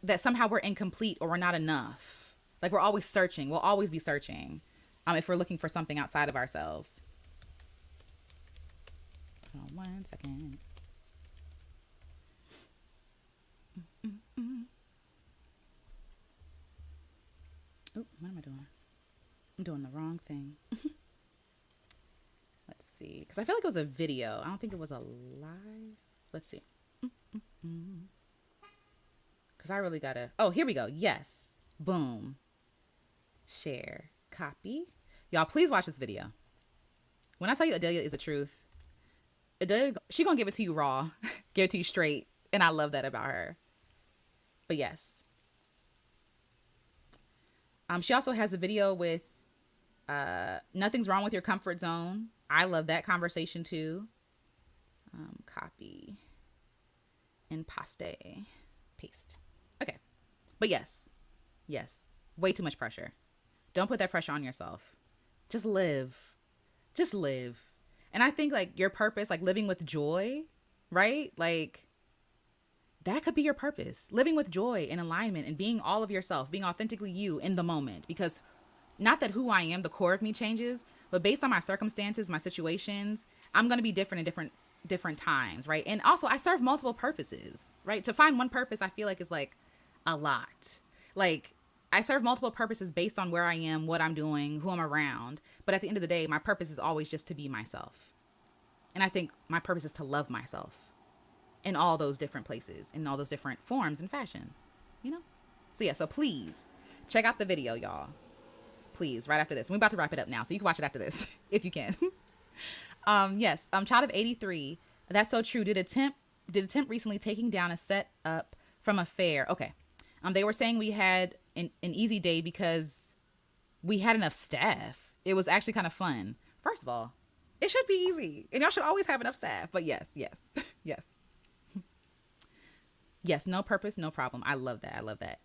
that somehow we're incomplete or we're not enough. Like we're always searching. We'll always be searching. If we're looking for something outside of ourselves. Hold on 1 second. Oh, what am I doing? I'm doing the wrong thing. Let's see. Because I feel like it was a video. I don't think it was a live. Let's see. Because I really gotta. Oh, here we go. Yes. Boom. Share. Copy. Y'all, please watch this video. When I tell you Adelia is the truth, Adelia, she gonna give it to you raw. Give it to you straight. And I love that about her. But yes. She also has a video with nothing's wrong with your comfort zone. I love that conversation too. Copy and paste. Okay. But yes. Way too much pressure. Don't put that pressure on yourself. Just live. And I think like your purpose, like living with joy, right? Like that could be your purpose. Living with joy and alignment and being all of yourself, being authentically you in the moment. Because not that who I am, the core of me changes, but based on my circumstances, my situations, I'm going to be different in different times, right? And also I serve multiple purposes, right? To find one purpose, I feel like is like a lot. Like I serve multiple purposes based on where I am, what I'm doing, who I'm around. But at the end of the day, my purpose is always just to be myself. And I think my purpose is to love myself in all those different places, in all those different forms and fashions, you know? So yeah, so please check out the video, y'all. Please, right after this. We're about to wrap it up now, so you can watch it after this if you can. Yes, Child of 83. That's so true. Did attempt recently taking down a set up from a fair. Okay. They were saying we had an easy day because we had enough staff. It was actually kind of fun. First of all, it should be easy. And y'all should always have enough staff. But yes, yes, yes. Yes, no purpose, no problem. I love that. I love that.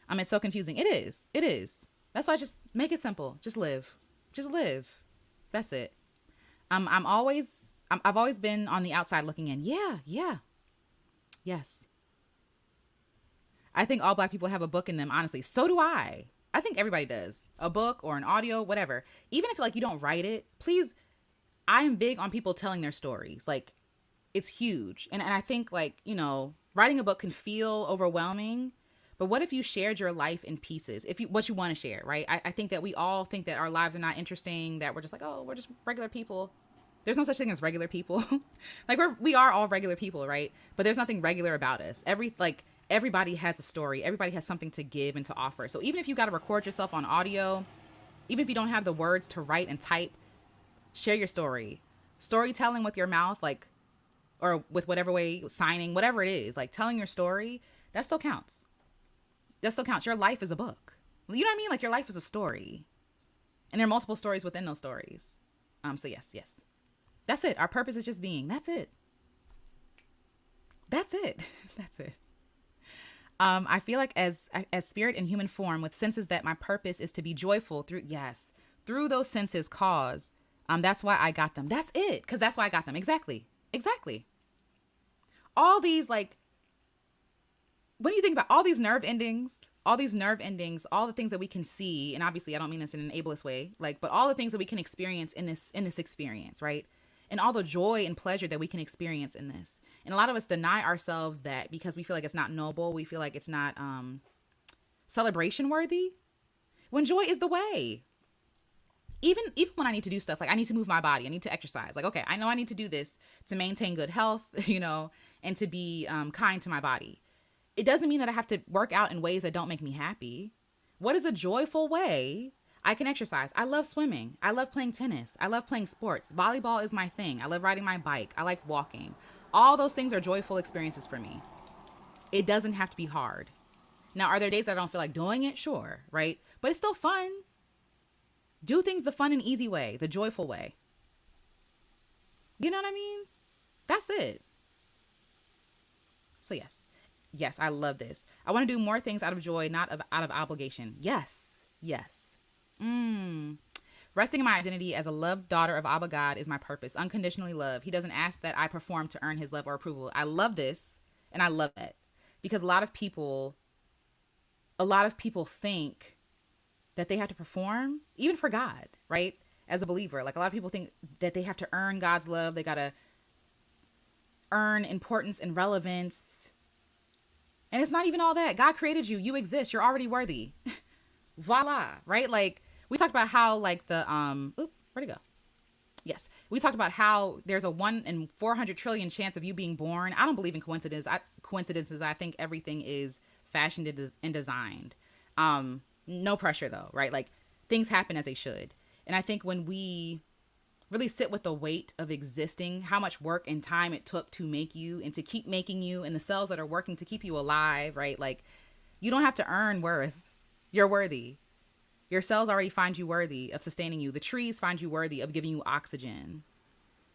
It's so confusing. It is. It is. That's why I just make it simple. Just live. Just live. That's it. I've always been on the outside looking in. Yeah, yeah. Yes. I think all Black people have a book in them, honestly. So do I. I think everybody does. A book or an audio, whatever. Even if like you don't write it, please, I'm big on people telling their stories. Like, it's huge. And I think like, writing a book can feel overwhelming, but what if you shared your life in pieces? What you want to share, right? I think that we all think that our lives are not interesting, that we're just like, oh, we're just regular people. There's no such thing as regular people. Like we are all regular people, right? But there's nothing regular about us. Everybody has a story. Everybody has something to give and to offer. So even if you got to record yourself on audio, even if you don't have the words to write and type, share your story. Storytelling with your mouth, like, or with whatever way, signing, whatever it is, like telling your story, that still counts. That still counts. Your life is a book. You know what I mean? Like your life is a story. And there are multiple stories within those stories. So yes. That's it. Our purpose is just being. That's it. That's it. That's it. I feel like as spirit in human form with senses that my purpose is to be joyful through those senses cause. That's why I got them. That's it. Because that's why I got them. Exactly. All these, like, when you think about all these nerve endings, all the things that we can see, and obviously I don't mean this in an ableist way, like, but all the things that we can experience in this experience, right? And all the joy and pleasure that we can experience in this. And a lot of us deny ourselves that because we feel like it's not noble. We feel like it's not celebration worthy, when joy is the way. Even when I need to do stuff, like I need to move my body, I need to exercise. Like, okay, I know I need to do this to maintain good health, and to be kind to my body. It doesn't mean that I have to work out in ways that don't make me happy. What is a joyful way I can exercise? I love swimming. I love playing tennis. I love playing sports. Volleyball is my thing. I love riding my bike. I like walking. All those things are joyful experiences for me. It doesn't have to be hard. Now, are there days that I don't feel like doing it? Sure, right? But it's still fun. Do things the fun and easy way, the joyful way. You know what I mean? That's it. So yes, I love this. I want to do more things out of joy, not out of obligation. Yes. Resting in my identity as a loved daughter of Abba God is my purpose. Unconditionally love. He doesn't ask that I perform to earn his love or approval. I love this, and I love that, because a lot of people think that they have to perform, even for God, right? As a believer, like a lot of people think that they have to earn God's love. They got to earn importance and relevance. And it's not even all that. God created you. You exist. You're already worthy. Voila, right? Like we talked about how like where'd it go? Yes. We talked about how there's a 1 in 400 trillion chance of you being born. I don't believe in coincidences. I think everything is fashioned and designed. No pressure though, right? Like things happen as they should. And I think when we really sit with the weight of existing, how much work and time it took to make you and to keep making you, and the cells that are working to keep you alive, right? Like you don't have to earn worth. You're worthy. Your cells already find you worthy of sustaining you. The trees find you worthy of giving you oxygen.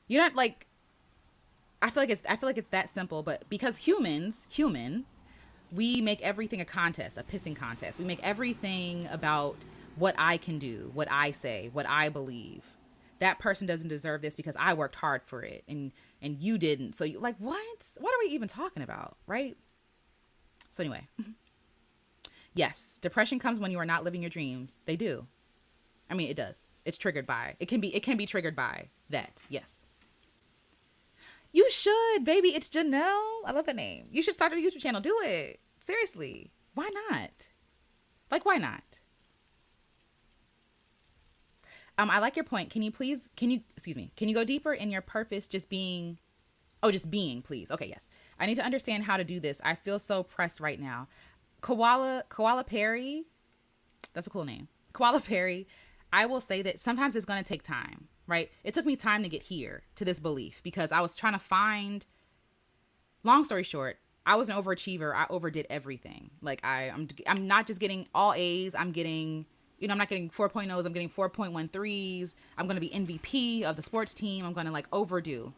You know, like I feel like it's that simple, but because human, we make everything a contest, a pissing contest. We make everything about what I can do, what I say, what I believe. That person doesn't deserve this because I worked hard for it and you didn't. So you like, what are we even talking about? Right? So anyway, yes, depression comes when you are not living your dreams. They do. I mean, it does. It can be triggered by that. Yes. You should, baby. It's Janelle. I love that name. You should start a YouTube channel. Do it. Seriously. Why not? Like, why not? I like your point. Can you go deeper in your purpose? Just being, please. Okay. Yes. I need to understand how to do this. I feel so pressed right now. Koala Perry. That's a cool name. Koala Perry. I will say that sometimes it's going to take time, right? It took me time to get here to this belief because I was trying to find, long story short, I was an overachiever. I overdid everything. Like I'm not just getting all A's. I'm getting I'm not getting 4.0s. I'm getting 4.13s. I'm going to be MVP of the sports team. I'm going to like overdo,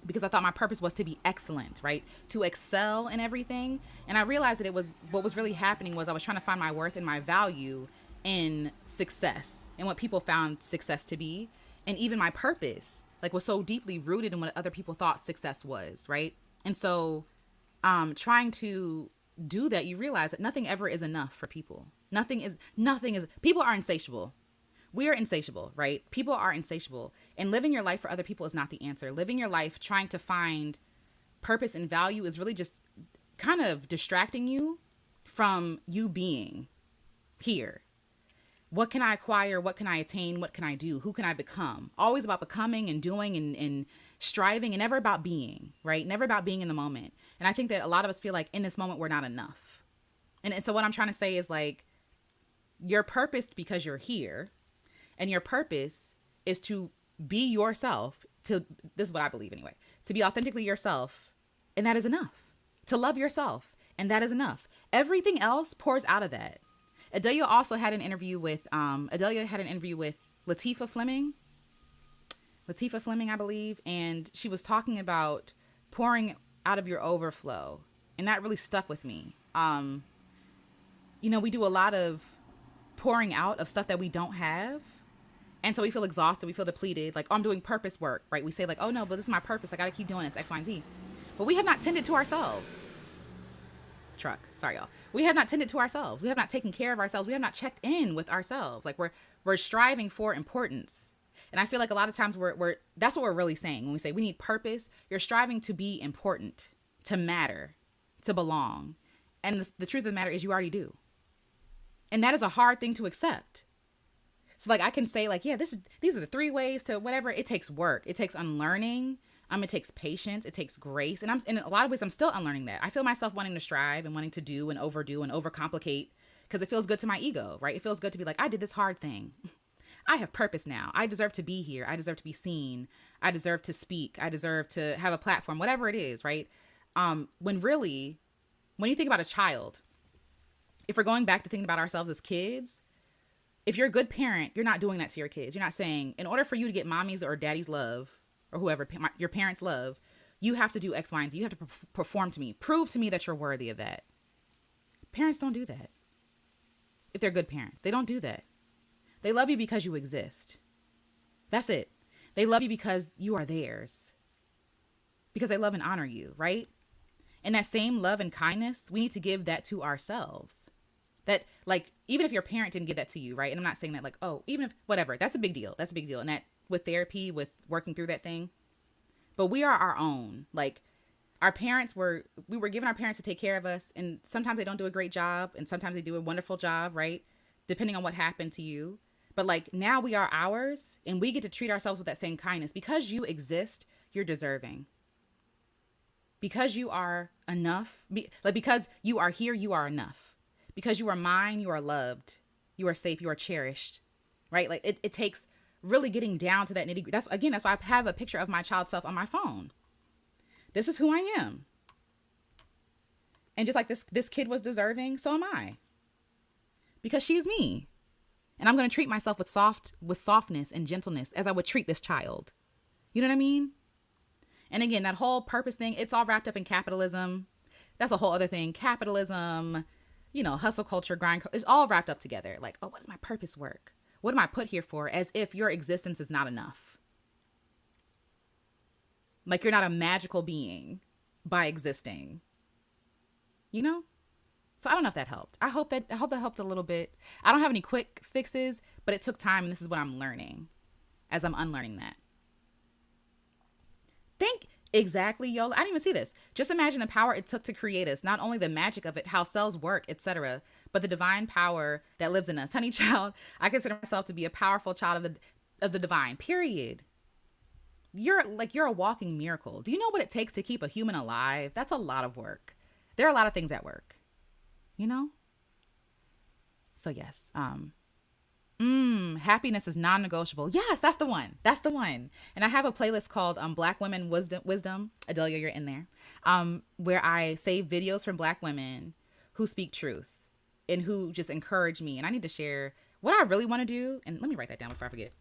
because I thought my purpose was to be excellent, right? To excel in everything. And I realized that what was really happening was I was trying to find my worth and my value in success and what people found success to be. And even my purpose, like, was so deeply rooted in what other people thought success was, right? And so trying to do that, you realize that nothing ever is enough for people. Nothing is, people are insatiable. We are insatiable, right? People are insatiable. And living your life for other people is not the answer. Living your life trying to find purpose and value is really just kind of distracting you from you being here. What can I acquire? What can I attain? What can I do? Who can I become? Always about becoming and doing and striving, and never about being, right? Never about being in the moment. And I think that a lot of us feel like in this moment, we're not enough. And so what I'm trying to say is, like, you're purposed because you're here. And your purpose is to be yourself. This is what I believe anyway, to be authentically yourself. And that is enough. To love yourself. And that is enough. Everything else pours out of that. Adelia also had an interview with Latifah Fleming, I believe. And she was talking about pouring out of your overflow. And that really stuck with me. We do a lot of pouring out of stuff that we don't have. And so we feel exhausted. We feel depleted. Like, oh, I'm doing purpose work, right? We say like, oh no, but this is my purpose. I got to keep doing this, X, Y, and Z. But we have not tended to ourselves. Sorry, y'all. We have not tended to ourselves. We have not taken care of ourselves. We have not checked in with ourselves. Like, we're striving for importance. And I feel like a lot of times that's what we're really saying when we say we need purpose. You're striving to be important, to matter, to belong. And the truth of the matter is you already do. And that is a hard thing to accept. So like I can say like, yeah, these are the 3 ways to whatever. It takes work. It takes unlearning. It takes patience. It takes grace. And in a lot of ways, I'm still unlearning that. I feel myself wanting to strive and wanting to do and overdo and overcomplicate because it feels good to my ego, right? It feels good to be like, I did this hard thing. I have purpose now. I deserve to be here. I deserve to be seen. I deserve to speak. I deserve to have a platform, whatever it is, right? When you think about a child, if we're going back to thinking about ourselves as kids, if you're a good parent, you're not doing that to your kids. You're not saying, in order for you to get mommy's or daddy's love, or whoever, your parents' love, you have to do X, Y, and Z. You have to perform to me. Prove to me that you're worthy of that. Parents don't do that. If they're good parents, they don't do that. They love you because you exist. That's it. They love you because you are theirs. Because they love and honor you, right? And that same love and kindness, we need to give that to ourselves. That, like, even if your parent didn't give that to you, right? And I'm not saying that like, oh, even if, whatever, that's a big deal. That's a big deal. And that with therapy, with working through that thing. But we are our own. Like, we were given our parents to take care of us. And sometimes they don't do a great job. And sometimes they do a wonderful job, right? Depending on what happened to you. But like, now we are ours and we get to treat ourselves with that same kindness. Because you exist, you're deserving. Because you are enough. Because you are here, you are enough. Because you are mine, you are loved, you are safe, you are cherished, right? Like it takes really getting down to that nitty-gritty. That's why I have a picture of my child self on my phone. This is who I am. And just like this kid was deserving, so am I. Because she is me. And I'm going to treat myself with softness and gentleness as I would treat this child. You know what I mean? And again, that whole purpose thing, it's all wrapped up in capitalism. That's a whole other thing. Capitalism, hustle culture, grind, it's all wrapped up together. Like, oh, what is my purpose work? What am I put here for? As if your existence is not enough. Like you're not a magical being by existing. So I don't know if that helped. I hope that helped a little bit. I don't have any quick fixes, but it took time, and this is what I'm learning as I'm unlearning that. Exactly, Yola. I didn't even see this. Just imagine the power it took to create us. Not only the magic of it, how cells work, etc., but the divine power that lives in us. Honey child, I consider myself to be a powerful child of the divine. Period. You're a walking miracle. Do you know what it takes to keep a human alive? That's a lot of work. There are a lot of things at work. So yes. Happiness is non-negotiable. Yes, that's the one. And I have a playlist called Black Women Wisdom. Adelia, you're in there. Where I save videos from Black women who speak truth and who just encourage me. And I need to share what I really want to do, and let me write that down before I forget.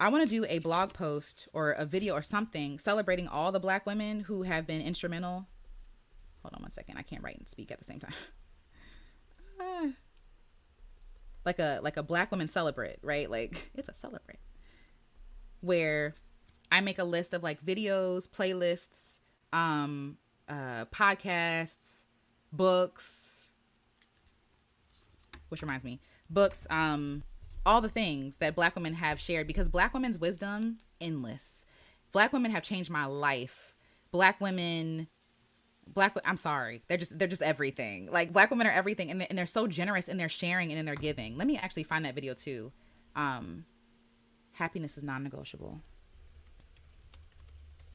I want to do a blog post or a video or something celebrating all the Black women who have been instrumental. Hold on one second. I can't write and speak at the same time. Like a Black woman celebrate, right? Like, it's a celebrate. Where I make a list of like videos, playlists, podcasts, books, which reminds me, books, all the things that Black women have shared, because Black women's wisdom, endless. Black women have changed my life. I'm sorry. They're just everything. Like, Black women are everything. And they're so generous in their sharing and in their giving. Let me actually find that video too. Happiness is non-negotiable.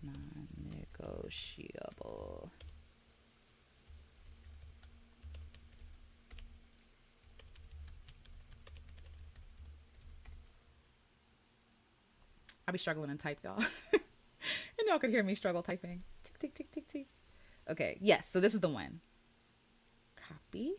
Non-negotiable. I'll be struggling to type, y'all. And y'all could hear me struggle typing. Tick, tick, tick, tick, tick. Okay, yes, so this is the one. Copy.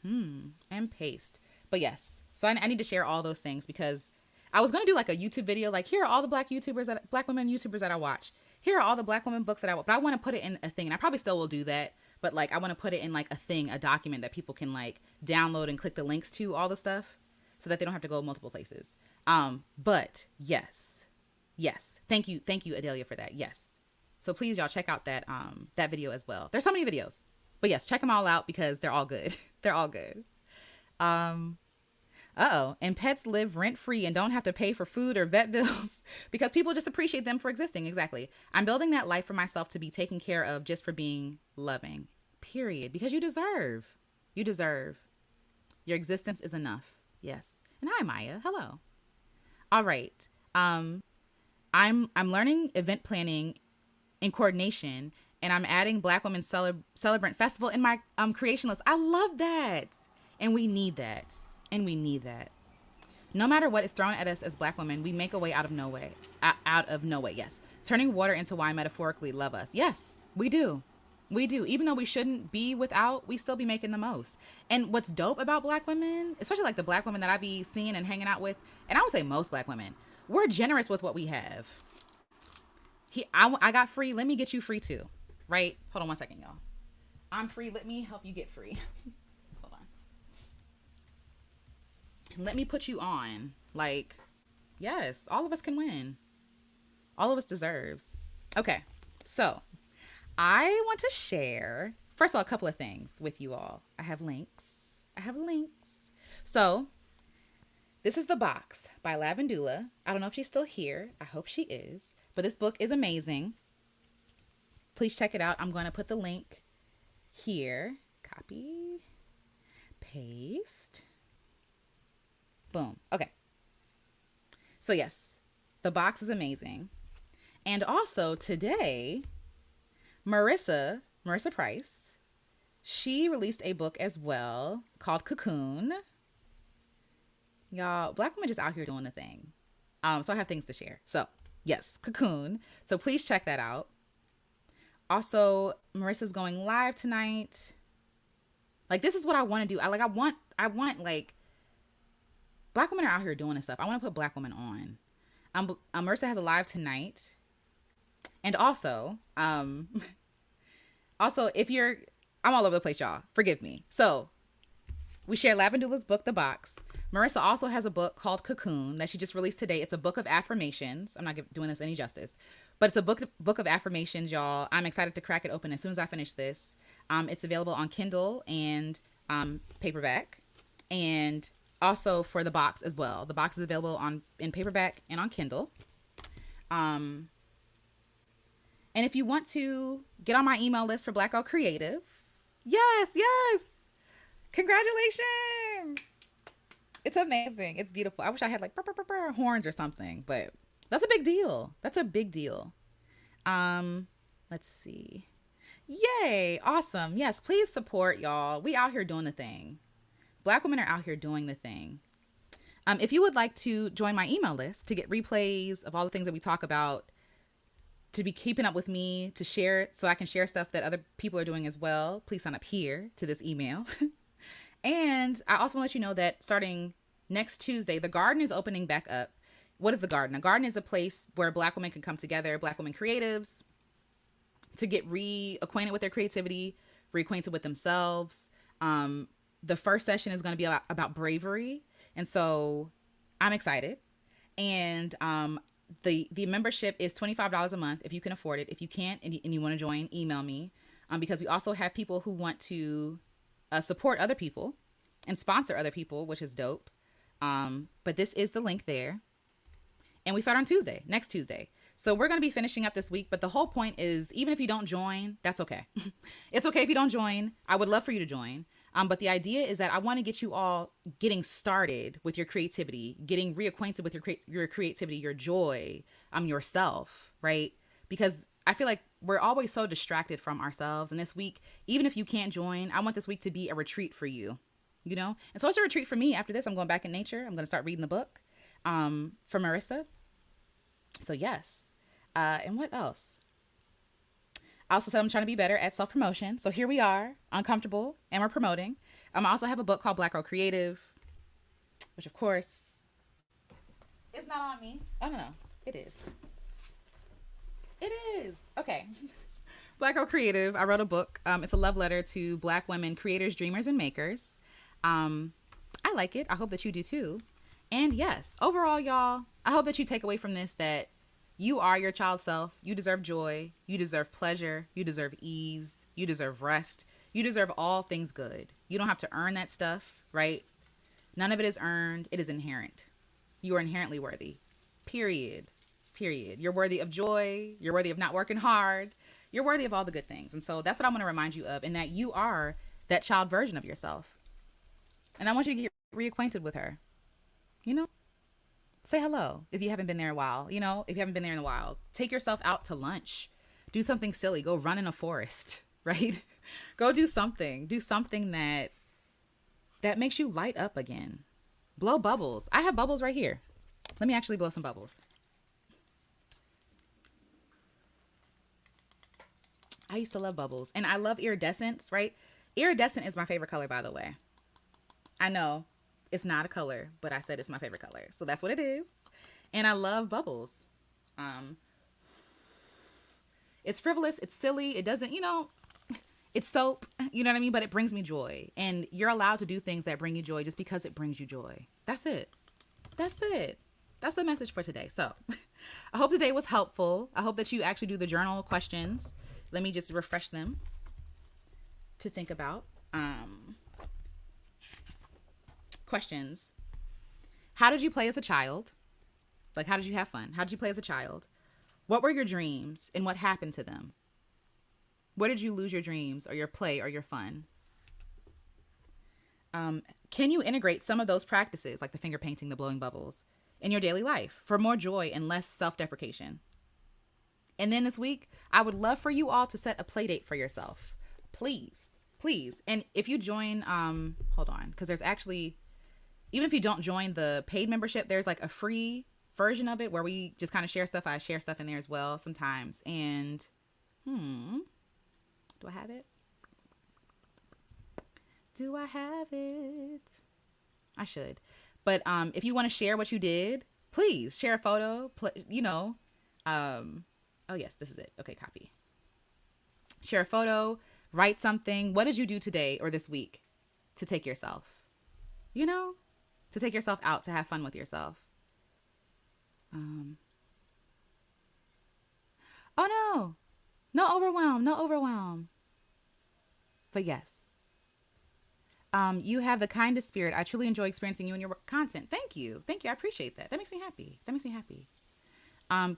And paste. But yes, so I need to share all those things, because I was going to do like a YouTube video, like, here are all the Black women YouTubers that I watch. Here are all the Black women books that I watch. But I want to put it in a thing, and I probably still will do that. But like, I want to put it in like a thing, a document that people can like download and click the links to all the stuff, so that they don't have to go multiple places. But yes. Thank you, Adelia, for that. Yes. So please, y'all, check out that video as well. There's so many videos, but yes, check them all out, because they're all good. They're all good. And pets live rent-free and don't have to pay for food or vet bills because people just appreciate them for existing. Exactly. I'm building that life for myself to be taken care of just for being loving, period. Because you deserve. Your existence is enough. Yes. And hi, Maya. Hello. All right. I'm learning event planning and coordination, and I'm adding Black Women Celebrant Festival in my creation list. I love that. And we need that. No matter what is thrown at us as Black women, we make a way out of no way. Yes. Turning water into wine, metaphorically, love us. Yes, we do. Even though we shouldn't be without, we still be making the most. And what's dope about Black women, especially like the Black women that I be seeing and hanging out with, and I would say most Black women, we're generous with what we have. I got free. Let me get you free too. Right? Hold on one second, y'all. I'm free. Let me help you get free. Hold on. Let me put you on. Like, yes, all of us can win. All of us deserves. Okay. So I want to share, first of all, a couple of things with you all. I have links. So this is The Box by Lavendula. I don't know if she's still here. I hope she is. But this book is amazing. Please check it out. I'm going to put the link here. Copy. Paste. Boom. Okay. So yes, The Box is amazing. And also today, Marissa Price, she released a book as well called Cocoon. Y'all, Black women just out here doing the thing. So I have things to share. So yes, Cocoon. So please check that out. Also, Marissa's going live tonight. Like, this is what I want to do. I want like, Black women are out here doing this stuff. I want to put Black women on. Marissa has a live tonight. And also, if you're, I'm all over the place, y'all. Forgive me. So we share Lavendula's book, The Box. Marissa also has a book called Cocoon that she just released today. It's a book of affirmations. I'm not doing this any justice, but it's a book of affirmations, y'all. I'm excited to crack it open as soon as I finish this. It's available on Kindle and paperback, and also for The Box as well. The Box is available in paperback and on Kindle. And if you want to get on my email list for Black Girl Creative, yes, congratulations. It's amazing. It's beautiful. I wish I had like horns or something, but that's a big deal. Let's see. Yay. Awesome. Yes, please support, y'all. We out here doing the thing. Black women are out here doing the thing. If you would like to join my email list to get replays of all the things that we talk about, to be keeping up with me, to share so I can share stuff that other people are doing as well, please sign up here to this email. And I also want to let you know that starting Next Tuesday, the garden is opening back up. What is the garden? A garden is a place where Black women can come together, Black women creatives, to get reacquainted with their creativity, reacquainted with themselves. The first session is going to be about bravery. And so I'm excited. And the membership is $25 a month if you can afford it. If you can't and you want to join, email me. Because we also have people who want to support other people and sponsor other people, which is dope. But this is the link there. And we start on Tuesday, next Tuesday. So we're going to be finishing up this week. But the whole point is, even if you don't join, that's okay. It's okay if you don't join. I would love for you to join. But the idea is that I want to get you all getting started with your creativity, getting reacquainted with your creativity, your joy, yourself, right? Because I feel like we're always so distracted from ourselves. And this week, even if you can't join, I want this week to be a retreat for you, you know? And so it's a retreat for me. After this, I'm going back in nature. I'm going to start reading the book for Marissa. So yes. And what else? I also said I'm trying to be better at self-promotion. So here we are, uncomfortable, and we're promoting. I also have a book called Black Girl Creative, which of course is not on me. Oh, no. It is. It is. Okay. Black Girl Creative. I wrote a book. It's a love letter to Black women, creators, dreamers, and makers. I like it. I hope that you do too. And yes, overall, y'all, I hope that you take away from this that you are your child self. You deserve joy. You deserve pleasure. You deserve ease. You deserve rest. You deserve all things good. You don't have to earn that stuff, right? None of it is earned. It is inherent. You are inherently worthy. Period. Period. You're worthy of joy. You're worthy of not working hard. You're worthy of all the good things. And so that's what I want to remind you of, and that you are that child version of yourself. And I want you to get reacquainted with her. You know? Say hello if you haven't been there a while. You know, if you haven't been there in a while, take yourself out to lunch. Do something silly. Go run in a forest, right? Go do something. Do something that makes you light up again. Blow bubbles. I have bubbles right here. Let me actually blow some bubbles. I used to love bubbles. And I love iridescence, right? Iridescent is my favorite color, by the way. I know. It's not a color, but I said it's my favorite color. So that's what it is. And I love bubbles. It's frivolous. It's silly. It doesn't, it's soap. You know what I mean? But it brings me joy. And you're allowed to do things that bring you joy just because it brings you joy. That's it. That's it. That's the message for today. So I hope today was helpful. I hope that you actually do the journal questions. Let me just refresh them to think about. Questions. How did you play as a child? Like, how did you have fun? How did you play as a child? What were your dreams and what happened to them? Where did you lose your dreams or your play or your fun? Can you integrate some of those practices, like the finger painting, the blowing bubbles, in your daily life for more joy and less self-deprecation? And then this week, I would love for you all to set a play date for yourself. Please, please. And if you join, hold on, because there's actually, even if you don't join the paid membership, there's like a free version of it where we just kind of share stuff. I share stuff in there as well sometimes. And, do I have it? Do I have it? I should. But if you want to share what you did, please share a photo, oh yes, this is it. Okay, copy. Share a photo, write something. What did you do today or this week to take yourself? To take yourself out, to have fun with yourself. Oh no, no overwhelm. But yes, you have the kindest spirit. I truly enjoy experiencing you and your content. Thank you. I appreciate that. That makes me happy.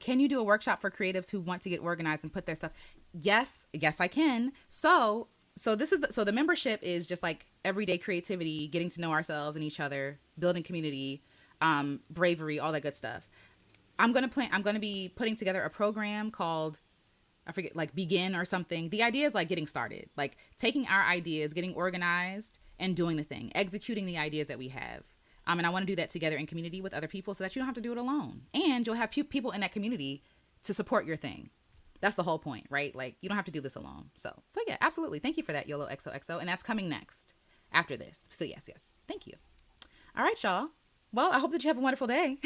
Can you do a workshop for creatives who want to get organized and put their stuff? Yes, I can. So the membership is just like everyday creativity, getting to know ourselves and each other, building community, bravery, all that good stuff. I'm going to be putting together a program called, I forget, like Begin or something. The idea is like getting started, like taking our ideas, getting organized and doing the thing, executing the ideas that we have. And I want to do that together in community with other people so that you don't have to do it alone. And you'll have people in that community to support your thing. That's the whole point, right? Like, you don't have to do this alone. So yeah, absolutely. Thank you for that, YOLO XOXO. And that's coming next after this. So yes. Thank you. All right, y'all. Well, I hope that you have a wonderful day.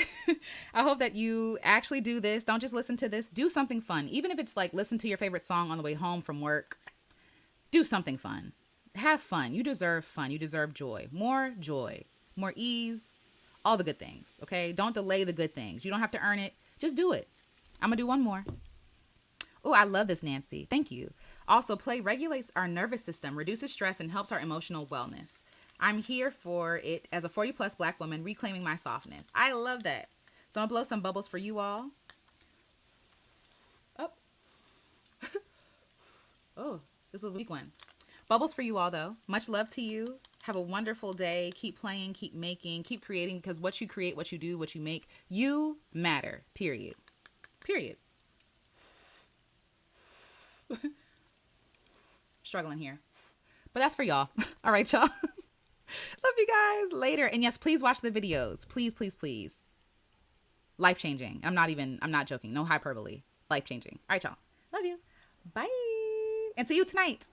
I hope that you actually do this. Don't just listen to this. Do something fun. Even if it's like listen to your favorite song on the way home from work, do something fun. Have fun. You deserve fun. You deserve joy, more ease, all the good things. Okay? Don't delay the good things. You don't have to earn it. Just do it. I'm going to do one more. Oh, I love this, Nancy. Thank you. Also, play regulates our nervous system, reduces stress, and helps our emotional wellness. I'm here for it as a 40 plus Black woman reclaiming my softness. I love that. So I'm going to blow some bubbles for you all. Oh, oh, this was a weak one. Bubbles for you all, though. Much love to you. Have a wonderful day. Keep playing, keep making, keep creating, because what you create, what you do, what you make, you matter. Period. Period. Struggling here. But that's for y'all. All right, y'all. Love you guys. Later. And yes, please watch the videos. Please, please, please. Life-changing. I'm not joking. No hyperbole. Life-changing. All right, y'all. Love you. Bye. And see you tonight. See